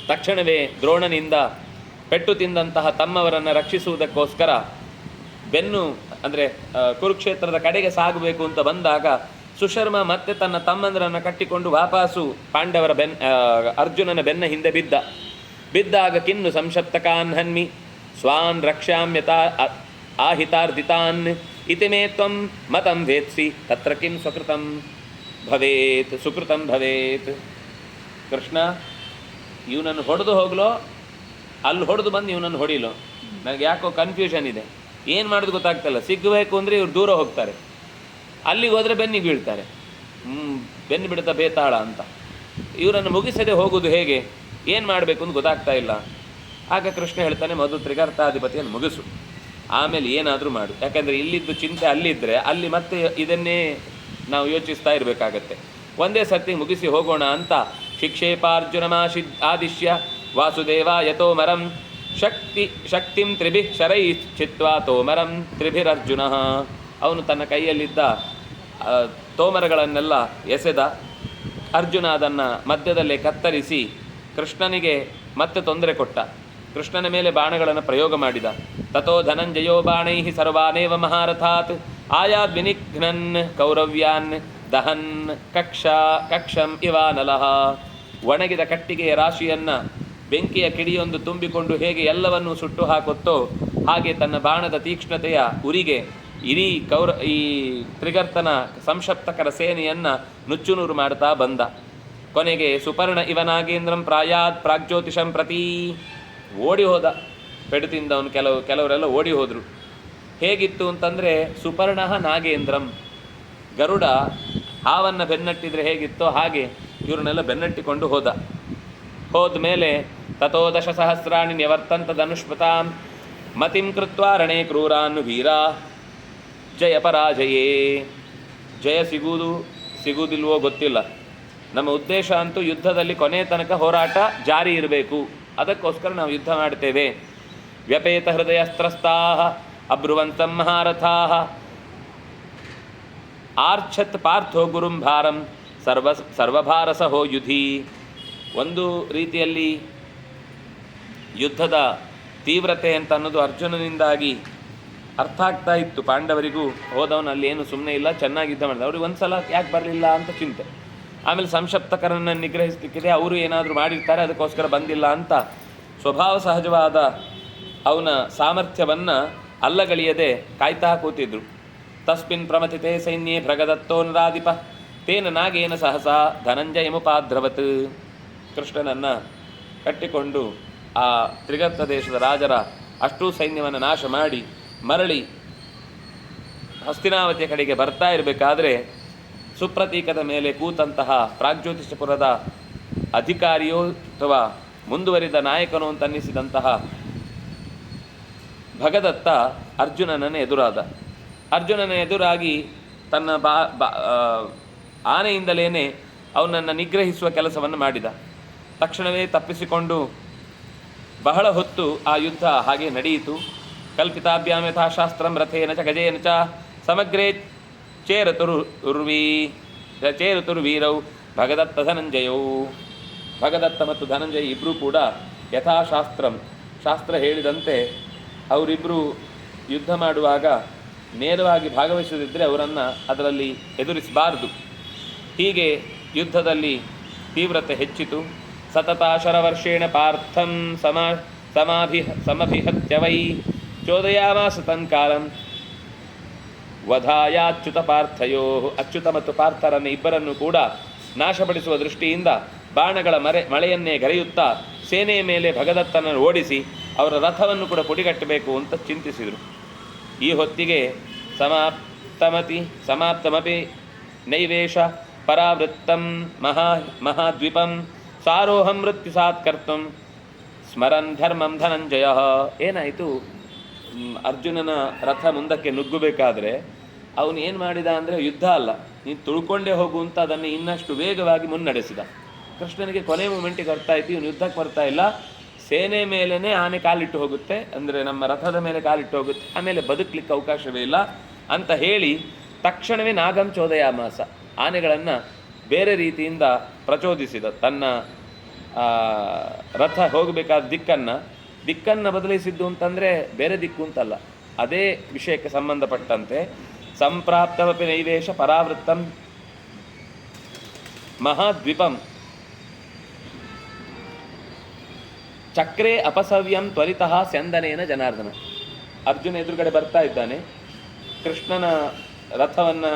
[SPEAKER 1] ತಕ್ಷಣವೇ ದ್ರೋಣನಿಂದ ಪೆಟ್ಟು ತಿಂದಂತಹ ತಮ್ಮವರನ್ನು ರಕ್ಷಿಸುವುದಕ್ಕೋಸ್ಕರ ಬೆನ್ನು ಅಂದರೆ ಕುರುಕ್ಷೇತ್ರದ ಕಡೆಗೆ ಸಾಗಬೇಕು ಅಂತ ಬಂದಾಗ ಸುಶರ್ಮ ಮತ್ತೆ ತನ್ನ ತಮ್ಮಂದರನ್ನು ಕಟ್ಟಿಕೊಂಡು ವಾಪಸ್ಸು ಪಾಂಡವರ ಅರ್ಜುನನ ಬೆನ್ನ ಹಿಂದೆ ಬಿದ್ದಾಗ ಕಿನ್ನು ಸಂಶಪ್ತಕಾನ್ ಹನ್ಮಿ ಸ್ವಾನ್ ರಕ್ಷಾಮ್ಯತಾ ಆಹಿತಾರ್ದಿತಾನ್ ಇತಿ ಮೇ ತ್ವಂ ಮತಂ ವೇತ್ಸಿ ತತ್ರ ಕಿಂ ಸುಕೃತಂ ಭವೇತ್. ಕೃಷ್ಣ ಇವನನ್ನು ಹೊಡೆದು ಹೋಗ್ಲೋ ಅಲ್ಲಿ ಹೊಡೆದು ಬಂದು ಇವನನ್ನು ಹೊಡಿಲೋ, ನನಗೆ ಯಾಕೋ ಕನ್ಫ್ಯೂಷನ್ ಇದೆ, ಏನು ಮಾಡೋದು ಗೊತ್ತಾಗ್ತಲ್ಲ. ಸಿಗಬೇಕು ಅಂದರೆ ಇವ್ರು ದೂರ ಹೋಗ್ತಾರೆ, ಅಲ್ಲಿಗೆ ಹೋದರೆ ಬೆನ್ನಿಗೆ ಬೀಳ್ತಾರೆ, ಬೆನ್ನು ಬಿಡ್ತಾ ಬೇತಾಳ ಅಂತ. ಇವರನ್ನು ಮುಗಿಸದೆ ಹೋಗೋದು ಹೇಗೆ, ಏನು ಮಾಡಬೇಕು ಅಂತ ಗೊತ್ತಾಗ್ತಾ ಇಲ್ಲ. ಆಗ ಕೃಷ್ಣ ಹೇಳ್ತಾನೆ, ಮೊದಲು ತ್ರಿಗರ್ತಾಧಿಪತಿಯನ್ನು ಮುಗಿಸು, ಆಮೇಲೆ ಏನಾದರೂ ಮಾಡು. ಯಾಕಂದರೆ ಇಲ್ಲಿದ್ದು ಚಿಂತೆ ಅಲ್ಲಿದ್ದರೆ ಅಲ್ಲಿ ಮತ್ತೆ ಇದನ್ನೇ ನಾವು ಯೋಚಿಸ್ತಾ ಇರಬೇಕಾಗತ್ತೆ. ಒಂದೇ ಸರ್ತಿ ಮುಗಿಸಿ ಹೋಗೋಣ ಅಂತ ಶಿಕ್ಷೇಪಾರ್ಜುನಮಾದಿಶ್ಯ ವಾಸುದೇವ ಯತೋಮರಂ ಶಕ್ತಿಂ ತ್ರಿಭಿಃ ಶರೈ ಚಿತ್ವಾ ತೋಮರಂ ತ್ರಿಭಿರರ್ಜುನ. ಅವನು ತನ್ನ ಕೈಯಲ್ಲಿದ್ದ ತೋಮರಗಳನ್ನೆಲ್ಲ ಎಸೆದ. ಅರ್ಜುನ ಅದನ್ನು ಮಧ್ಯದಲ್ಲೇ ಕತ್ತರಿಸಿ ಕೃಷ್ಣನಿಗೆ ಮತ್ತೆ ತೊಂದರೆ ಕೊಟ್ಟ. ಕೃಷ್ಣನ ಮೇಲೆ ಬಾಣಗಳನ್ನು ಪ್ರಯೋಗ ಮಾಡಿದ. ತಥೋ ಧನಂಜಯೋ ಬಾಣೈಃ ಸರ್ವಾನೇವ ಮಹಾರಥಾತ್ ಆಯಾದ್ ವಿನಿಘ್ನನ್ ಕೌರವ್ಯಾನ್ ದಹನ್ ಕಕ್ಷಂ ಇವಾನಲಃ. ಒಣಗಿದ ಕಟ್ಟಿಗೆಯ ರಾಶಿಯನ್ನು ಬೆಂಕಿಯ ಕಿಡಿಯೊಂದು ತುಂಬಿಕೊಂಡು ಹೇಗೆ ಎಲ್ಲವನ್ನೂ ಸುಟ್ಟು ಹಾಕುತ್ತೋ ಹಾಗೆ ತನ್ನ ಬಾಣದ ತೀಕ್ಷ್ಣತೆಯ ಉರಿಗೆ ಇಡೀ ಈ ತ್ರಿಗರ್ತನ ಸಂಶಪ್ತಕರ ಸೇನೆಯನ್ನು ನುಚ್ಚುನೂರು ಮಾಡ್ತಾ ಬಂದ. ಕೊನೆಗೆ ಸುಪರ್ಣ ಇವನಾಗೇಂದ್ರಂ ಪ್ರಾಯಾತ್ ಪ್ರಾಗ್ಜ್ಯೋತಿಷಂ ಪ್ರತಿ ಓಡಿ ಹೋದ. ಪೆಡುತಿಂದ ಅವನು ಕೆಲವರೆಲ್ಲ ಓಡಿ ಹೋದರು. ಹೇಗಿತ್ತು ಅಂತಂದರೆ ಸುಪರ್ಣ ನಾಗೇಂದ್ರಂ, ಗರುಡ ಹಾವನ್ನು ಬೆನ್ನಟ್ಟಿದ್ರೆ ಹೇಗಿತ್ತೋ ಹಾಗೆ ಇವ್ರನ್ನೆಲ್ಲ ಬೆನ್ನಟ್ಟಿಕೊಂಡು ಹೋದ ಮೇಲೆ ತಥೋ ದಶಸಹಸ್ರಾಣಿ ನ್ಯವರ್ತಂತ ಧನುಷ್ಪತಾಂ ಮತಿಂ ಕೃತ್ವಾ ರಣೇ ಕ್ರೂರಾನ್ ವೀರಾ ಜಯ ಪರಾಜಯೇ. ಜಯ ಸಿಗುವುದಿಲ್ವೋ ಗೊತ್ತಿಲ್ಲ. ನಮ್ಮ ಉದ್ದೇಶ ಅಂತೂ ಯುದ್ಧದಲ್ಲಿ ಕೊನೆ ತನಕ ಹೋರಾಟ ಜಾರಿ ಇರಬೇಕು, ಅದಕ್ಕೋಸ್ಕರ ನಾವು ಯುದ್ಧ ಮಾಡ್ತೇವೆ. ವ್ಯಪೇತ ಹೃದಯಸ್ತ್ರಸ್ತಾ ಅಬ್ರುವಂತಂ ಮಹಾರಥಾಃ ಆರ್ಛತ್ ಪಾರ್ಥೋ ಗುರುಂ ಭಾರಂ ಸರ್ವಭಾರಸಹೋ ಯುಧಿ. ಒಂದು ರೀತಿಯಲ್ಲಿ ಯುದ್ಧದ ತೀವ್ರತೆ ಅಂತ ಅನ್ನೋದು ಅರ್ಜುನನಿಂದಾಗಿ ಅರ್ಥ ಆಗ್ತಾ ಇತ್ತು ಪಾಂಡವರಿಗೂ. ಹೋದವನು ಅಲ್ಲಿ ಏನು ಸುಮ್ಮನೆ ಇಲ್ಲ, ಚೆನ್ನಾಗಿ ಯುದ್ಧ ಮಾಡಿದ. ಅವ್ರಿಗೆ ಒಂದು ಸಲ ಯಾಕೆ ಬರಲಿಲ್ಲ ಅಂತ ಚಿಂತೆ. ಆಮೇಲೆ ಸಂಶಪ್ತಕರನ್ನು ನಿಗ್ರಹಿಸಲಿಕ್ಕಿದೆ, ಅವರು ಏನಾದರೂ ಮಾಡಿರ್ತಾರೆ ಅದಕ್ಕೋಸ್ಕರ ಬಂದಿಲ್ಲ ಅಂತ ಸ್ವಭಾವ ಸಹಜವಾದ ಅವನ ಸಾಮರ್ಥ್ಯವನ್ನು ಅಲ್ಲಗಲಿಯದೆ ಕಾಯ್ತಾ ಕೂತಿದ್ರು. ತಸ್ಮಿನ್ ಪ್ರಮಥಿತೆ ಸೈನ್ಯೇ ಭೃಗದತ್ತೋನ್ರಾಧಿಪ ತೇನ ನಾಗೇನ ಸಹಸಾ ಧನಂಜಯಮುಪಾದ್ರವತ್. ಕೃಷ್ಣನನ್ನು ಕಟ್ಟಿಕೊಂಡು ಆ ತ್ರಿಗರ್ತ ದೇಶದ ರಾಜರ ಅಷ್ಟೂ ಸೈನ್ಯವನ್ನು ನಾಶ ಮಾಡಿ ಮರಳಿ ಹಸ್ತಿನಾವತಿಯ ಕಡೆಗೆ ಬರ್ತಾ ಇರಬೇಕಾದ್ರೆ ಸುಪ್ರತೀಕದ ಮೇಲೆ ಕೂತಂತಹ ಪ್ರಾಗ್ಜ್ಯೋತಿಷಪುರದ ಅಧಿಕಾರಿಯೋ ಅಥವಾ ಮುಂದುವರಿದ ನಾಯಕನೋ ಅಂತ ಅನ್ನಿಸಿದಂತಹ ಭಗದತ್ತ ಅರ್ಜುನನನ್ನು ಎದುರಾದ. ಅರ್ಜುನನ ಎದುರಾಗಿ ತನ್ನ ಆನೆಯಿಂದಲೇ ಅವನನ್ನು ನಿಗ್ರಹಿಸುವ ಕೆಲಸವನ್ನು ಮಾಡಿದ. ತಕ್ಷಣವೇ ತಪ್ಪಿಸಿಕೊಂಡು ಬಹಳ ಹೊತ್ತು ಆ ಯುದ್ಧ ಹಾಗೆ ನಡೆಯಿತು. ಕಲ್ಪಿತಾಭ್ಯಾಂ ಯಥಾಶಾಸ್ತ್ರಂ ರಥೇನ ಚ ಗಜೇನ ಚ ಸಮಗ್ರೇ ಚೇರುತುರ್ವೀರೌ ಭಗದತ್ತ ಧನಂಜಯೌ. ಭಗದತ್ತ ಮತ್ತು ಧನಂಜಯ ಇಬ್ಬರೂ ಕೂಡ ಶಾಸ್ತ್ರ ಹೇಳಿದಂತೆ ಅವರಿಬ್ಬರು ಯುದ್ಧ ಮಾಡುವಾಗ ನೇರವಾಗಿ ಭಾಗವಹಿಸದಿದ್ದರೆ ಅವರನ್ನು ಅದರಲ್ಲಿ ಎದುರಿಸಬಾರದು. ಹೀಗೆ ಯುದ್ಧದಲ್ಲಿ ತೀವ್ರತೆ ಹೆಚ್ಚಿತು. ಸತತಾಶರವರ್ಷೇಣ ಪಾರ್ಥಂ ಸಮಭಿಹತ್ಯ ವೈ ಚೋದಯಾಮಾಸ ತನ್ಕಾಲಂ ವಧಾಯಾಚ್ಯುತ ಪಾರ್ಥಯೋ. ಅಚ್ಯುತ ಮತ್ತು ಪಾರ್ಥರನ್ನು ಇಬ್ಬರನ್ನು ಕೂಡ ನಾಶಪಡಿಸುವ ದೃಷ್ಟಿಯಿಂದ ಬಾಣಗಳ ಮಳೆಯನ್ನೇ ಗರೆಯುತ್ತಾ ಸೇನೆಯ ಮೇಲೆ ಭಗದತ್ತನನ್ನು ಓಡಿಸಿ ಅವರ ರಥವನ್ನು ಕೂಡ ಪುಡಿಗಟ್ಟಬೇಕು ಅಂತ ಚಿಂತಿಸಿದರು. ಈ ಹೊತ್ತಿಗೆ ಸಮಾಪ್ತಮಪಿ ನೈವೇಶ ಪರಾವೃತ್ತಂ ಮಹಾದ್ವೀಪಂ ಸಾರೋಹಂ ಮೃತ್ಯು ಸಾತ್ಕರ್ತಂ ಸ್ಮರನ್ ಧರ್ಮಂ ಧನಂಜಯ. ಏನಾಯಿತು, ಅರ್ಜುನನ ರಥ ಮುಂದಕ್ಕೆ ನುಗ್ಗಬೇಕಾದ್ರೆ ಅವನು ಏನು ಮಾಡಿದ ಅಂದರೆ, ಯುದ್ಧ ಅಲ್ಲ, ನೀನು ತುಳ್ಕೊಂಡೇ ಹೋಗು ಅಂತ ಅದನ್ನು ಇನ್ನಷ್ಟು ವೇಗವಾಗಿ ಮುನ್ನಡೆಸಿದ. ಕೃಷ್ಣನಿಗೆ ಕೊನೆ ಮೂಮೆಂಟಿಗೆ ಅರ್ಥ ಆಯಿತು, ಇವನು ಯುದ್ಧಕ್ಕೆ ಬರ್ತಾ ಇಲ್ಲ, ಸೇನೆ ಮೇಲೇ ಆನೆ ಕಾಲಿಟ್ಟು ಹೋಗುತ್ತೆ, ಅಂದರೆ ನಮ್ಮ ರಥದ ಮೇಲೆ ಕಾಲಿಟ್ಟು ಹೋಗುತ್ತೆ, ಆಮೇಲೆ ಬದುಕಲಿಕ್ಕೆ ಅವಕಾಶವೇ ಇಲ್ಲ ಅಂತ ಹೇಳಿ ತಕ್ಷಣವೇ ನಾಗಂ ಚೋದಯಾಮಾಸ, ಆನೆಗಳನ್ನು ಬೇರೆ ರೀತಿಯಿಂದ ಪ್ರಚೋದಿಸಿದ. ತನ್ನ ರಥ ಹೋಗಬೇಕಾದ ದಿಕ್ಕನ್ನು ಬದಲಿಸಿದ್ದು ಅಂತಂದರೆ ಬೇರೆ ದಿಕ್ಕು ಅಂತಲ್ಲ, ಅದೇ ವಿಷಯಕ್ಕೆ ಸಂಬಂಧಪಟ್ಟಂತೆ ಸಂಪ್ರಾಪ್ತಮಪಿ ನೈವೇಶ ಪರಾವೃತ್ತಂ ಮಹಾದ್ವೀಪಂ ಚಕ್ರೇ ಅಪಸವ್ಯಂ ತ್ವರಿತಃ ಸ್ಯಂದನೇನ ಜನಾರ್ದನ. ಅರ್ಜುನ ಎದುರುಗಡೆ ಬರ್ತಾ ಇದ್ದಾನೆ, ಕೃಷ್ಣನ ರಥವನ್ನು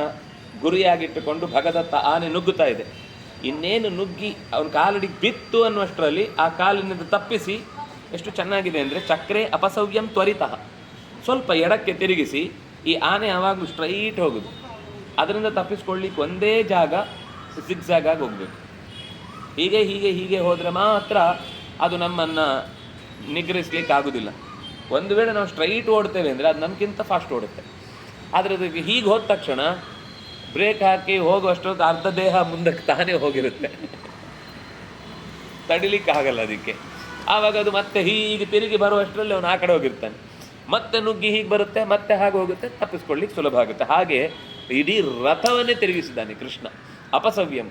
[SPEAKER 1] ಗುರಿಯಾಗಿಟ್ಟುಕೊಂಡು ಭಗದತ್ತ ಆನೆ ನುಗ್ಗುತ್ತಾ ಇದೆ. ಇನ್ನೇನು ನುಗ್ಗಿ ಅವನ ಕಾಲಡಿಗೆ ಬಿತ್ತು ಅನ್ನುವಷ್ಟರಲ್ಲಿ ಆ ಕಾಲಿನಿಂದ ತಪ್ಪಿಸಿ, ಎಷ್ಟು ಚೆನ್ನಾಗಿದೆ ಅಂದರೆ ಚಕ್ರೇ ಅಪಸವ್ಯಂ ತ್ವರಿತಃ, ಸ್ವಲ್ಪ ಎಡಕ್ಕೆ ತಿರುಗಿಸಿ, ಈ ಆನೆ ಯಾವಾಗಲೂ ಸ್ಟ್ರೈಟ್ ಹೋಗೋದು, ಅದರಿಂದ ತಪ್ಪಿಸ್ಕೊಳ್ಳಿಕ್ಕೆ ಒಂದೇ ಜಾಗ ಜಿಗ್ಜಾಗ್ ಆಗಿ ಹೋಗಬೇಕು. ಹೀಗೆ ಹೀಗೆ ಹೀಗೆ ಹೋದರೆ ಮಾತ್ರ ಅದು ನಮ್ಮನ್ನು ನಿಗ್ರಹಿಸ್ಲಿಕ್ಕೆ ಆಗೋದಿಲ್ಲ. ಒಂದು ವೇಳೆ ನಾವು ಸ್ಟ್ರೈಟ್ ಓಡ್ತೇವೆ ಅಂದರೆ ಅದು ನಮಗಿಂತ ಫಾಸ್ಟ್ ಓಡುತ್ತೆ. ಆದರೆ ಅದಕ್ಕೆ ಹೀಗೆ ಹೋದ ತಕ್ಷಣ ಬ್ರೇಕ್ ಹಾಕಿ ಹೋಗುವಷ್ಟೊತ್ತು ಅರ್ಧ ದೇಹ ಮುಂದಕ್ಕೆ ತಾನೇ ಹೋಗಿರುತ್ತೆ, ತಡಿಲಿಕ್ಕೆ ಆಗಲ್ಲ ಅದಕ್ಕೆ. ಆವಾಗ ಅದು ಮತ್ತೆ ಹೀಗೆ ತಿರುಗಿ ಬರುವಷ್ಟರಲ್ಲಿ ಅವನು ಆ ಕಡೆ ಹೋಗಿರ್ತಾನೆ, ಮತ್ತೆ ನುಗ್ಗಿ ಹೀಗೆ ಬರುತ್ತೆ, ಮತ್ತೆ ಹಾಗೆ ಹೋಗುತ್ತೆ, ತಪ್ಪಿಸ್ಕೊಳ್ಳಿಕ್ಕೆ ಸುಲಭ ಆಗುತ್ತೆ. ಹಾಗೆ ಇಡೀ ರಥವನ್ನೇ ತಿರುಗಿಸಿದ್ದಾನೆ ಕೃಷ್ಣ. ಅಪಸವ್ಯಂ,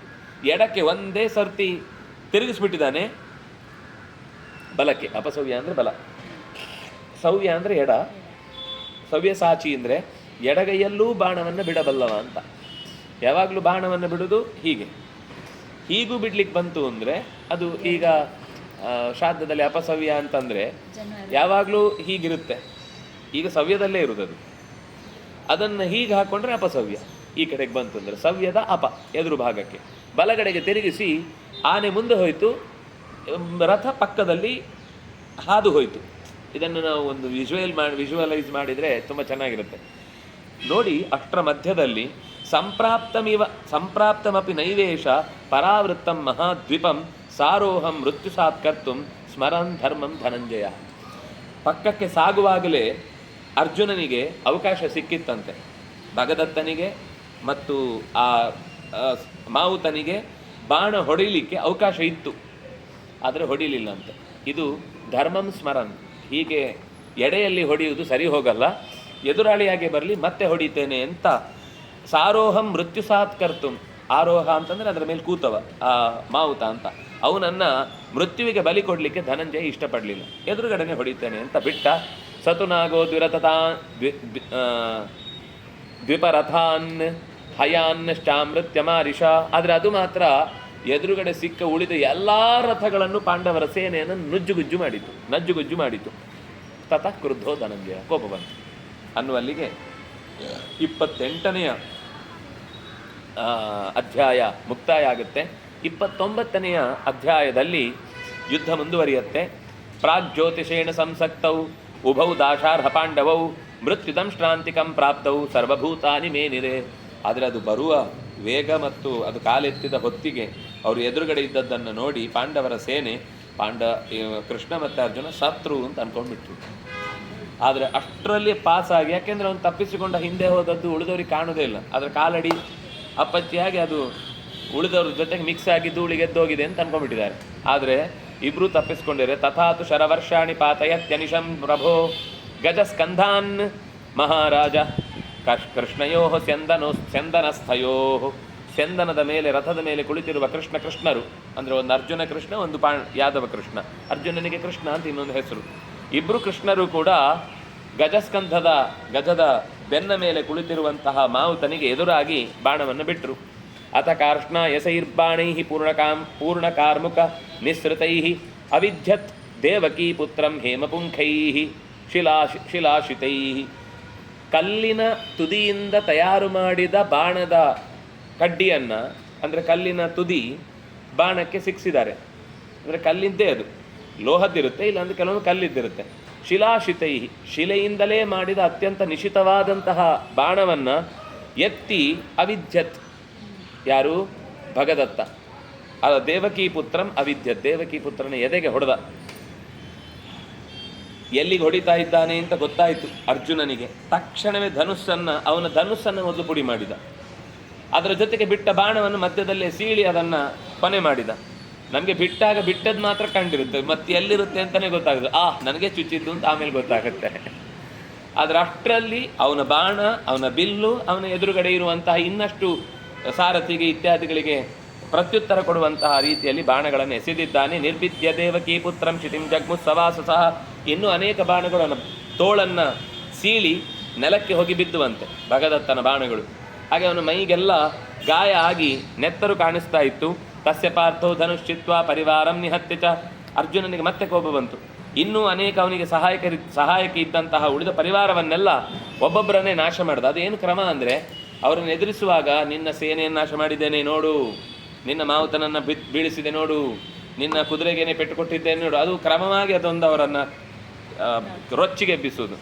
[SPEAKER 1] ಎಡಕ್ಕೆ ಒಂದೇ ಸರ್ತಿ ತಿರುಗಿಸ್ಬಿಟ್ಟಿದ್ದಾನೆ, ಬಲಕ್ಕೆ. ಅಪಸವ್ಯ ಅಂದರೆ ಬಲ, ಸವ್ಯ ಅಂದರೆ ಎಡ, ಸವ್ಯ ಸಾಚಿ ಅಂದರೆ ಎಡಗೈಯಲ್ಲೂ ಬಾಣವನ್ನು ಬಿಡಬಲ್ಲವ ಅಂತ. ಯಾವಾಗಲೂ ಬಾಣವನ್ನು ಬಿಡೋದು ಹೀಗೂ ಬಿಡ್ಲಿಕ್ಕೆ ಬಂತು ಅಂದರೆ ಅದು ಈಗ ಶ್ರಾದ್ದದಲ್ಲಿ ಅಪಸವ್ಯ ಅಂತಂದರೆ ಯಾವಾಗಲೂ ಹೀಗಿರುತ್ತೆ, ಈಗ ಸವ್ಯದಲ್ಲೇ ಇರುವುದು. ಅದನ್ನು ಹೀಗೆ ಹಾಕ್ಕೊಂಡ್ರೆ ಅಪಸವ್ಯ. ಈ ಕಡೆಗೆ ಬಂತು ಅಂದರೆ ಸವ್ಯದ ಎದುರು ಭಾಗಕ್ಕೆ ಬಲಗಡೆಗೆ ತಿರುಗಿಸಿ ಆನೆ ಮುಂದೆ ಹೋಯಿತು, ರಥ ಪಕ್ಕದಲ್ಲಿ ಹಾದು ಹೋಯಿತು. ಇದನ್ನು ನಾವು ಒಂದು ವಿಜುವಲೈಸ್ ಮಾಡಿದರೆ ತುಂಬ ಚೆನ್ನಾಗಿರುತ್ತೆ ನೋಡಿ. ಅಷ್ಟರ ಮಧ್ಯದಲ್ಲಿ ಸಂಪ್ರಾಪ್ತಮಪಿ ನೈವೇಶ ಪರಾವೃತ್ತಂ ಮಹಾದ್ವೀಪಂ ಸಾರೋಹಂ ಮೃತ್ಯು ಸಾತ್ಕರ್ತು ಸ್ಮರನ್ ಧರ್ಮಂ ಧನಂಜಯ. ಪಕ್ಕಕ್ಕೆ ಸಾಗುವಾಗಲೇ ಅರ್ಜುನನಿಗೆ ಅವಕಾಶ ಸಿಕ್ಕಿತ್ತಂತೆ, ಭಗದತ್ತನಿಗೆ ಮತ್ತು ಆ ಮಾವುತನಿಗೆ ಬಾಣ ಹೊಡಿಲಿಕ್ಕೆ ಅವಕಾಶ ಇತ್ತು, ಆದರೆ ಹೊಡಿಲಿಲ್ಲ ಅಂತೆ. ಇದು ಧರ್ಮಂ ಸ್ಮರನ್, ಹೀಗೆ ಎಡೆಯಲ್ಲಿ ಹೊಡೆಯುವುದು ಸರಿ ಹೋಗಲ್ಲ, ಎದುರಾಳಿಯಾಗೆ ಬರಲಿ ಮತ್ತೆ ಹೊಡಿತೇನೆ ಅಂತ. ಸಾರೋಹಂ ಮೃತ್ಯು ಸಾತ್ಕರ್ತು, ಆರೋಹ ಅಂತಂದರೆ ಅದರ ಮೇಲೆ ಕೂತವ ಆ ಮಾವುತ ಅಂತ, ಅವನನ್ನು ಮೃತ್ಯುವಿಗೆ ಬಲಿ ಕೊಡಲಿಕ್ಕೆ ಧನಂಜಯ ಇಷ್ಟಪಡಲಿಲ್ಲ, ಎದುರುಗಡೆನೆ ಹೊಡಿತೇನೆ ಅಂತ ಬಿಟ್ಟ. ಸತುನಾಗೋ ದ್ವಿಪರಥಾನ್ ಹಯಾನ್ನಶ್ಚಾಮೃತ್ಯಮಾರಿಷ. ಆದರೆ ಅದು ಮಾತ್ರ ಎದುರುಗಡೆ ಸಿಕ್ಕ ಉಳಿದ ಎಲ್ಲ ರಥಗಳನ್ನು ಪಾಂಡವರ ಸೇನೆಯನ್ನು ನಜ್ಜುಗುಜ್ಜು ಮಾಡಿತು. ತತಃ ಕ್ರುದ್ಧೋ ಧನಂಜಯ, ಕೋಪ ಬಂತು ಅನ್ನುವಲ್ಲಿಗೆ 28ನೆಯ ಅಧ್ಯಾಯ ಮುಕ್ತಾಯ ಆಗುತ್ತೆ. 29ನೆಯ ಅಧ್ಯಾಯದಲ್ಲಿ ಯುದ್ಧ ಮುಂದುವರಿಯುತ್ತೆ. ಪ್ರಾಗ್ಜ್ಯೋತಿಷೇಣ ಸಂಸಕ್ತೌ ಉಭೌ ದಾಶಾರ್ಹ ಪಾಂಡವೌ ಮೃತ್ಯುದಂಶ್ರಾಂತಿಕಂ ಪ್ರಾಪ್ತೌ ಸರ್ವಭೂತಾನಿ ಮೇನಿರೆ. ಆದರೆ ಅದು ಬರುವ ವೇಗ ಮತ್ತು ಅದು ಕಾಲೆತ್ತಿದ ಹೊತ್ತಿಗೆ ಅವರು ಎದುರುಗಡೆ ಇದ್ದದ್ದನ್ನು ನೋಡಿ ಪಾಂಡವರ ಸೇನೆ ಕೃಷ್ಣ ಮತ್ತು ಅರ್ಜುನ ಶತ್ರು ಅಂತ ಅಂದ್ಕೊಂಡ್ಬಿಟ್ರು. ಆದರೆ ಅಷ್ಟರಲ್ಲಿ ಪಾಸಾಗಿ, ಯಾಕೆಂದರೆ ಅವನು ತಪ್ಪಿಸಿಕೊಂಡ ಹಿಂದೆ ಹೋದದ್ದು ಉಳಿದವ್ರಿಗೆ ಕಾಣೋದೇ ಇಲ್ಲ, ಅದರ ಕಾಲಡಿ ಅಪ್ಪಚ್ಚಿಯಾಗಿ ಅದು ಉಳಿದವ್ರ ಜೊತೆಗೆ ಮಿಕ್ಸ್ ಆಗಿ ಧೂಳಿಗೆ ಎದ್ದೋಗಿದೆ ಅಂತ ಅಂದ್ಕೊಂಡ್ಬಿಟ್ಟಿದ್ದಾರೆ. ಆದರೆ ಇಬ್ಬರೂ ತಪ್ಪಿಸ್ಕೊಂಡಿದ್ದಾರೆ. ತಥಾತು ಶರವರ್ಷಾಣಿ ಪಾತಯತ್ಯನಿಶಂ ಪ್ರಭೋ ಗಜಸ್ಕಂಧಾನ್ ಮಹಾರಾಜ ಕೃಷ್ಣಯೋ ಸ್ಯಂದನಸ್ಥಯೋ. ಸ್ಯಂದನದ ಮೇಲೆ, ರಥದ ಮೇಲೆ ಕುಳಿತಿರುವ ಕೃಷ್ಣರು ಅಂದರೆ ಒಂದು ಅರ್ಜುನ ಕೃಷ್ಣ, ಒಂದು ಯಾದವ ಕೃಷ್ಣ. ಅರ್ಜುನನಿಗೆ ಕೃಷ್ಣ ಅಂತ ಇನ್ನೊಂದು ಹೆಸರು. ಇಬ್ಬರು ಕೃಷ್ಣರು ಕೂಡ ಗಜದ ಬೆನ್ನ ಮೇಲೆ ಕುಳಿತಿರುವಂತಹ ಮಾವುತನಿಗೆ ಎದುರಾಗಿ ಬಾಣವನ್ನು ಬಿಟ್ಟರು. ಅಥ ಕಾರ್ಷ್ಣ ಯಸೈರ್ಬಾಣೈ ಪೂರ್ಣಕಾರ್ಮುಕ ನಿಸೃತೈ ಅವಿದ್ಯತ್ ದೇವಕೀ ಪುತ್ರಂ ಹೇಮಪುಂಖೈ ಶಿಲಾಶಿತೈ. ಕಲ್ಲಿನ ತುದಿಯಿಂದ ತಯಾರು ಮಾಡಿದ ಬಾಣದ ಕಡ್ಡಿಯನ್ನು, ಅಂದರೆ ಕಲ್ಲಿನ ತುದಿ ಬಾಣಕ್ಕೆ ಸಿಕ್ಕಿಸಿದ್ದಾರೆ. ಅಂದರೆ ಕಲ್ಲಿದ್ದೇ ಅದು, ಲೋಹದ್ದಿರುತ್ತೆ, ಇಲ್ಲಾಂದರೆ ಕೆಲವೊಂದು ಕಲ್ಲಿದ್ದಿರುತ್ತೆ. ಶಿಲಾಶಿತೈ, ಶಿಲೆಯಿಂದಲೇ ಮಾಡಿದ ಅತ್ಯಂತ ನಿಶಿತವಾದಂತಹ ಬಾಣವನ್ನು ಎತ್ತಿ ಅವಿದ್ಯತ್, ಯಾರು? ಭಗದತ್ತ. ದೇವಕೀ ಪುತ್ರಂ ಅವಿದ್ಯತ್, ದೇವಕೀ ಪುತ್ರನ ಎದೆಗೆ ಹೊಡೆದ. ಎಲ್ಲಿಗೆ ಹೊಡಿತಾ ಇದ್ದಾನೆ ಅಂತ ಗೊತ್ತಾಯಿತು ಅರ್ಜುನನಿಗೆ. ತಕ್ಷಣವೇ ಅವನ ಧನುಸ್ಸನ್ನು ಮೊದಲು ಪುಡಿ ಮಾಡಿದ. ಅದರ ಜೊತೆಗೆ ಬಿಟ್ಟ ಬಾಣವನ್ನು ಮಧ್ಯದಲ್ಲೇ ಸೀಳಿ ಅದನ್ನು ಕೊನೆ ಮಾಡಿದ. ನಮಗೆ ಬಿಟ್ಟದ್ದು ಮಾತ್ರ ಕಂಡಿರುತ್ತೆ, ಮತ್ತೆ ಎಲ್ಲಿರುತ್ತೆ ಅಂತಲೇ ಗೊತ್ತಾಗೋದು. ನನಗೆ ಚುಚ್ಚಿದ್ದು ಅಂತ ಆಮೇಲೆ ಗೊತ್ತಾಗುತ್ತೆ. ಆದರೆ ಅಷ್ಟರಲ್ಲಿ ಅವನ ಬಾಣ, ಅವನ ಬಿಲ್ಲು, ಅವನ ಎದುರುಗಡೆ ಇರುವಂತಹ ಇನ್ನಷ್ಟು ಸಾರಥಿಗೆ ಇತ್ಯಾದಿಗಳಿಗೆ ಪ್ರತ್ಯುತ್ತರ ಕೊಡುವಂತಹ ರೀತಿಯಲ್ಲಿ ಬಾಣಗಳನ್ನು ಎಸೆದಿದ್ದಾನೆ. ನಿರ್ಭಿದ್ಯ ದೇವಕೀ ಪುತ್ರಂ ಶಿತಿಂ ಜಗ್ಮು ಸವಾಸ ಸಹ. ಇನ್ನೂ ಅನೇಕ ಬಾಣಗಳನ್ನು ತೋಳನ್ನು ಸೀಳಿ ನೆಲಕ್ಕೆ ಹೋಗಿ ಬಿದ್ದುವಂತೆ ಭಗದತ್ತನ ಬಾಣಗಳು. ಹಾಗೆ ಅವನ ಮೈಗೆಲ್ಲ ಗಾಯ ಆಗಿ ನೆತ್ತರು ಕಾಣಿಸ್ತಾ ಇತ್ತು. ತಸ್ಯ ಪಾರ್ಥೋ ಧನುಶ್ಚಿತ್ವ ಪರಿವಾರಂ ನಿಹತ್ಯ ಚ. ಅರ್ಜುನನಿಗೆ ಮತ್ತೆ ಕೋಪ ಬಂತು. ಇನ್ನೂ ಅನೇಕ ಅವನಿಗೆ ಸಹಾಯಕ ಇದ್ದಂತಹ ಉಳಿದ ಪರಿವಾರವನ್ನೆಲ್ಲ ಒಬ್ಬೊಬ್ಬರನ್ನೇ ನಾಶ ಮಾಡಿದ. ಅದೇನು ಕ್ರಮ ಅಂದರೆ, ಅವರನ್ನು ಎದುರಿಸುವಾಗ ನಿನ್ನ ಸೇನೆಯನ್ನು ನಾಶ ಮಾಡಿದ್ದೇನೆ ನೋಡು, ನಿನ್ನ ಮಾವುತನನ್ನು ಬೀಳಿಸಿದೆ ನೋಡು, ನಿನ್ನ ಕುದುರೆಗೇನೆ ಪೆಟ್ಟು ಕೊಟ್ಟಿದ್ದೇನೆ ನೋಡು, ಅದು ಕ್ರಮವಾಗಿ ಅದೊಂದು ಅವರನ್ನು ರೊಚ್ಚಿಗೆಬ್ಬಿಸುವುದು.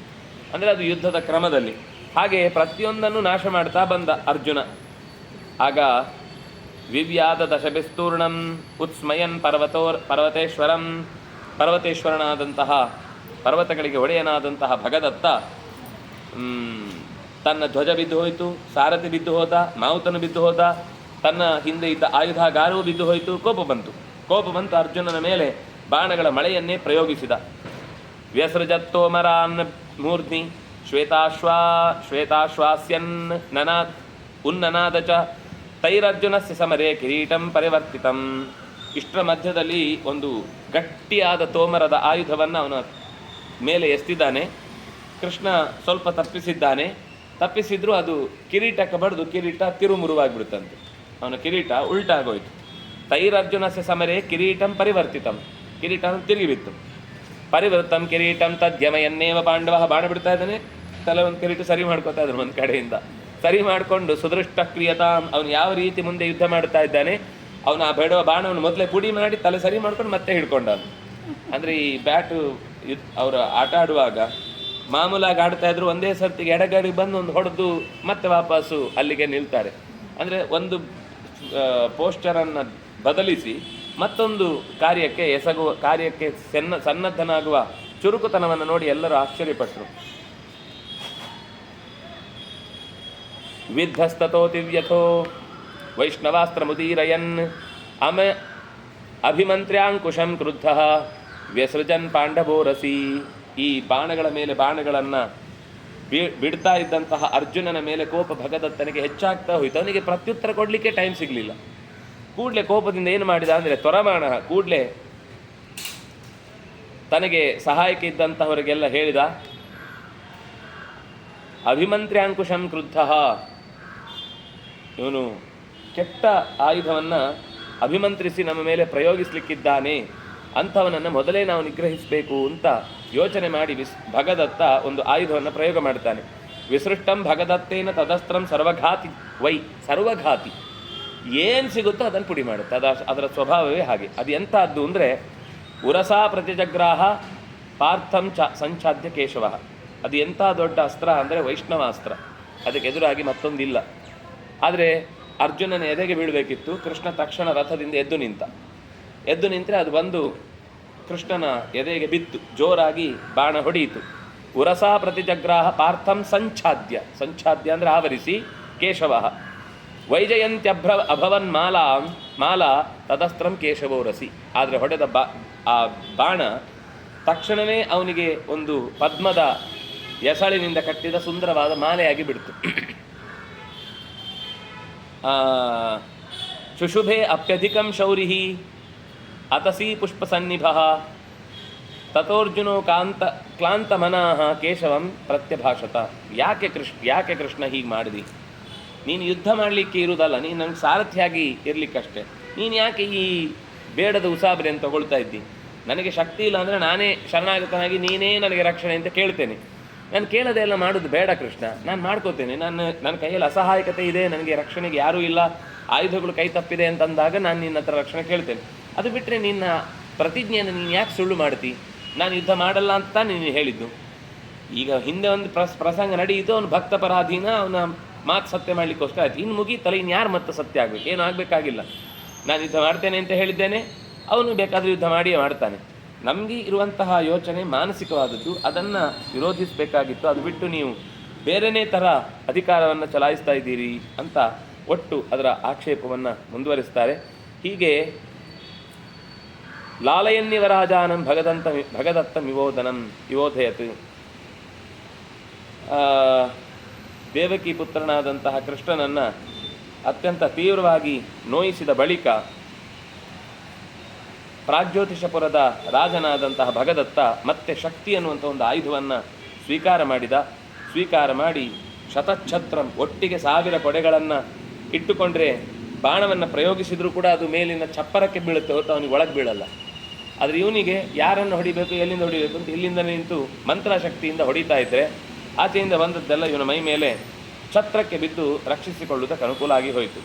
[SPEAKER 1] ಅಂದರೆ ಅದು ಯುದ್ಧದ ಕ್ರಮದಲ್ಲಿ. ಹಾಗೆ ಪ್ರತಿಯೊಂದನ್ನು ನಾಶ ಮಾಡ್ತಾ ಬಂದ ಅರ್ಜುನ. ಆಗ ವಿವ್ಯಾದ ದಶಭಿಸ್ತೂರ್ಣಂ ಉತ್ಸ್ಮಯನ್ ಪರ್ವತೇಶ್ವರನಾದಂತಹ, ಪರ್ವತಗಳಿಗೆ ಒಡೆಯನಾದಂತಹ ಭಗದತ್ತ ತನ್ನ ಧ್ವಜ ಬಿದ್ದು ಹೋಯಿತು, ಸಾರಥಿ ಬಿದ್ದು ಹೋದ, ಮಾವುತನು ಬಿದ್ದು ಹೋದ, ತನ್ನ ಹಿಂದೆ ಇದ್ದ ಆಯುಧಾಗಾರವೂ ಬಿದ್ದು ಹೋಯಿತು. ಕೋಪ ಬಂತು ಅರ್ಜುನನ ಮೇಲೆ ಬಾಣಗಳ ಮಳೆಯನ್ನೇ ಪ್ರಯೋಗಿಸಿದ. ವ್ಯಸೃಜತ್ತೋಮರಾನ್ ಮೂರ್ಧ್ನಿ ಶ್ವೇತಾಶ್ವಾಸ್ಯನ್ ಉನ್ನನಾದ ಚ ತೈರರ್ಜುನಸ್ಯ ಸಮರೇ ಕಿರೀಟಂ ಪರಿವರ್ತಿತಂ. ಇಷ್ಟರ ಮಧ್ಯದಲ್ಲಿ ಒಂದು ಗಟ್ಟಿಯಾದ ತೋಮರದ ಆಯುಧವನ್ನು ಅವನ ಮೇಲೆ ಎಸ್ತಿದ್ದಾನೆ. ಕೃಷ್ಣ ಸ್ವಲ್ಪ ತಪ್ಪಿಸಿದ್ರೂ ಅದು ಕಿರೀಟಕ್ಕೆ ಬಡಿದು ಕಿರೀಟ ತಿರುಮುರುವಾಗಿಬಿಡುತ್ತಂತೆ. ಅವನ ಕಿರೀಟ ಉಲ್ಟಾಗೋಯ್ತು. ತೈರರ್ಜುನಸ್ಯ ಸಮರೇ ಕಿರೀಟಂ ಪರಿವರ್ತಿತಂ, ಕಿರೀಟ ತಿರುಗಿಬಿತ್ತು. ಪರಿವೃತ್ತಂ ಕಿರೀಟಂ ತದ್ಯಮಯನ್ನೇವ ಪಾಂಡವ. ಬಾಣ ಬಿಡ್ತಾ ಇದ್ದಾನೆ, ತಲೆ ಒಂದು ಕಿರೀಟ ಸರಿ ಮಾಡ್ಕೊತಾ ಇದ್ದಾನೆ, ಒಂದು ಕಡೆಯಿಂದ ಸರಿ ಮಾಡಿಕೊಂಡು ಸುದೃಷ್ಟ ಕ್ರಿಯತಾಂ. ಅವನು ಯಾವ ರೀತಿ ಮುಂದೆ ಯುದ್ಧ ಮಾಡ್ತಾ ಇದ್ದಾನೆ, ಅವನು ಆ ಬೇಡುವ ಬಾಣವನ್ನು ಮೊದಲೇ ಪುಡಿ ಮಾಡಿ ತಲೆ ಸರಿ ಮಾಡ್ಕೊಂಡು ಮತ್ತೆ ಹಿಡ್ಕೊಂಡ. ಅಂದರೆ ಈ ಬ್ಯಾಟು ಅವರು ಆಟ ಆಡುವಾಗ ಮಾಮೂಲಾಗಿ ಆಡ್ತಾ ಇದ್ರು, ಒಂದೇ ಸರ್ತಿಗೆ ಎಡಗಡೆಗೆ ಬಂದು ಒಂದು ಹೊಡೆದು ಮತ್ತೆ ವಾಪಸ್ಸು ಅಲ್ಲಿಗೆ ನಿಲ್ತಾರೆ. ಅಂದರೆ ಒಂದು ಪೋಸ್ಟರನ್ನು ಬದಲಿಸಿ ಮತ್ತೊಂದು ಕಾರ್ಯಕ್ಕೆ ಸನ್ನದ್ಧನಾಗುವ ಚುರುಕುತನವನ್ನು ನೋಡಿ ಎಲ್ಲರೂ ಆಶ್ಚರ್ಯಪಟ್ಟರು. ವಿಧ್ವಸ್ತತೋ ದಿವ್ಯಥೋ ವೈಷ್ಣವಾಸ್ತ್ರ ಮುದೀರಯನ್ ಅಭಿಮಂತ್ರ್ಯಾಂಕುಶಂ ಕ್ರುದ್ಧ ವ್ಯಸೃಜನ್ ಪಾಂಡವೋರಸಿ. ಈ ಬಾಣಗಳ ಮೇಲೆ ಬಾಣಗಳನ್ನು ಬಿಡ್ತಾ ಇದ್ದಂತಹ ಅರ್ಜುನನ ಮೇಲೆ ಕೋಪ ಭಗದತ್ತನಿಗೆ ಹೆಚ್ಚಾಗ್ತಾ ಹೋಯಿತು. ಅವನಿಗೆ ಪ್ರತ್ಯುತ್ತರ ಕೊಡಲಿಕ್ಕೆ ಟೈಮ್ ಸಿಗಲಿಲ್ಲ. ಕೂಡಲೇ ಕೋಪದಿಂದ ಏನು ಮಾಡಿದ ಅಂದರೆ, ತ್ವರಮಾಣ ಕೂಡಲೇ ತನಗೆ ಸಹಾಯಕ್ಕೆ ಇದ್ದಂತಹವರಿಗೆಲ್ಲ ಹೇಳಿದ, ಅಭಿಮಂತ್ರ್ಯಾಂಕುಶಂ ಕ್ರುದ್ಧ. ಇವನು ಕೆಟ್ಟ ಆಯುಧವನ್ನು ಅಭಿಮಂತ್ರಿಸಿ ನಮ್ಮ ಮೇಲೆ ಪ್ರಯೋಗಿಸಲಿಕ್ಕಿದ್ದಾನೆ, ಅಂಥವನನ್ನು ಮೊದಲೇ ನಾವು ನಿಗ್ರಹಿಸಬೇಕು ಅಂತ ಯೋಚನೆ ಮಾಡಿ ಭಗದತ್ತ ಒಂದು ಆಯುಧವನ್ನು ಪ್ರಯೋಗ ಮಾಡ್ತಾನೆ. ವಿಸೃಷ್ಟಂ ಭಗದತ್ತೇನ ತದಸ್ತ್ರಂ ಸರ್ವಘಾತಿ ಸರ್ವಘಾತಿ. ಏನು ಸಿಗುತ್ತೋ ಅದನ್ನು ಪುಡಿ ಮಾಡುತ್ತೆ. ಅದರ ಸ್ವಭಾವವೇ ಹಾಗೆ. ಅದು ಎಂಥದ್ದು ಅಂದರೆ, ಉರಸಾ ಪ್ರತಿಜಗ್ರಾಹ ಪಾರ್ಥಂ ಸಂಚಾದ್ಯ ಕೇಶವ. ಅದು ಎಂಥ ದೊಡ್ಡ ಅಸ್ತ್ರ ಅಂದರೆ ವೈಷ್ಣವಾಸ್ತ್ರ. ಅದಕ್ಕೆ ಎದುರಾಗಿ ಮತ್ತೊಂದಿಲ್ಲ. ಆದರೆ ಅರ್ಜುನನ ಎದೆಗೆ ಬೀಳಬೇಕಿತ್ತು. ಕೃಷ್ಣ ತಕ್ಷಣ ರಥದಿಂದ ಎದ್ದು ನಿಂತರೆ ಅದು ಬಂದು ಕೃಷ್ಣನ ಎದೆಗೆ ಬಿತ್ತು, ಜೋರಾಗಿ ಬಾಣ ಹೊಡೆಯಿತು. ಉರಸಾ ಪ್ರತಿಜಗ್ರಾಹ ಪಾರ್ಥಂ ಸಂಚಾದ್ಯ ಅಂದರೆ ಆವರಿಸಿ ಕೇಶವ. ಅಭವನ್ ಮಾಲಾ ತದಸ್ತ್ರಂ ಕೇಶವೋರಸಿ. ಆದರೆ ಹೊಡೆದ ಆ ಬಾಣ ತಕ್ಷಣವೇ ಅವನಿಗೆ ಒಂದು ಪದ್ಮದ ಎಸಳಿನಿಂದ ಕಟ್ಟಿದ ಸುಂದರವಾದ ಮಾಲೆಯಾಗಿ ಬಿಡ್ತು. ಶುಶುಭೆ ಅಪ್ಯಧಿಕಂ ಶೌರಿ ಅತಸಿ ಪುಷ್ಪಸನ್ನಿಭ ತಥೋರ್ಜುನೋ ಕ್ಲಾಂತ ಮನಃ ಕೇಶವಂ ಪ್ರತ್ಯಭಾಷತ. ಯಾಕೆ ಕೃಷ್ಣ ಹೀಗೆ ಮಾಡಿದಿ? ನೀನು ಯುದ್ಧ ಮಾಡಲಿಕ್ಕೆ ಇರುವುದಲ್ಲ, ನೀನು ನಂಗೆ ಸಾರಥಿಯಾಗಿ ಇರಲಿಕ್ಕಷ್ಟೇ. ನೀನು ಯಾಕೆ ಈ ಬೇಡದ ಉಸಾಬರಿಯನ್ನು ತಗೊಳ್ತಾ ಇದ್ದಿ? ನನಗೆ ಶಕ್ತಿ ಇಲ್ಲ ಅಂದರೆ ನಾನೇ ಶರಣಾಗತನಾಗಿ ನೀನೇ ನನಗೆ ರಕ್ಷಣೆ ಅಂತ ಕೇಳ್ತೇನೆ. ನಾನು ಕೇಳೋದೆ ಎಲ್ಲ ಮಾಡೋದು ಬೇಡ ಕೃಷ್ಣ, ನಾನು ಮಾಡ್ಕೋತೇನೆ. ನನ್ನ ಕೈಯಲ್ಲಿ ಅಸಹಾಯಕತೆ ಇದೆ, ನನಗೆ ರಕ್ಷಣೆಗೆ ಯಾರೂ ಇಲ್ಲ, ಆಯುಧಗಳು ಕೈ ತಪ್ಪಿದೆ ಅಂತಂದಾಗ ನಾನು ನಿನ್ನ ಹತ್ರ ರಕ್ಷಣೆ ಕೇಳ್ತೇನೆ. ಅದು ಬಿಟ್ಟರೆ ನಿನ್ನ ಪ್ರತಿಜ್ಞೆಯನ್ನು ನೀನು ಯಾಕೆ ಸುಳ್ಳು ಮಾಡ್ತಿ? ನಾನು ಯುದ್ಧ ಮಾಡಲ್ಲ ಅಂತ ನೀನು ಹೇಳಿದ್ದು. ಈಗ ಹಿಂದೆ ಒಂದು ಪ್ರಸಂಗ ನಡೆಯಿತು, ಅವನು ಭಕ್ತ ಪರಾಧೀನ, ಅವನ ಮಾತು ಸತ್ಯ ಮಾಡಲಿಕ್ಕೋಸ್ಕರ ಆಯ್ತು. ಇನ್ನು ಮುಗೀತಲ್ಲ, ಇನ್ನು ಯಾರು ಮತ್ತೆ ಸತ್ಯ ಆಗಬೇಕು? ಏನು ಆಗಬೇಕಾಗಿಲ್ಲ. ನಾನು ಯುದ್ಧ ಮಾಡ್ತೇನೆ ಅಂತ ಹೇಳಿದ್ದೇನೆ, ಅವನು ಬೇಕಾದರೂ ಯುದ್ಧ ಮಾಡಿಯೇ ಮಾಡ್ತಾನೆ. ನಮಗೆ ಇರುವಂತಹ ಯೋಚನೆ ಮಾನಸಿಕವಾದದ್ದು, ಅದನ್ನು ವಿರೋಧಿಸಬೇಕಾಗಿತ್ತು. ಅದು ಬಿಟ್ಟು ನೀವು ಬೇರೆಯೇ ಥರ ಅಧಿಕಾರವನ್ನು ಚಲಾಯಿಸ್ತಾ ಇದ್ದೀರಿ ಅಂತ ಒಟ್ಟು ಅದರ ಆಕ್ಷೇಪವನ್ನು ಮುಂದುವರಿಸ್ತಾರೆ. ಹೀಗೆ ಲಾಲಯನ್ಯವರಾಜಾನಂ ಭಗದತ್ತ ವಿಬೋಧನಂ ವಿಬೋಧಯತ್. ದೇವಕಿ ಪುತ್ರನಾದಂತಹ ಕೃಷ್ಣನನ್ನು ಅತ್ಯಂತ ತೀವ್ರವಾಗಿ ನೋಯಿಸಿದ ಬಳಿಕ ಪ್ರಾಗ್ಜ್ಯೋತಿಷಪುರದ ರಾಜನಾದಂತಹ ಭಗದತ್ತ ಮತ್ತೆ ಶಕ್ತಿ ಅನ್ನುವಂಥ ಒಂದು ಆಯುಧವನ್ನು ಸ್ವೀಕಾರ ಮಾಡಿ ಶತಚ್ಛತ್ರಂ, ಒಟ್ಟಿಗೆ 1000 ಕೊಡೆಗಳನ್ನು ಇಟ್ಟುಕೊಂಡ್ರೆ ಬಾಣವನ್ನು ಪ್ರಯೋಗಿಸಿದರೂ ಕೂಡ ಅದು ಮೇಲಿನ ಚಪ್ಪರಕ್ಕೆ ಬೀಳುತ್ತೆ ಹೊರತು ಅವನಿಗೆ ಒಳಗೆ ಬೀಳಲ್ಲ. ಆದರೆ ಇವನಿಗೆ ಯಾರನ್ನು ಹೊಡಿಬೇಕು, ಎಲ್ಲಿಂದ ಹೊಡಿಬೇಕು ಅಂತ ಇಲ್ಲಿಂದ ನಿಂತು ಮಂತ್ರಶಕ್ತಿಯಿಂದ ಹೊಡಿತಾ ಇದ್ದರೆ ಆಚೆಯಿಂದ ಬಂದದ್ದೆಲ್ಲ ಇವನ ಮೈ ಮೇಲೆ ಛತ್ರಕ್ಕೆ ಬಿದ್ದು ರಕ್ಷಿಸಿಕೊಳ್ಳುವುದಕ್ಕೆ ಅನುಕೂಲ ಆಗಿ ಹೋಯಿತು.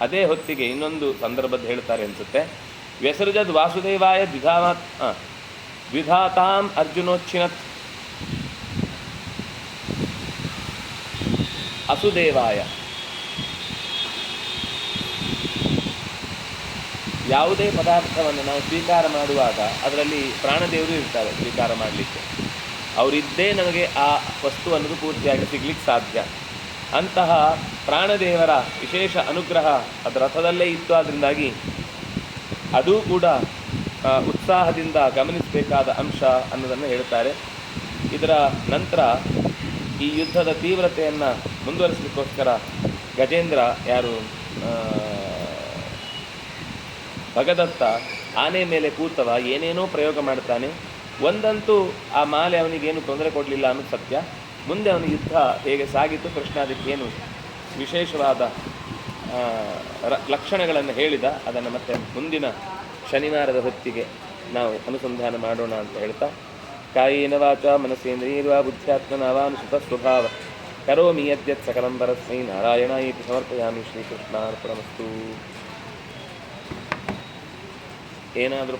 [SPEAKER 1] ಅದೇ ಹೊತ್ತಿಗೆ ಇನ್ನೊಂದು ಸಂದರ್ಭದ ಹೇಳ್ತಾರೆ ಅನಿಸುತ್ತೆ. ವ್ಯಸೃಜದ್ ವಾಸುದೇವಾಯ ದ್ವಿಧಾತಾಂ ಅರ್ಜುನೋಚ್ಛಿನತ್ ಅಸುದೇವಾಯ. ಯಾವುದೇ ಪದಾರ್ಥವನ್ನು ನಾವು ಸ್ವೀಕಾರ ಮಾಡುವಾಗ ಅದರಲ್ಲಿ ಪ್ರಾಣದೇವರು ಇರ್ತಾರೆ ಸ್ವೀಕಾರ ಮಾಡಲಿಕ್ಕೆ. ಅವರಿದ್ದೇ ನಮಗೆ ಆ ವಸ್ತು ಅನ್ನೋದು ಪೂರ್ತಿಯಾಗಿ ಸಿಗ್ಲಿಕ್ಕೆ ಸಾಧ್ಯ. ಅಂತಹ ಪ್ರಾಣದೇವರ ವಿಶೇಷ ಅನುಗ್ರಹ ಅದರ ರಥದಲ್ಲೇ ಇತ್ತು. ಅದರಿಂದಾಗಿ ಅದೂ ಕೂಡ ಉತ್ಸಾಹದಿಂದ ಗಮನಿಸಬೇಕಾದ ಅಂಶ ಅನ್ನೋದನ್ನು ಹೇಳ್ತಾರೆ. ಇದರ ನಂತರ ಈ ಯುದ್ಧದ ತೀವ್ರತೆಯನ್ನು ಮುಂದುವರಿಸಲಿಕ್ಕೋಸ್ಕರ ಗಜೇಂದ್ರ ಭಗದತ್ತ ಆನೆ ಮೇಲೆ ಕೂತವ ಏನೇನೋ ಪ್ರಯೋಗ ಮಾಡ್ತಾನೆ. ಒಂದಂತೂ ಆ ಮಾಲೆ ಅವನಿಗೇನು ತೊಂದರೆ ಕೊಡಲಿಲ್ಲ ಅನ್ನೋದು ಸತ್ಯ. ಮುಂದೆ ಅವನ ಯುದ್ಧ ಹೇಗೆ ಸಾಗಿತು, ಕೃಷ್ಣ ಅದಕ್ಕೇನು ವಿಶೇಷವಾದ ಲಕ್ಷಣಗಳನ್ನು ಹೇಳಿದ, ಅದನ್ನು ಮತ್ತೆ ಮುಂದಿನ ಶನಿವಾರದ ಹೊತ್ತಿಗೆ ನಾವು ಅನುಸಂಧಾನ ಮಾಡೋಣ ಅಂತ ಹೇಳ್ತಾ, ಕಾಯೇನ ವಾಚ ಮನಸೇಂದ್ರಿಯರ್ವಾ ಬುದ್ಧ್ಯಾತ್ಮನಾ ವಾನುಸುತ ಸ್ವಭಾವ ಕರೋಮಿ ಯದ್ಯತ್ ಸಕಲಂ ಪರಸ್ಮೈ ನಾರಾಯಣಾಯೇತಿ ಸಮರ್ಪಯಾಮಿ. ಶ್ರೀಕೃಷ್ಣಾರ್ಪಣಮಸ್ತು. ಏನಾದರೂ